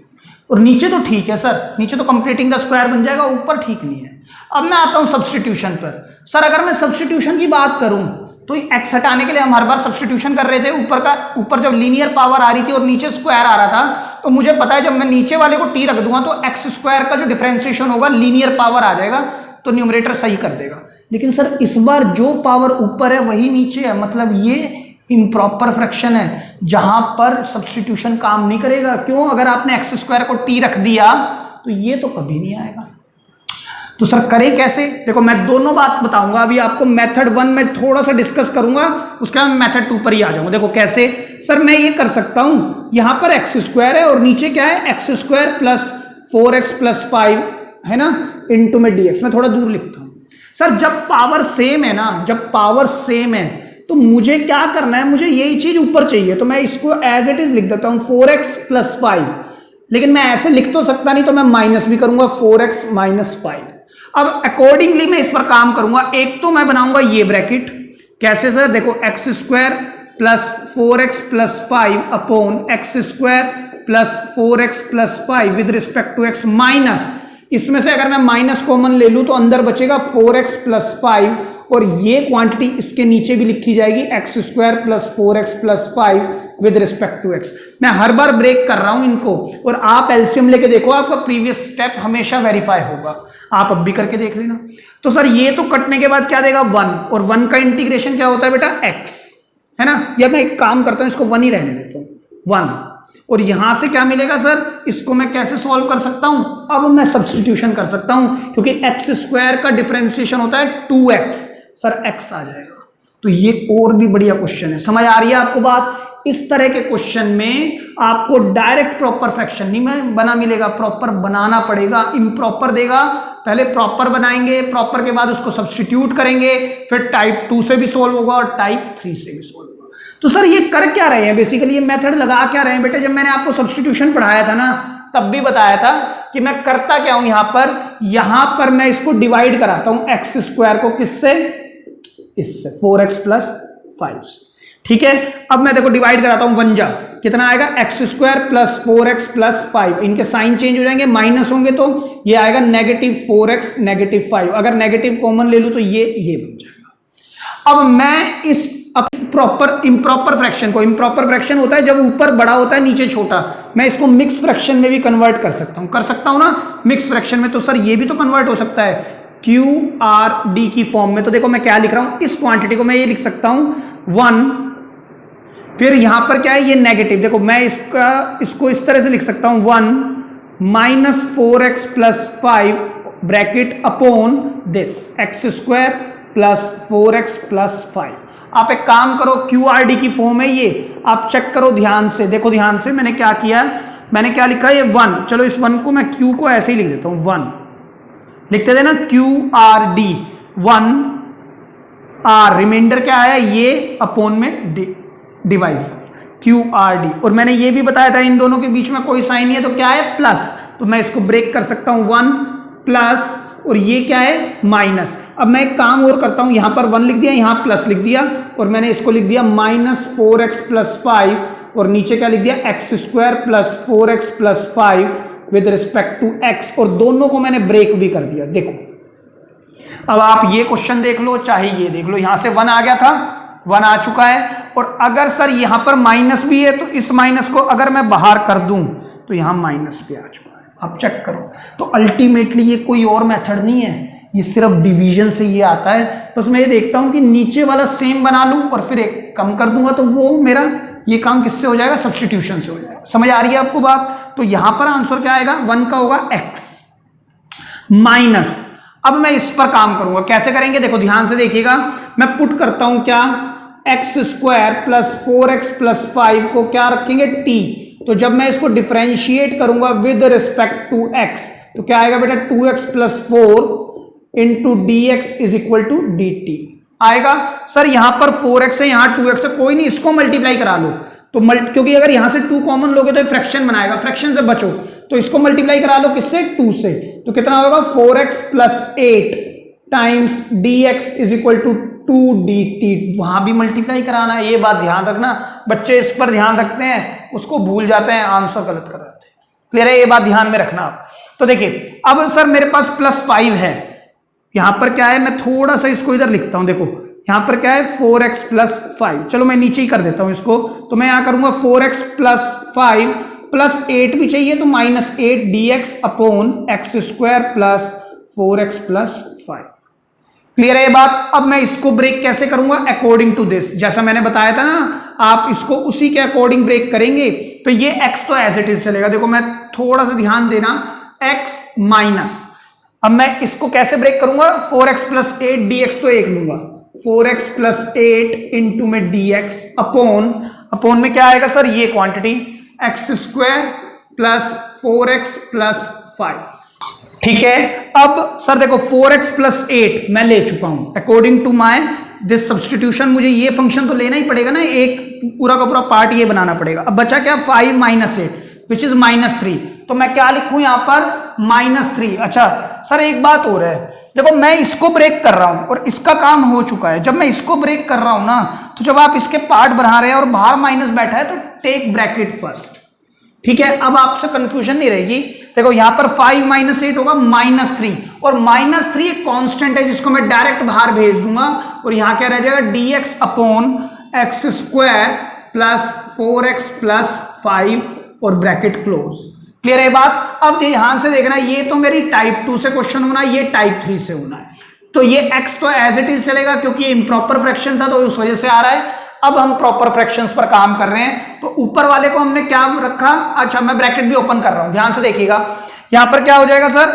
और नीचे तो ठीक है सर, नीचे तो कंप्लीटिंग द स्क्वायर बन जाएगा, ऊपर ठीक नहीं है। अब मैं आता हूं सब्स्टिट्यूशन पर। सर अगर मैं सब्स्टिट्यूशन की बात करूं तो एक्स हटाने के लिए हम हर बार सब्स्टिट्यूशन कर रहे थे। ऊपर जब लीनियर पावर आ रही थी और नीचे स्क्वायर आ रहा था, तो मुझे पता है जब मैं नीचे वाले को टी रख दूंगा तो एक्स स्क्वायर का जो डिफरेंशिएशन होगा लीनियर पावर आ जाएगा, तो न्यूमरेटर सही कर देगा। लेकिन सर इस बार जो पावर ऊपर है वही नीचे है, मतलब ये इम्प्रॉपर फ्रैक्शन है जहां पर सब्स्टिट्यूशन काम नहीं करेगा। क्यों? अगर आपने एक्स स्क्वायर को टी रख दिया तो ये तो कभी नहीं आएगा। तो सर करें कैसे? देखो मैं दोनों बात बताऊंगा अभी आपको। मेथड 1 में थोड़ा सा डिस्कस करूंगा, उसके बाद मेथड 2 पर ही आ जाऊंगा। देखो कैसे सर मैं ये कर सकता हूं, यहां पर एक्स स्क्वायर है और नीचे क्या है, x square plus 4x plus 5 है ना, इनटू में dx। मैं थोड़ा दूर लिखता हूं। सर जब पावर सेम है ना, जब पावर सेम है तो मुझे क्या करना है, मुझे यही चीज ऊपर चाहिए, तो मैं इसको एज इट इज लिख देता हूं 4x प्लस 5। लेकिन मैं ऐसे लिख तो सकता नहीं, तो मैं माइनस भी करूंगा 4x माइनस 5। अब अकॉर्डिंगली मैं इस पर काम करूंगा। एक तो मैं बनाऊंगा ये ब्रैकेट, कैसे सर? देखो x square plus 4x plus 5 upon x square plus 4x plus 5 with respect to x minus, इसमें से अगर मैं माइनस कॉमन ले लूं तो अंदर बचेगा 4x प्लस 5, और ये क्वांटिटी इसके नीचे भी लिखी जाएगी x square plus 4x plus 5 with respect to x। मैं हर बार ब्रेक कर रहा हूं इनको, और आप एलसीएम लेके देखो, आपका प्रीवियस स्टेप हमेशा वेरीफाई होगा। आप अब भी करके देख लेना। तो सर ये तो कटने के बाद क्या देगा 1, और 1 का इंटीग्रेशन क्या होता है बेटा x, है ना। या मैं एक काम करता हूं, इसको 1 ही रहने देता हूं 1, और यहां से क्या मिलेगा सर, इसको मैं कैसे सॉल्व कर सकता हूं? अब मैं सब्स्टिट्यूशन कर सकता हूं, क्योंकि एक्स स्क्वायर का डिफरेंशिएशन होता है 2x, सर x आ जाएगा। तो ये और भी बढ़िया क्वेश्चन है। समझ आ रही है आपको बात? इस तरह के क्वेश्चन में आपको डायरेक्ट प्रॉपर फ्रैक्शन नहीं बना मिलेगा, प्रॉपर बनाना पड़ेगा। इम्प्रॉपर देगा, पहले प्रॉपर बनाएंगे, प्रॉपर के बाद उसको सब्स्टिट्यूट करेंगे, फिर टाइप 2 से भी सोल्व होगा और टाइप 3 से भी सोल्व होगा। तो सर ये कर क्या रहे हैं बेसिकली, ये मेथड लगा क्या रहे हैं बेटे? जब मैंने आपको सब्स्टिट्यूशन पढ़ाया था ना, तब भी बताया था कि मैं करता क्या हूं, यहां पर मैं इसको डिवाइड कराता हूं एक्स स्क्वायर को, किससे? इससे 4x प्लस 5 से। ठीक है, अब मैं देखो डिवाइड कराता हूं, 1 जा कितना आएगा, x square plus 4x plus 5। इनके साइन चेंज हो जाएंगे, माइनस होंगे तो ये आएगा नेगेटिव 4x नेगेटिव 5। अगर नेगेटिव कॉमन ले लूं तो ये बन जाएगा। अब मैं इस प्रॉपर इम्प्रॉपर फ्रैक्शन को, इम्प्रॉपर फ्रैक्शन होता है जब ऊपर बड़ा होता है नीचे छोटा, मैं इसको मिक्स फ्रैक्शन में भी कन्वर्ट कर सकता हूं ना, मिक्स फ्रैक्शन में। तो सर ये भी तो कन्वर्ट हो सकता है QRD की फॉर्म में। तो देखो मैं क्या लिख रहा हूं, इस क्वांटिटी को मैं ये लिख सकता हूं 1, फिर यहां पर क्या है ये नेगेटिव, देखो मैं इसको इस तरह से लिख सकता हूं 1 minus 4x plus 5 bracket upon this x square plus 4x plus 5। आप एक काम करो, QRD की फॉर्म है ये, आप चेक करो ध्यान से, देखो ध्यान से मैंने क्या किया, मैंने क्या लिखा है ये 1। चलो इस 1 को मैं Q को ऐसे ही लिख देता हूं 1, लिखते थे ना QRD 1 R, रिमाइंडर क्या है ये अपॉन में डिवाइस QRD। और मैंने ये भी बताया था इन दोनों के बीच में कोई साइन नहीं है तो क्या है प्लस, तो मैं इसको ब्रेक कर सकता हूं 1 प्लस, और ये क्या है माइनस। अब मैं एक काम और करता हूं, यहां पर 1 लिख दिया, यहां प्लस लिख दिया, और मैंने इसको लिख दिया माइनस 4x प्लस 5, और नीचे क्या लिख दिया x square plus 4x plus 5 with respect to x, और दोनों को मैंने ब्रेक भी कर दिया। देखो अब आप ये क्वेश्चन देख लो, चाहे ये देख लो, यहां से 1 आ गया था, 1 आ चुका है, और अगर सर यहां पर माइनस भी है तो इस माइनस को अगर मैं बाहर कर दूं तो यहां माइनस भी आ चुका है। आप चेक करो, तो अल्टीमेटली ये कोई और मेथड नहीं है, ये सिर्फ डिवीजन से ये आता है। बस मैं ये देखता हूं कि नीचे वाला सेम बना लूं और फिर एक कम कर दूंगा, तो वो मेरा ये काम किससे हो जाएगा, सब्स्टिट्यूशन से हो जाएगा। समझ आ रही है आपको बात? तो यहां पर आंसर क्या आएगा, 1 का होगा x माइनस। अब मैं इस पर काम करूंगा, कैसे करेंगे देखो ध्यान से देखिएगा, मैं पुट करता हूं क्या, x square plus 4x plus 5 को क्या रखेंगे t, तो जब मैं इसको डिफरेंशिएट करूंगा विद रिस्पेक्ट टू x तो क्या आएगा बेटा 2x plus 4 into dx is equal to dt आएगा। सर यहां पर 4x है, यहां 2x है, कोई नहीं, इसको मल्टीप्लाई करा लो, तो क्योंकि अगर यहां से 2 कॉमन लोगे तो फ्रैक्शन बनाएगा, फ्रैक्शन से बचो, तो इसको मल्टीप्लाई करा लो किससे, 2 से, तो कितना होगा 4x plus 8 times dx is equal to 2dt। वहां भी मल्टीप्लाई कराना है, ये बात ध्यान रखना, बच्चे इस पर ध्यान रखते हैं, उसको भूल जाते हैं, आंसर गलत कराते हैं। क्लियर है, ये बात ध्यान में रखना आप। तो देखिए अब सर मेरे पास प्लस 5 है, यहां पर क्या है, मैं थोड़ा सा इसको इधर लिखता हूं, देखो यहां पर क्या है 4x प्लस 5, चलो मैं नीचे ही कर देता हूं इसको, तो मैं यहां करूंगा 4x प्लस 5 प्लस 8 भी चाहिए तो -8 dx upon x square plus 4x plus 5। Clear है ये बात? अब मैं इसको ब्रेक कैसे करूंगा? अकॉर्डिंग टू दिस, जैसा मैंने बताया था ना, आप इसको उसी के अकॉर्डिंग ब्रेक करेंगे तो ये x तो एज इट इज चलेगा। देखो मैं थोड़ा सा ध्यान देना, x माइनस, अब मैं इसको कैसे ब्रेक करूंगा? 4x प्लस 8 dx तो एक लूंगा, 4x प्लस 8 इंटू में dx अपॉन में क्या आएगा सर? ये quantity x square plus 4x plus 5। ठीक है, अब सर देखो 4x प्लस 8 मैं ले चुका हूं, according to my this substitution मुझे ये फंक्शन तो लेना ही पड़ेगा ना, एक पूरा का पूरा पार्ट ये बनाना पड़ेगा। अब बचा क्या? 5 माइनस 8 विच इज -3, तो मैं क्या लिखूं यहां पर? -3। अच्छा सर एक बात हो रहा है, देखो मैं इसको ब्रेक कर रहा हूं और इसका काम हो चुका है। जब मैं इसको ब्रेक कर रहा हूं ना, तो जब आप इसके पार्ट बना रहे हैं और बाहर माइनस बैठा है तो टेक ब्रैकेट फर्स्ट। ठीक है, अब आपसे कंफ्यूजन नहीं रहेगी। देखो यहां पर 5 माइनस 8 होगा -3, और -3 एक कांस्टेंट है जिसको मैं डायरेक्ट बाहर भेज दूंगा, और यहां क्या रह जाएगा? dx upon x square plus 4x plus 5 और ब्रैकेट क्लोज। क्लियर है बात? अब ध्यान से देखना, ये तो मेरी टाइप 2 से क्वेश्चन होना है, ये टाइप 3 से होना है, तो ये x तो एज इट इज चलेगा क्योंकि ये इम्प्रॉपर फ्रैक्शन था तो उस वजह से आ रहा है। अब हम प्रॉपर फ्रैक्शंस पर काम कर रहे हैं, तो ऊपर वाले को हमने क्या रखा? अच्छा मैं ब्रैकेट भी ओपन कर रहा हूं, ध्यान से देखिएगा। यहां पर क्या हो जाएगा sir?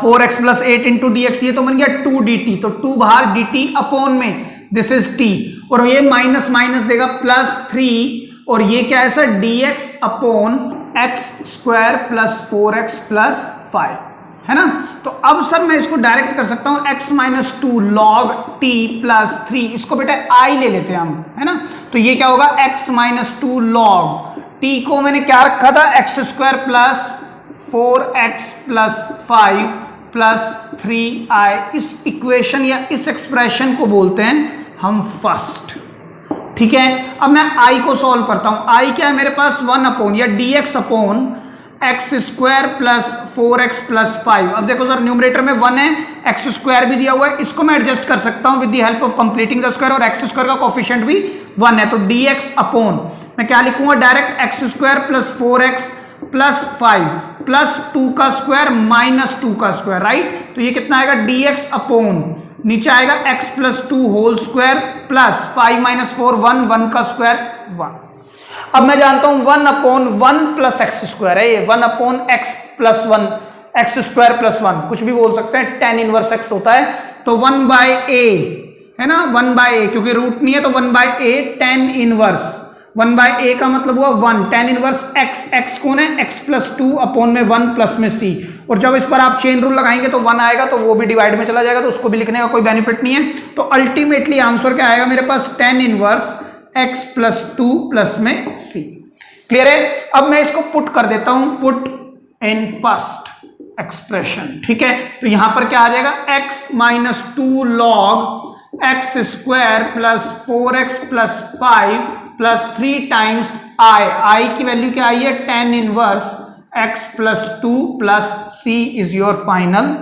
4x plus 8 into dx, ये तो बन गया 2 dt, तो 2 बाहर dt अपॉन में दिस इज t, और ये माइनस माइनस देगा +3, और ये क्या है sir? dx upon x square plus 4x plus 5, है ना? तो अब सर मैं इसको डायरेक्ट कर सकता हूं x minus 2 log t plus 3, इसको बेटा i ले लेते हैं हम, है ना? तो ये क्या होगा? x माइनस 2 लॉग t को मैंने क्या रखा था? X square plus 4x plus 5 plus 3i। इस इक्वेशन या इस एक्सप्रेशन को बोलते हैं हम फर्स्ट। ठीक है, अब मैं i को सॉल्व करता हूं। i क्या है मेरे पास? 1 अपॉन या dx upon x square plus 4x plus 5। अब देखो सर न्यूमरेटर में 1 है, एक्स स्क्वायर भी दिया हुआ है, इसको मैं एडजस्ट कर सकता हूं with the help of completing the square, और एक्स स्क्वायर का कोफिशिएंट भी 1 है, तो dx अपॉन मैं क्या लिखूंगा? Direct x square plus 4x plus 5 plus 2 का स्क्वायर माइनस 2 का स्क्वायर, राइट? तो ये कितना आएगा? dx अपॉन नीचे आएगा x plus 2 whole square plus 5 minus 4 1 का स्क्वायर 1। अब मैं जानता हूं 1 अपॉन 1 प्लस एक्स स्क्वायर है ये, 1 upon x plus 1, x square plus 1, कुछ भी बोल सकते हैं, tan इनवर्स x होता है, तो 1 बाय a है ना, 1 बाय a, क्योंकि रूट नहीं है तो 1 by a tan inverse, 1 by a का मतलब हुआ 1 tan इनवर्स x, x कौन है? x प्लस 2 अपॉन में 1 प्लस में c, और जब इस पर आप चेन रूल लगाएंगे तो 1 आएगा, तो वो भी डिवाइड में चला जाएगा, तो उसको भी लिखने का कोई बेनिफिट नहीं है। तो अल्टीमेटली आंसर क्या आएगा मेरे पास? tan inverse x plus 2 plus में c। क्लियर है? अब मैं इसको पुट कर देता हूं, पुट इन फर्स्ट एक्सप्रेशन। ठीक है, तो यहां पर क्या आ जाएगा? x minus 2 log x square plus 4x plus 5 plus 3 times i की वैल्यू क्या आई है? tan inverse x plus 2 plus c is your final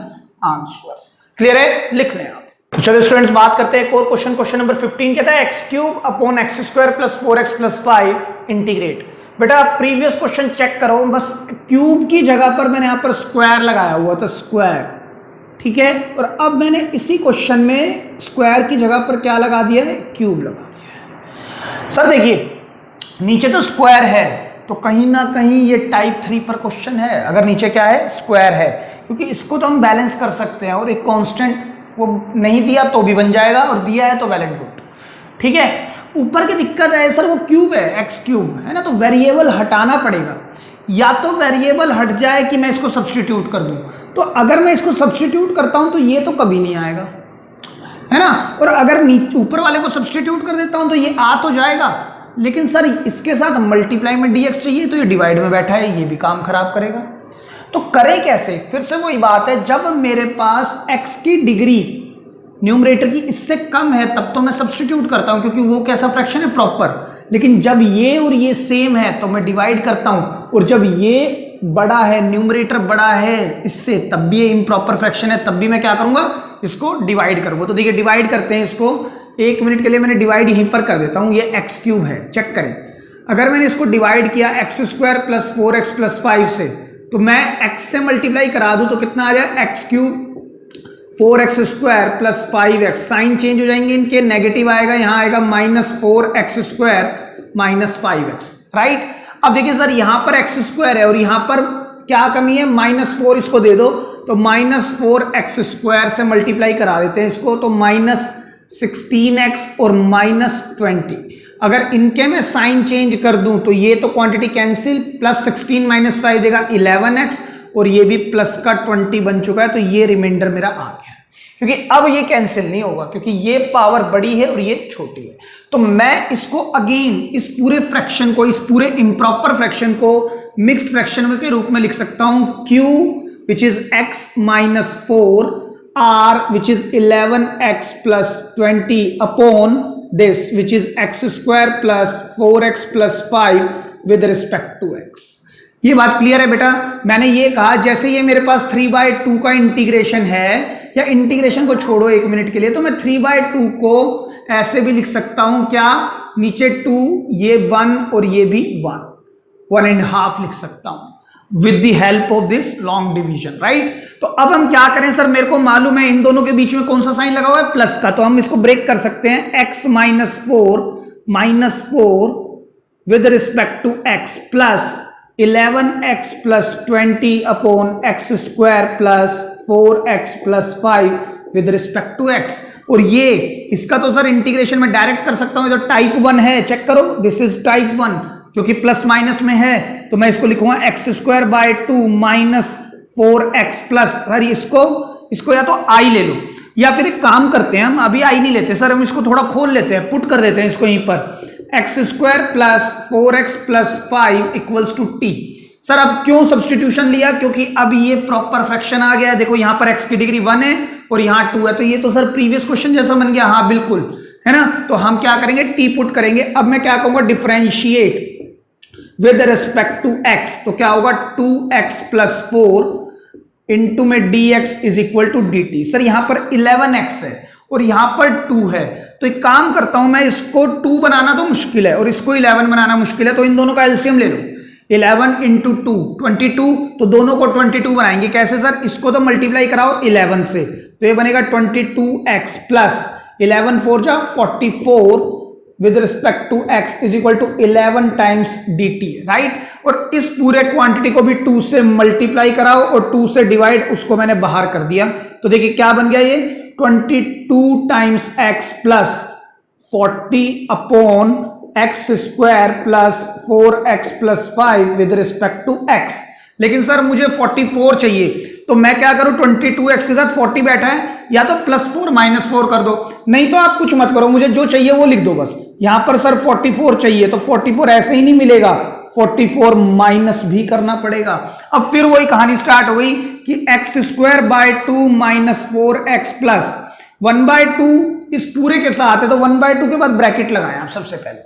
answer. Clear है? लिख लें आप। तो चलो स्टूडेंट्स बात करते हैं एक और क्वेश्चन। क्वेश्चन नंबर 15 कहता है x cube upon x square plus 4x plus 5 integrate. बेटा प्रीवियस क्वेश्चन चेक करो, बस क्यूब की जगह पर मैंने यहां पर स्क्वायर लगाया हुआ था, स्क्वायर। ठीक है, और अब मैंने इसी क्वेश्चन में स्क्वायर की जगह पर क्या लगा दिया है? क्यूब लगा दिया है। सर देखिए नीचे तो स्क्वायर है, तो कहीं ना कहीं ये टाइप 3 पर क्वेश्चन है, अगर नीचे क्या है? स्क्वायर है, क्योंकि इसको तो हम बैलेंस कर सकते हैं, और एक कांस्टेंट वो नहीं दिया तो भी बन जाएगा, और दिया है तो वेल एंड गुड। ठीक है, ऊपर की दिक्कत है सर वो क्यूब है, एक्स क्यूब है ना, तो वेरिएबल हटाना पड़ेगा, या तो वेरिएबल हट जाए कि मैं इसको सब्स्टिट्यूट कर दूं। तो अगर मैं इसको सब्स्टिट्यूट करता हूं तो ये तो कभी नहीं आएगा, है ना, और अगर ऊपर वाले को सब्स्टिट्यूट कर देता हूं तो ये आ तो जाएगा, लेकिन सर इसके साथ मल्टीप्लाई में dx चाहिए, तो ये डिवाइड में बैठा है, ये भी काम खराब करेगा। तो करें कैसे? फिर से वही बात है, जब मेरे पास x की डिग्री न्यूमरेटर की इससे कम है तब तो मैं सब्स्टिट्यूट करता हूं, क्योंकि वो कैसा फ्रैक्शन है? प्रॉपर। लेकिन जब ये और ये सेम है तो मैं डिवाइड करता हूं, और जब ये बड़ा है, न्यूमरेटर बड़ा है इससे, तब भी ये इम्प्रॉपर फ्रैक्शन है, तब भी मैं क्या करूंगा? इसको डिवाइड करूंगा। तो देखिए डिवाइड करते हैं इसको, 1 मिनट के लिए मैंने डिवाइड यहीं पर कर देता हूं। ये एक्स क्यूब है, चेक करें। अगर मैंने इसको डिवाइड किया x square plus 4x plus 5 से, तो मैं x से मल्टीप्लाई करा दूं तो कितना आ जाए, x cube 4x square plus 5x, sign change हो जाएंगे इनके, नेगेटिव आएगा, यहां आएगा -4x square minus 5x, right. अब देखिए सर यहां पर x स्क्वायर है और यहां पर क्या कमी है, -4, इसको दे दो, तो -4x स्क्वायर से मल्टीप्लाई करा देते हैं इसको, तो -16x और -20। अगर इनके में साइन चेंज कर दूं तो ये तो क्वांटिटी कैंसिल, +16 - 5 देगा 11x, और ये भी प्लस का 20 बन चुका है, तो ये रिमाइंडर मेरा आ गया। क्योंकि अब ये कैंसिल नहीं होगा, क्योंकि ये पावर बड़ी है और ये छोटी है। तो मैं इसको अगेन इस पूरे फ्रैक्शन को, इस पूरे इम्प्रॉपर फ्रैक्शन को मिक्स्ड फ्रैक्शन के रूप में लिख सकता हूं, q which is x - 4 r which is 11x + 20 upon this which is x square plus 4x + 5 with respect to x। ये बात क्लियर है बेटा। मैंने ये कहा जैसे ये मेरे पास 3/2 का इंटीग्रेशन है, या इंटीग्रेशन को छोड़ो 1 मिनट के लिए, तो मैं 3/2 को ऐसे भी लिख सकता हूं, क्या, नीचे 2, ये 1 और ये भी 1.5 लिख सकता हूं with the help of this long division, right. तो अब हम क्या करें सर, मेरे को मालूम है इन दोनों के बीच में कौन सा साइन लगा हुआ है, प्लस का, तो हम इसको ब्रेक कर सकते हैं, x - 4 with respect to x plus 11x + 20 upon x square plus 4x + 5 with respect to x। और ये इसका तो सर इंटीग्रेशन में डायरेक्ट कर सकता हूं, जो टाइप 1 है, चेक करो, दिस इज टाइप 1, क्योंकि प्लस माइनस में है, तो मैं इसको लिखूंगा x²/2 - 4x प्लस, सर इसको या तो i ले लो, या फिर एक काम करते हैं, हम अभी i नहीं लेते सर, हम इसको थोड़ा खोल लेते हैं, पुट कर देते हैं इसको यहीं पर, x² + 4x + 5 = t। सर अब क्यों सब्स्टिट्यूशन लिया, क्योंकि अब ये प्रॉपर फ्रैक्शन आ गया। देखो यहां पर x की डिग्री 1 है और यहां 2 है, तो ये तो सर प्रीवियस क्वेश्चन जैसा बन गया, हाँ बिल्कुल, है ना। तो हम क्या करेंगे, t पुट करेंगे। अब मैं क्या कहूंगा, differentiate with respect to x, तो क्या होगा, 2x + 4 इंटू में dx = dt। सर यहां पर 11x है और यहां पर 2 है, तो एक काम करता हूं मैं, इसको 2 बनाना तो मुश्किल है और इसको 11 बनाना मुश्किल है, तो इन दोनों का एलसीएम ले लो, 11 × 2 22, तो दोनों को 22 बनाएंगे। कैसे सर, इसको तो मल्टीप्लाई कराओ 11 से, तो ये बनेगा 22x प्लस 11 4 जा 44 with respect to x = 11 times dt, right. और इस पूरे क्वांटिटी को भी 2 से मल्टीप्लाई कराओ और 2 से डिवाइड, उसको मैंने बाहर कर दिया, तो देखिए क्या बन गया, ये 22 times x plus 40 upon x square plus 4x + 5 with respect to x। लेकिन सर मुझे 44 चाहिए, तो मैं क्या करूं, 22x के साथ 40 बैठा है, या तो +4 -4 कर दो, नहीं तो आप कुछ मत करो, मुझे जो चाहिए वो लिख दो बस। यहां पर सर 44 चाहिए, तो 44 ऐसे ही नहीं मिलेगा, 44 माइनस भी करना पड़ेगा। अब फिर वही कहानी स्टार्ट हो गई कि x²/2 - 4x प्लस 1/2 इस पूरे के साथ है, तो 1/2 के बाद ब्रैकेट लगाया आप सबसे पहले।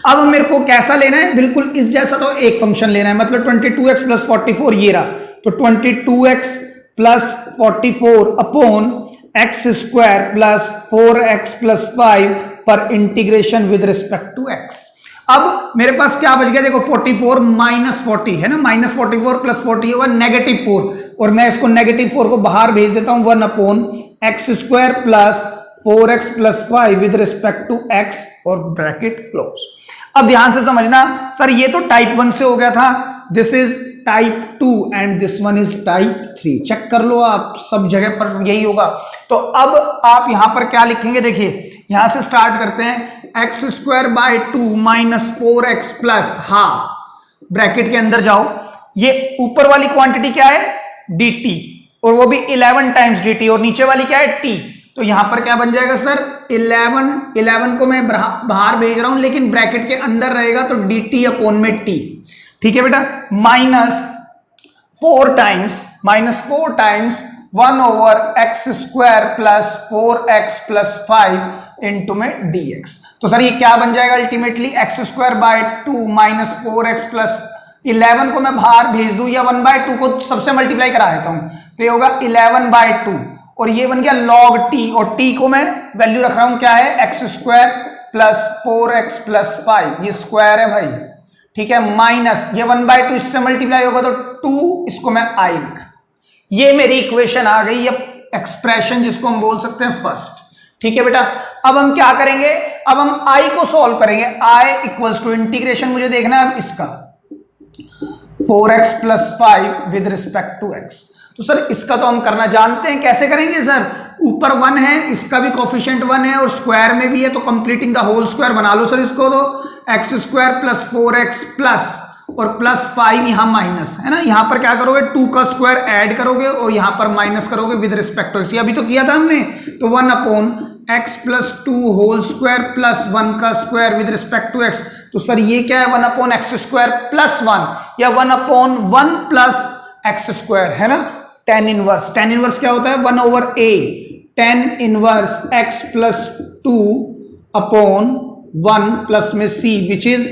अब मेरे को कैसा लेना है, बिल्कुल इस जैसा, तो एक फंक्शन लेना है, मतलब 22x + 44 ये रहा, तो 22x + 44 अपॉन x² + 4x + 5 पर integration with respect to x। अब मेरे पास क्या बच गया, देखो 44 - 40 है ना, -44 + 40 होगा -4, और मैं इसको -4 को बाहर भेज देता हूं, 1 upon x² + 4x + 5 with respect to x और ब्रैकेट क्लोज। अब ध्यान से समझना सर, ये तो टाइप 1 से हो गया था, this is type 2 and this one is type 3। Check कर लो आप, सब जगह पर यही होगा। तो अब आप यहां पर क्या लिखेंगे, देखिए यहां से स्टार्ट करते हैं, x²/2 - 4x + ½ ब्रैकेट के अंदर जाओ, ये ऊपर वाली क्वांटिटी क्या है, dt, और वो भी 11 टाइम्स dt, और नीचे वाली क्या है, t। तो यहां पर क्या बन जाएगा सर, 11 को मैं बाहर भेज रहा हूं, लेकिन ब्रैकेट के अंदर रहेगा, तो dt अपॉन में t, ठीक है बेटा, -4 टाइम्स 1/x² + 4x + 5 इंटू में dx। तो सर ये क्या बन जाएगा अल्टीमेटली, x²/2 - 4x + 11 को मैं बाहर भेज दूं, या 1/2 को सबसे मल्टीप्लाई करा देता हूं, तो ये होगा 11/2, और ये बन गया log t, और t को मैं वैल्यू रख रहा हूं क्या है, x square plus 4x plus 5, ये स्क्वायर है भाई, ठीक है, माइनस ये 1/2 इससे मल्टीप्लाई होगा तो 2, इसको मैं i लिखा, ये मेरी इक्वेशन आ गई, ये एक्सप्रेशन जिसको हम बोल सकते हैं फर्स्ट। ठीक है बेटा, अब हम क्या करेंगे, अब हम i को सॉल्व करेंगे। i इक्वल्स टू इंटीग्रेशन मुझे देखना है अब इसका 4x plus 5 with respect to x। तो सर इसका तो हम करना जानते हैं, कैसे करेंगे सर, ऊपर 1 है, इसका भी कोफिशिएंट 1 है और स्क्वायर में भी है, तो कंप्लीटिंग द होल स्क्वायर बना लो सर इसको, तो x square plus 4x plus और प्लस 5 यहां माइनस है ना, यहां पर क्या करोगे 2 का स्क्वायर ऐड करोगे और यहां पर माइनस करोगे विद रिस्पेक्ट टू x, अभी तो किया था हमने, तो 1 upon x plus 2 whole square plus 1 का square with respect to x। तो सर ये क्या है 1 अपॉन x स्क्वायर प्लस 1 या 1 अपॉन 1 प्लस x स्क्वायर है ना। tan इनवर्स, tan इनवर्स क्या होता है 1 over a, tan inverse x plus 2 upon 1 plus में c which is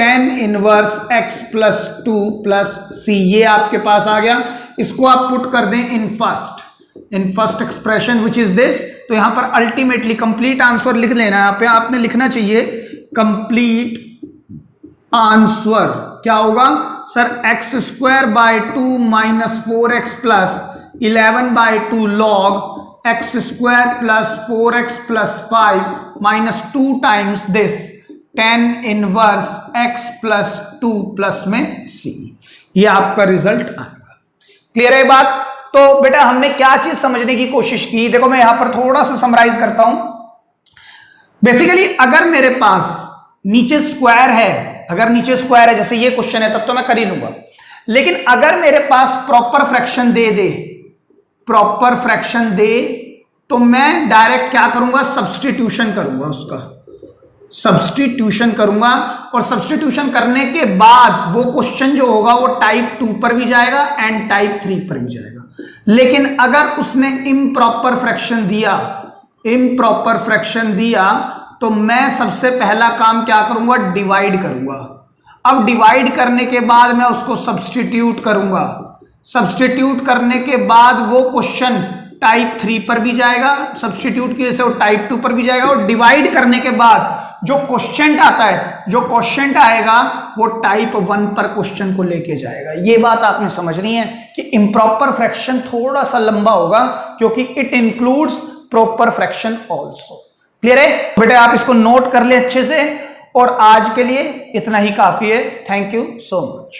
tan inverse x plus 2 plus c, ये आपके पास आ गया। इसको आप पुट कर दें in first expression which is this, तो यहां पर अल्टीमेटली कंप्लीट आंसर लिख लेना है, यहाँ पे आपने लिखना चाहिए कंप्लीट आंसर क्या होगा sir, x square by 2 minus 4x plus 11/2 log x square plus 4x plus 5 minus 2 times this tan inverse x plus 2 plus में c, ये आपका रिजल्ट आएगा। क्लियर है बात। तो बेटा हमने क्या चीज समझने की कोशिश की, देखो मैं यहां पर थोड़ा सा समराइज करता हूं। बेसिकली अगर मेरे पास नीचे स्क्वायर है, अगर नीचे स्क्वायर है जैसे ये क्वेश्चन है, तब तो मैं कर ही लूंगा, लेकिन अगर मेरे पास प्रॉपर फ्रैक्शन दे तो मैं डायरेक्ट क्या करूंगा, सब्स्टिट्यूशन करूंगा, उसका सब्स्टिट्यूशन करूंगा, और सब्स्टिट्यूशन करने के बाद वो क्वेश्चन जो होगा वो टाइप 2 पर भी जाएगा एंड टाइप 3 पर भी जाएगा। लेकिन अगर उसने इम्प्रॉपर फ्रैक्शन दिया तो मैं सबसे पहला काम क्या करूंगा, डिवाइड करूंगा। अब डिवाइड करने के बाद मैं उसको सब्स्टिट्यूट करूंगा, सब्स्टिट्यूट करने के बाद वो क्वेश्चन टाइप 3 पर भी जाएगा, सब्स्टिट्यूट की वजह से वो टाइप 2 पर भी जाएगा, और डिवाइड करने के बाद जो क्वेश्चन आता है, जो क्वेश्चन आएगा वो टाइप 1 पर क्वेश्चन को लेके जाएगा। ये बात आपने समझनी है कि इम्प्रॉपर फ्रैक्शन थोड़ा सा लंबा होगा क्योंकि it includes proper fraction also. Clear है बेटा, आप इसको नोट कर ले अच्छे से, और आज के लिए इतना ही काफी है। Thank you so much.